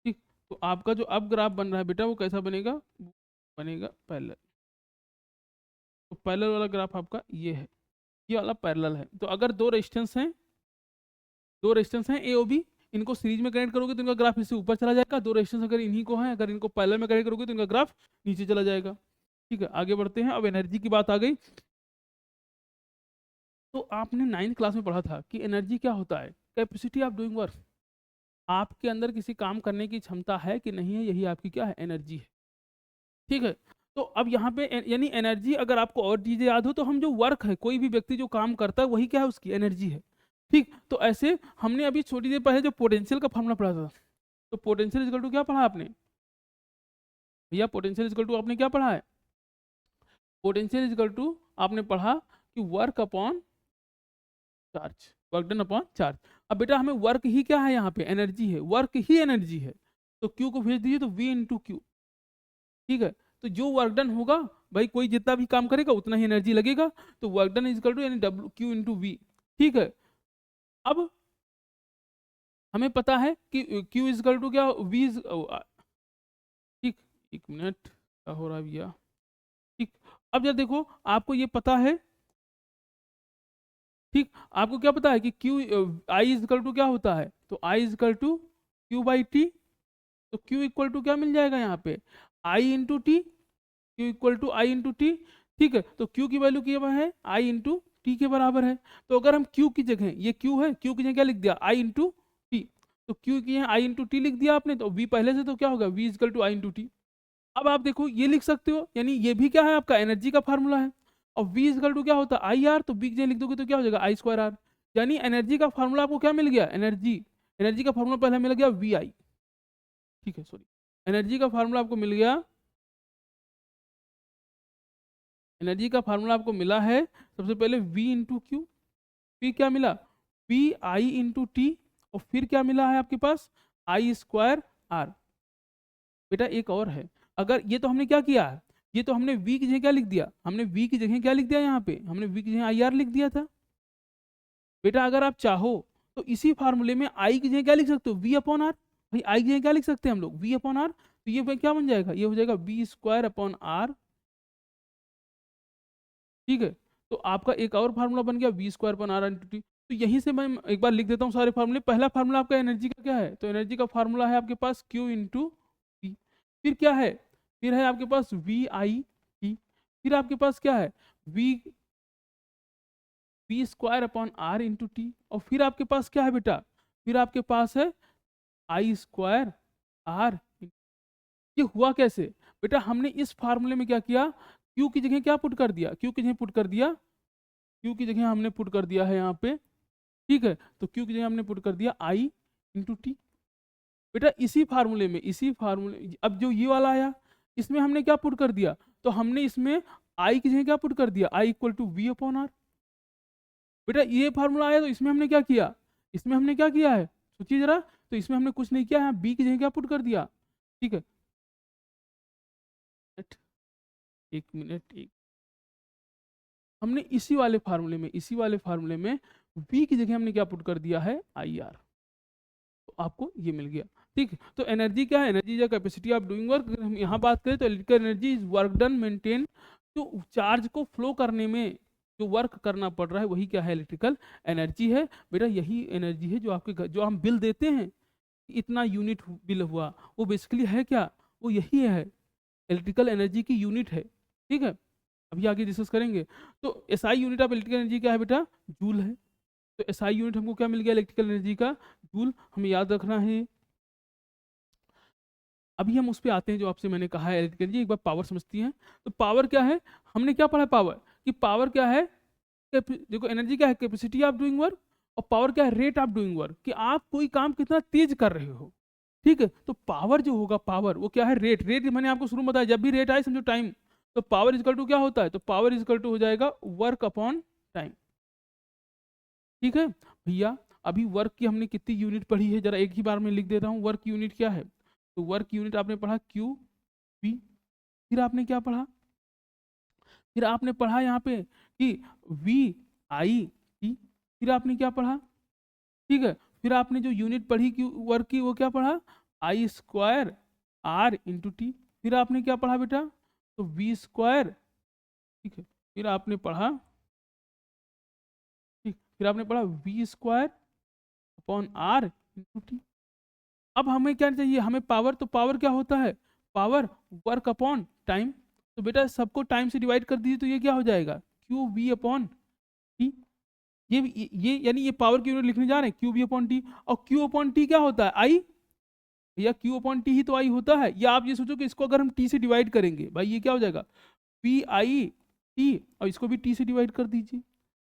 ठीक। तो आपका जो अब ग्राफ बन रहा है बेटा वो कैसा बनेगा, वो बनेगा पैरेलल। तो पैरेलल वाला ग्राफ आपका ये है, ये वाला पैरेलल है। तो अगर दो रेजिस्टेंस हैं, दो रेजिस्टेंस हैं ए और बी, इनको सीरीज में कनेक्ट करोगे तो इनका ग्राफ इससे ऊपर चला जाएगा, दो रेजिस्टेंस अगर इन्हीं को है, अगर इनको पैरेलल में कनेक्ट करोगे तो इनका ग्राफ नीचे चला जाएगा, ठीक है। आगे बढ़ते हैं, अब एनर्जी की बात आ गई। तो आपने 9th क्लास में पढ़ा था कि एनर्जी क्या होता है, कैपेसिटी ऑफ डूइंग वर्क, आपके अंदर किसी काम करने की क्षमता है कि नहीं है, यही आपकी क्या है, एनर्जी है, ठीक है। तो अब यहाँ पे यानी एनर्जी, अगर आपको और चीजें याद हो तो हम जो वर्क है, कोई भी व्यक्ति जो काम करता है वही क्या है, उसकी एनर्जी है, ठीक। तो ऐसे हमने अभी छोटी देर पहले जो पोटेंशियल का फॉर्मूला पढ़ा था, तो पोटेंशियल इक्वल टू क्या पढ़ा आपने भैया, पोटेंशियल इक्वल टू आपने क्या पढ़ा है, पोटेंशियल इक्वल टू आपने पढ़ा कि work upon charge, work done upon charge. अब बेटा हमें वर्क ही क्या है, यहाँ पे एनर्जी है, वर्क ही एनर्जी है, तो क्यू को भेज दीजिए, तो वी इंटू क्यू, ठीक है। तो जो वर्क डन होगा, भाई कोई जितना भी काम करेगा उतना ही एनर्जी लगेगा, तो work done is equal to यानी डब्ल्यू क्यू इंटू वी, ठीक है। अब हमें पता है कि क्यू इज इक्वल टू क्या, वी इज, ठीक। एक मिनट, क्या हो रहा है भैया, ठीक। अब जब देखो आपको ये पता है, ठीक, आपको क्या पता है कि Q I is equal to क्या होता है, तो I is equal to Q by T, तो क्यू इक्वल टू क्या मिल जाएगा यहाँ पे, I into T, Q equal to I into T, ठीक है। तो क्यू की वैल्यू क्या है, आई इंटू टी के बराबर है। तो अगर हम क्यू की जगह, ये क्यू है, क्यू की जगह क्या लिख दिया, आई इंटू टी, तो क्यू की आई इंटू टी लिख दिया आपने, तो वी पहले से तो क्या होगा, V is equal to I into T. अब आप देखो ये लिख सकते हो, यानी ये भी क्या है आपका एनर्जी का फार्मूला है, और वी इजकल टू क्या होता है, आई आर, तो बी की जगह लिख दोगे तो क्या हो जाएगा, आई स्क्वायर आर। यानी एनर्जी का फार्मूला आपको क्या मिल गया, एनर्जी, एनर्जी का फॉर्मूला पहले मिल गया वी आई, ठीक है सॉरी, एनर्जी का फार्मूला आपको मिल गया, एनर्जी का फार्मूला आपको मिला है सबसे पहले V इंटू क्यू, फिर क्या मिला पी आई इंटू टी, और फिर क्या मिला है आपके पास आई स्क्वायर आर। बेटा एक और है, अगर ये तो हमने क्या किया है, ये तो हमने V की जगह क्या लिख दिया, हमने V की जगह क्या लिख दिया, यहाँ पे हमने V की जगह आई आर लिख दिया था। बेटा अगर आप चाहो तो इसी फार्मूले में आई की जगह क्या लिख सकते हो, V अपॉन आर। भाई आई की जगह क्या लिख सकते हैं हम लोग, V अपॉन आर, तो ये क्या बन जाएगा, ये हो जाएगा V स्क्वायर अपॉन आर, ठीक है। तो आपका एक और फार्मूला बन गया V square upon R into T. तो यहीं से मैं एक बार लिख देता हूँ सारे फार्मूले। पहला फार्मूला आपका एनर्जी का क्या है, तो एनर्जी का फार्मूला है आपके पास क्यू इंटू टी, फिर क्या है, फिर है आपके पास वी आई टी, फिर आपके पास क्या है V V square upon R into T, और फिर आपके पास क्या है बेटा, फिर आपके पास है आई स्क्वायर आर। ये हुआ कैसे बेटा, हमने इस फार्मूले में क्या किया, क्यू की जगह क्या पुट कर दिया, क्यू की जगह पुट कर दिया, क्यू की जगह हमने पुट कर दिया है यहाँ पे, ठीक है। तो क्यू की जगह हमने पुट कर दिया आई इंटू टी। बेटा इसी फार्मूले में, इसी फार्मूले, अब जो ये वाला आया इसमें हमने क्या पुट कर दिया, तो हमने इसमें आई की जगह क्या पुट कर दिया, I equal to V upon R. बेटा ये फार्मूला आया तो इसमें हमने क्या किया, इसमें हमने क्या किया है, सोचिए जरा, तो इसमें हमने कुछ नहीं किया है, बी की जगह क्या पुट कर दिया, ठीक है। एक मिनट, एक, हमने इसी वाले फार्मूले में, इसी वाले फार्मूले में v की जगह हमने क्या पुट कर दिया है आई आर, तो आपको ये मिल गया, ठीक है। तो एनर्जी क्या है, एनर्जी या कैपेसिटी ऑफ डूइंग वर्क। अगर हम यहाँ बात करें तो electrical energy is work done maintain, जो चार्ज को फ्लो करने में जो वर्क करना पड़ रहा है वही क्या है, इलेक्ट्रिकल एनर्जी है। बेटा यही एनर्जी है जो आपके जो हम बिल देते हैं, इतना यूनिट बिल हुआ, वो बेसिकली है क्या, वो यही है, इलेक्ट्रिकल एनर्जी की यूनिट है, ठीक है। अभी आगे डिस्कस करेंगे। तो SI unit of electrical energy क्या है बेटा, जूल है। तो एसआई यूनिट हमको क्या मिल गया इलेक्ट्रिकल एनर्जी का, जूल, हमें याद रखना है। अभी हम उस पर आते हैं जो आपसे मैंने कहा है इलेक्ट्रिकल एनर्जी, एक बार पावर समझती हैं। तो पावर क्या है, हमने क्या पढ़ा पावर, कि पावर क्या है, देखो एनर्जी क्या है, कैपेसिटी ऑफ डूइंग वर्क, और पावर क्या है, रेट ऑफ डूइंग वर्क, कि आप कोई काम कितना तेज कर रहे हो, ठीक है। तो पावर जो होगा, पावर वो क्या है, रेट, रेट मैंने आपको शुरू में बताया, जब भी रेट आए समझो टाइम, तो पावर इजकल टू क्या होता है, तो पावर इजकल टू हो जाएगा वर्क अपॉन टाइम, ठीक है भैया। अभी वर्क की हमने कितनी यूनिट पढ़ी है, जरा एक ही बार में लिख देता हूँ, वर्क यूनिट क्या है, तो वर्क यूनिट आपने पढ़ा क्यू पी, फिर आपने क्या पढ़ा, फिर आपने पढ़ा यहाँ पे कि वी आई टी, फिर आपने क्या पढ़ा, ठीक है। फिर आपने जो यूनिट पढ़ी क्यू वर्क की वो क्या पढ़ा, आई स्क्वायर आर इंटू टी, फिर आपने क्या पढ़ा बेटा, तो वी स्क्वायर, ठीक है। फिर आपने पढ़ा, ठीक, फिर आपने पढ़ा V square upon R into T. अब हमें क्या चाहिए, हमें पावर, तो पावर क्या होता है, पावर वर्क अपॉन टाइम, तो बेटा सबको टाइम से डिवाइड कर दीजिए, तो ये क्या हो जाएगा, क्यू वी अपॉन टी। ये यानी ये पावर की यूनिट लिखने जा रहे हैं, क्यू वी अपॉन टी, और क्यू अपॉन टी क्या होता है, आई, या क्यू अपॉन टी ही तो आई होता है, या आप ये सोचो कि इसको अगर हम टी से डिवाइड करेंगे, भाई ये क्या हो जाएगा, पी आई टी, और इसको भी टी से डिवाइड कर दीजिए,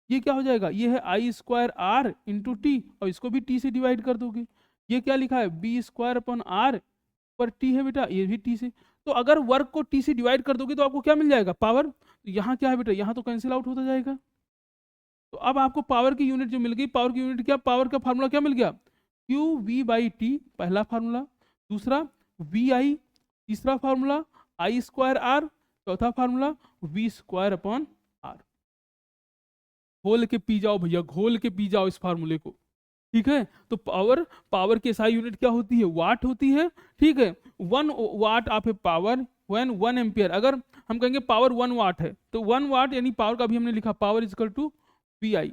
ये क्या हो जाएगा, ये है आई स्क्वायर आर इंटू टी, और इसको भी टी से डिवाइड कर दोगे, ये क्या लिखा है, बी स्क्वायर अपॉन आर, पर टी है बेटा, ये भी टी से। तो अगर वर्क को टी से डिवाइड कर दोगे तो आपको क्या मिल जाएगा, पावर। तो यहाँ क्या है बेटा, यहाँ तो कैंसिल आउट होता जाएगा, तो अब आपको पावर की यूनिट जो मिल गई, पावर की यूनिट क्या, पावर का फार्मूला क्या मिल गया, क्यू वी बाई टी, पहला फार्मूला, दूसरा वी आई, तीसरा फार्मूला आई स्क्वायर आर, चौथा formula V square upon R. घोल के पी जाओ भैया, घोल के पी जाओ इस फार्मूले को, ठीक है। तो पावर, पावर की एसआई यूनिट क्या होती है, वाट होती है, ठीक है। 1 watt of a power when 1 ampere, अगर हम कहेंगे पावर 1 वाट है, तो 1 वाट यानी पावर का भी हमने लिखा पावर इजकल टू वी आई।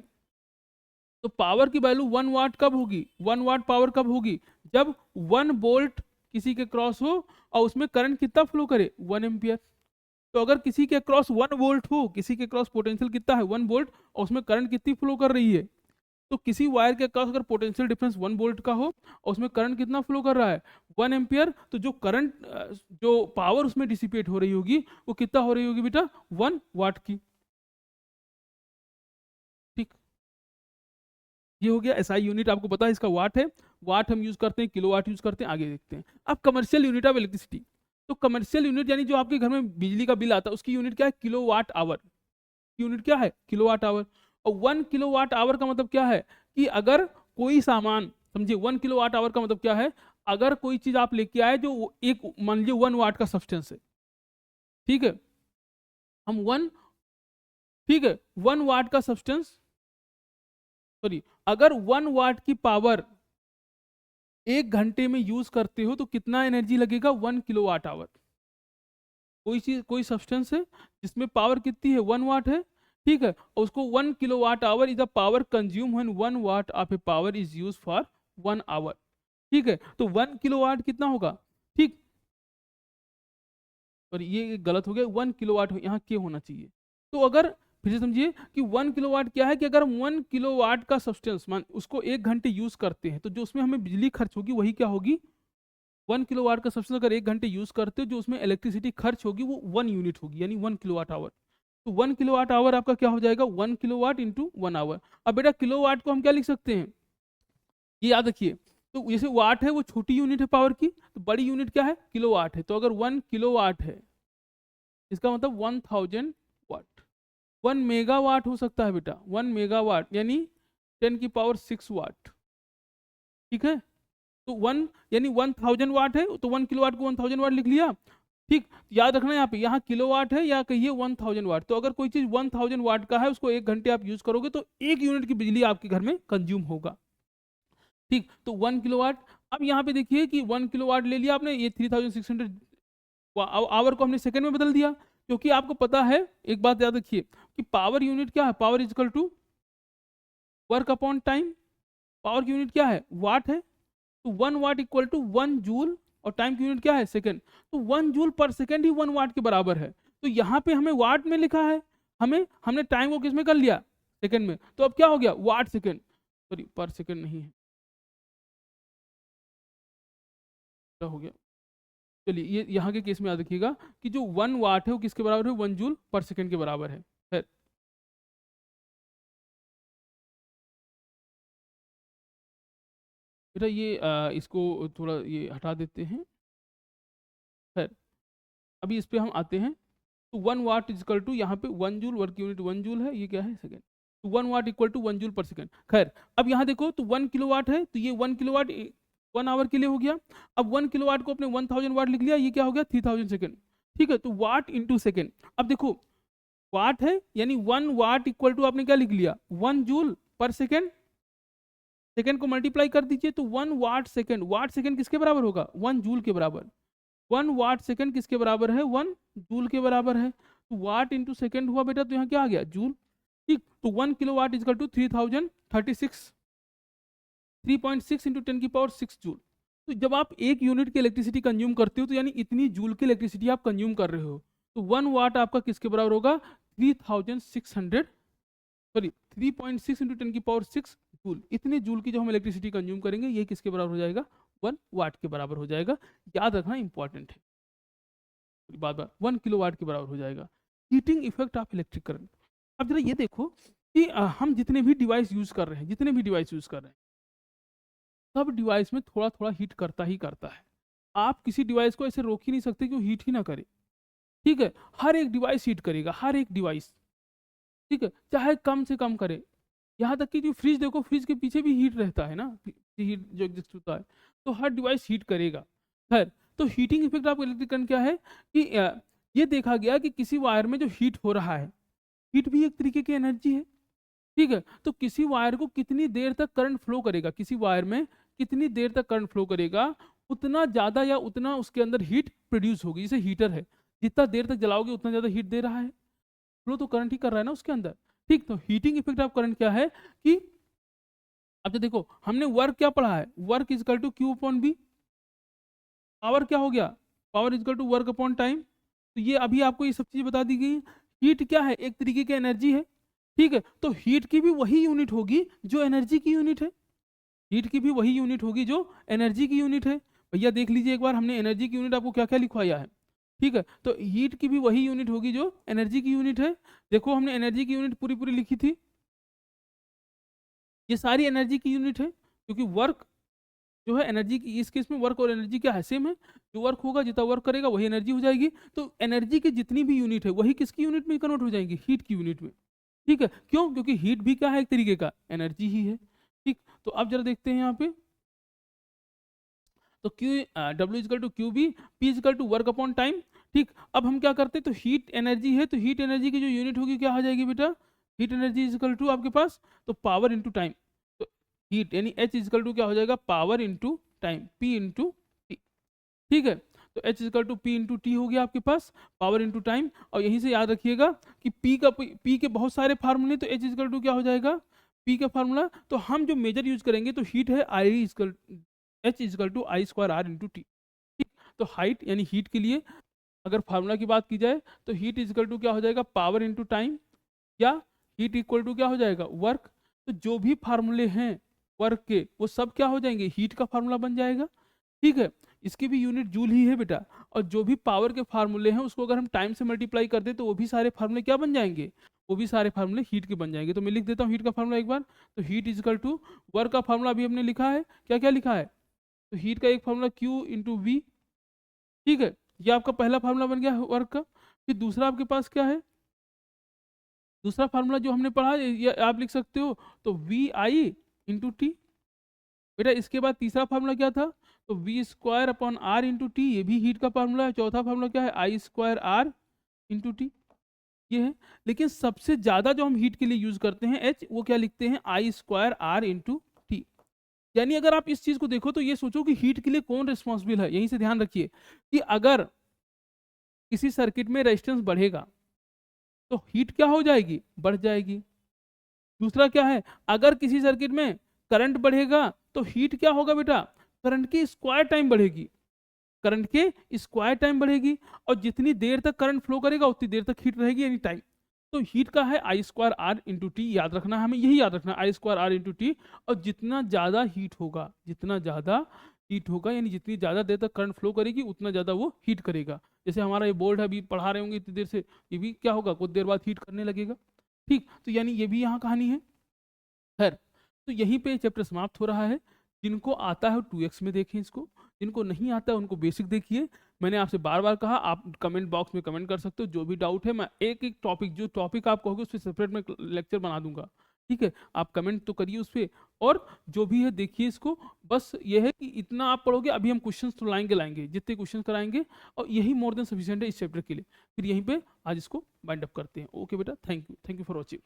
तो पावर की वैल्यू 1 वाट कब होगी, 1 वाट पावर कब होगी, जब 1 वोल्ट किसी के क्रॉस हो और उसमें करंट कितना फ्लो करे, 1 एम्पियर। तो अगर किसी के क्रॉस 1 वोल्ट हो, किसी के क्रॉस पोटेंशियल कितना है 1 वोल्ट, और उसमें करंट कितनी फ्लो कर रही है, तो किसी वायर के क्रॉस अगर पोटेंशियल डिफरेंस 1 वोल्ट का हो और उसमें करंट कितना फ्लो कर रहा है 1 एम्पियर, तो जो करंट, जो पावर उसमें डिसिपेट हो रही होगी वो कितना हो रही होगी बेटा, 1 वाट की, ठीक। ये हो गया एसआई यूनिट, आपको पता है इसका वाट है। वाट हम यूज करते हैं, किलोवाट यूज करते हैं, आगे देखते हैं। अब कमर्शियल यूनिट ऑफ इलेक्ट्रिसिटी, तो कमर्शियल यूनिट यानी जो आपके घर में बिजली का बिल आता है उसकी यूनिट क्या है, किलोवाट आवर। यूनिट क्या है, किलोवाट आवर। और 1 किलोवाट आवर का मतलब क्या है कि अगर कोई सामान, समझिए 1 किलोवाट आवर का मतलब क्या है, अगर कोई चीज आप लेके आए जो एक मान लीजिए 1 वाट का सब्सटेंस है, ठीक है, हम वन, ठीक है, 1 वाट का सब्सटेंस, सॉरी, अगर 1 वाट की पावर 1 घंटे में यूज करते हो तो कितना एनर्जी लगेगा, 1 किलोवाट आवर। कोई चीज, कोई सब्सटेंस है जिसमें पावर कितनी है, 1 वाट है, ठीक है, और उसको 1 kilowatt hour is the power consume when 1 watt of a power is use for 1 hour. ठीक है, तो 1 किलोवाट कितना होगा, ठीक, और ये गलत हो गया, 1 किलोवाट यहाँ के होना चाहिए। तो अगर फिर से समझिए कि 1 किलोवाट क्या है कि अगर हम 1 किलोवाट का सब्सटेंस मान उसको 1 घंटे यूज करते हैं तो जो उसमें हमें बिजली खर्च होगी वही क्या होगी, 1 किलोवाट का सब्सटेंस अगर 1 घंटे यूज करते हो जो उसमें इलेक्ट्रिसिटी खर्च होगी वो 1 यूनिट होगी, यानी 1 किलोवाट आवर। तो 1 किलोवाट आवर आपका क्या हो जाएगा, 1 किलोवाट इंटू 1 आवर। अब बेटा किलोवाट को हम क्या लिख सकते हैं, ये याद रखिए, तो जैसे वाट है वो छोटी यूनिट है पावर की, तो बड़ी यूनिट क्या है, किलोवाट है। तो अगर 1 किलोवाट है इसका मतलब 1000 वाट। 1 मेगावाट हो सकता है बेटा, 1 मेगावाट यानी 10 की पावर 6 वाट। ठीक है, तो 1 यानी 1000 वाट है, तो 1 किलोवाट को 1000 वाट लिख लिया। ठीक, याद रखना यहाँ पे, यहाँ किलोवाट है या कहिए 1000 वाट। तो अगर कोई चीज 1000 वाट का है उसको 1 घंटे आप यूज करोगे तो 1 यूनिट की बिजली आपके घर में कंज्यूम होगा। ठीक, तो 1 किलोवाट। अब यहाँ पे देखिए कि 1 किलोवाट ले लिया आपने, ये 3600 आवर को हमने सेकंड में बदल दिया, क्योंकि आपको पता है, एक बात याद रखिए कि पावर यूनिट क्या है, power is equal to work upon time. Power की यूनिट क्या है, वाट है, तो 1 वाट इक्वल टू 1 जूल, और टाइम की यूनिट क्या है, सेकंड। तो 1 जूल पर सेकंड ही 1 वाट के बराबर है। तो यहाँ पे हमें वाट में लिखा है, हमने टाइम को किस में कर लिया, सेकंड में, तो अब क्या हो गया, वाट सेकंड, सॉरी पर सेकंड नहीं है, क्या हो गया। चलिए ये यहाँ के केस में याद रखिएगा कि जो 1 वाट है वो किसके बराबर है, 1 जूल पर सेकंड के बराबर है। खैर, बेटा ये इसको थोड़ा ये हटा देते हैं। खैर, अभी इस पे हम आते हैं। तो 1 वाट इजकल टू, यहाँ पे 1 जूल, वर्क यूनिट 1 जूल है, ये क्या है, सेकंड। तो 1 watt equal to 1 joule per second. खैर, अब यहाँ देखो तो 1 किलोवाट है, तो ये 1 किलोवाट 1 आवर के लिए हो गया। अब 1 किलोवाट को अपने 1000 वाट लिख लिया, ये क्या हो गया, 3000 सेकंड। ठीक है, तो वाट इंटू सेकंड। अब देखो वाट है यानी 1 वाट इक्वल टू आपने क्या लिख लिया, 1 जूल पर सेकंड। सेकंड को मल्टीप्लाई कर दीजिए तो 1 वाट सेकंड, वाट सेकंड किसके बराबर होगा, 1 जूल के बराबर। 1 वाट सेकंड किसके बराबर है, 1 जूल के बराबर है। तो वाट इंटू सेकंड हुआ बेटा, तो यहाँ क्या आ गया, जूल। ठीक, तो 1 किलोवाट इजकल टू 3036, 3.6 इंटू 10 की पावर 6 जूल। तो जब आप 1 यूनिट की इलेक्ट्रिसिटी कंज्यूम करते हो तो यानी इतनी जूल की इलेक्ट्रिसिटी आप कंज्यूम कर रहे हो। तो 1 वाट आपका किसके बराबर होगा, 3600, सॉरी 3.6 इंटू 10 की पावर 6 जूल। इतने जूल की जो हम इलेक्ट्रिसिटी कंज्यूम करेंगे ये किसके बराबर हो जाएगा, 1 वाट के बराबर हो जाएगा। याद रखना इंपॉर्टेंट है, बार बार 1 किलोवाट के बराबर हो जाएगा। Heating effect of electric current. अब जरा ये देखो कि हम जितने भी डिवाइस यूज कर रहे हैं, जितने भी डिवाइस यूज कर रहे हैं, सब डिवाइस में थोड़ा थोड़ा हीट करता ही करता है। आप किसी डिवाइस को ऐसे रोक ही नहीं सकते कि वो हीट ही ना करे। ठीक है, हर एक डिवाइस हीट करेगा, हर एक डिवाइस। ठीक है, चाहे कम से कम करे। यहाँ तक कि जो फ्रिज देखो, फ्रिज के पीछे भी हीट रहता है ना, हीट जो एग्जिस्ट होता है, तो हर डिवाइस हीट करेगा। खैर, तो heating effect of electric current क्या है कि ये देखा गया कि किसी वायर में जो हीट हो रहा है, हीट भी एक तरीके की एनर्जी है। ठीक है, तो किसी वायर को कितनी देर तक करंट फ्लो करेगा, किसी वायर में कितनी देर तक करंट फ्लो करेगा, उतना ज़्यादा या उतना उसके अंदर हीट प्रोड्यूस होगी। जैसे हीटर है, जितना देर तक जलाओगे उतना ज़्यादा हीट दे रहा है, फ्लो तो करंट ही कर रहा है ना उसके अंदर। ठीक, तो हीटिंग इफेक्ट ऑफ करंट क्या है कि अब तो देखो हमने वर्क क्या पढ़ा है, work is equal to Q upon V. Power क्या हो गया, power is equal to work upon time. तो ये अभी आपको ये सब चीज़ बता दी गई। हीट क्या है, एक तरीके की एनर्जी है। ठीक है, तो हीट की भी वही यूनिट होगी जो एनर्जी की यूनिट है। हीट की भी वही यूनिट होगी जो एनर्जी की यूनिट है। भैया देख लीजिए एक बार, हमने एनर्जी की यूनिट आपको क्या क्या लिखवाया है। ठीक है, तो हीट की भी वही यूनिट होगी जो एनर्जी की यूनिट है। देखो हमने एनर्जी की यूनिट पूरी पूरी लिखी थी, ये सारी एनर्जी की यूनिट है, क्योंकि वर्क जो है एनर्जी की, इस केस में वर्क और एनर्जी क्या है, सेम है। जो वर्क होगा, जितना वर्क करेगा वही एनर्जी हो जाएगी। तो एनर्जी की जितनी भी यूनिट है वही किसकी यूनिट में कन्वर्ट हो जाएंगी, हीट की यूनिट में। ठीक है, क्यों? क्योंकि हीट भी क्या है, एक तरीके का एनर्जी ही है। ठीक, तो अब जरा देखते हैं यहाँ पे, तो Q W is equal to Q V, P is equal to work upon time. ठीक, अब हम क्या करते हैं, तो हीट एनर्जी है, तो हीट एनर्जी की जो यूनिट होगी क्या आ जाएगी बेटा, हीट एनर्जी इजकल टू आपके पास तो पावर इंटू टाइम। तो हीट यानी एच इजकल टू क्या हो जाएगा, power into time, P into T. ठीक है, तो H is equal to P into T हो गया आपके पास, पावर इंटू टाइम। और यहीं से याद रखिएगा कि पी के बहुत सारे फार्मूले, तो एच इजकल टू क्या हो जाएगा, पी का फार्मूला। तो हम जो मेजर यूज करेंगे तो हीट है I equal, H is equal to I square R into T. ठीक, तो हाइट यानी हीट के लिए अगर फार्मूला की बात की जाए तो हीट इजकल टू क्या हो जाएगा, पावर इंटू टाइम, या हीट इक्वल टू क्या हो जाएगा, वर्क। तो जो भी फार्मूले हैं वर्क के वो सब क्या हो जाएंगे, हीट का फार्मूला बन जाएगा। ठीक है, इसकी भी यूनिट जूल ही है बेटा। और जो भी पावर के फार्मूले हैं उसको अगर हम टाइम से मल्टीप्लाई कर दे तो वो भी सारे फार्मूले क्या बन जाएंगे, वो भी सारे फार्मूले हीट के बन जाएंगे। तो मैं लिख देता हूँ हीट का फार्मूला एक बार। तो हीट इजकल टू वर्क का फार्मूला अभी हमने लिखा है, क्या क्या लिखा है, तो हीट का एक फार्मूला Q इंटू वी। ठीक है, ये आपका पहला फार्मूला बन गया वर्क का। फिर दूसरा आपके पास क्या है, दूसरा फार्मूला जो हमने पढ़ा ये आप लिख सकते हो, तो वी आई इंटू टी। बेटा इसके बाद तीसरा फार्मूला क्या था, तो V square upon R into T, ये भी हीट का फार्मूला है। चौथा फार्मूला क्या है, आई स्क्वायर आर इंटू टी, ये है। लेकिन सबसे ज्यादा जो हम हीट के लिए यूज करते हैं एच, वो क्या लिखते हैं, आई स्क्वायर आर इंटू टी। यानी अगर आप इस चीज को देखो तो ये सोचो कि हीट के लिए कौन रिस्पॉन्सिबल है। यहीं से ध्यान रखिए कि अगर किसी सर्किट में रेजिस्टेंस बढ़ेगा तो हीट क्या हो जाएगी, बढ़ जाएगी। दूसरा क्या है, अगर किसी सर्किट में करंट बढ़ेगा तो हीट क्या होगा बेटा, करंट की स्क्वायर टाइम बढ़ेगी, करंट के स्क्वायर टाइम बढ़ेगी। और जितनी देर तक करंट फ्लो करेगा उतनी देर तक हीट रहेगी यानी टाइम। तो हीट का है आई स्क्वायर आर इंटू टी, याद रखना है हमें, यही याद रखना है, आई स्क्वायर आर इंटू टी। और जितना ज़्यादा हीट होगा, जितना ज़्यादा हीट होगा यानी जितनी ज़्यादा देर तक करंट फ्लो करेगी उतना ज़्यादा वो हीट करेगा। जैसे हमारा ये बोर्ड है, अभी पढ़ा रहे होंगे इतनी देर से, ये भी क्या होगा, कुछ देर बाद हीट करने लगेगा। ठीक, तो यानी ये भी यहाँ कहानी है। खैर, तो यहीं पे चैप्टर समाप्त हो रहा है। जिनको आता है 2x में देखें इसको, जिनको नहीं आता है उनको बेसिक देखिए। मैंने आपसे बार बार कहा, आप कमेंट बॉक्स में कमेंट कर सकते हो, जो भी डाउट है मैं एक एक टॉपिक, जो टॉपिक आप कहोगे उस पर सेपरेट में लेक्चर बना दूंगा। ठीक है, आप कमेंट तो करिए उस पर, और जो भी है देखिए इसको। बस ये है कि इतना आप पढ़ोगे, अभी हम क्वेश्चंस तो लाएंगे जितने क्वेश्चंस कराएंगे, और यही मोर देन सफिशिएंट है इस चैप्टर के लिए। फिर यहीं पे आज इसको बाइंड अप करते हैं। ओके बेटा, थैंक यू फॉर वॉचिंग।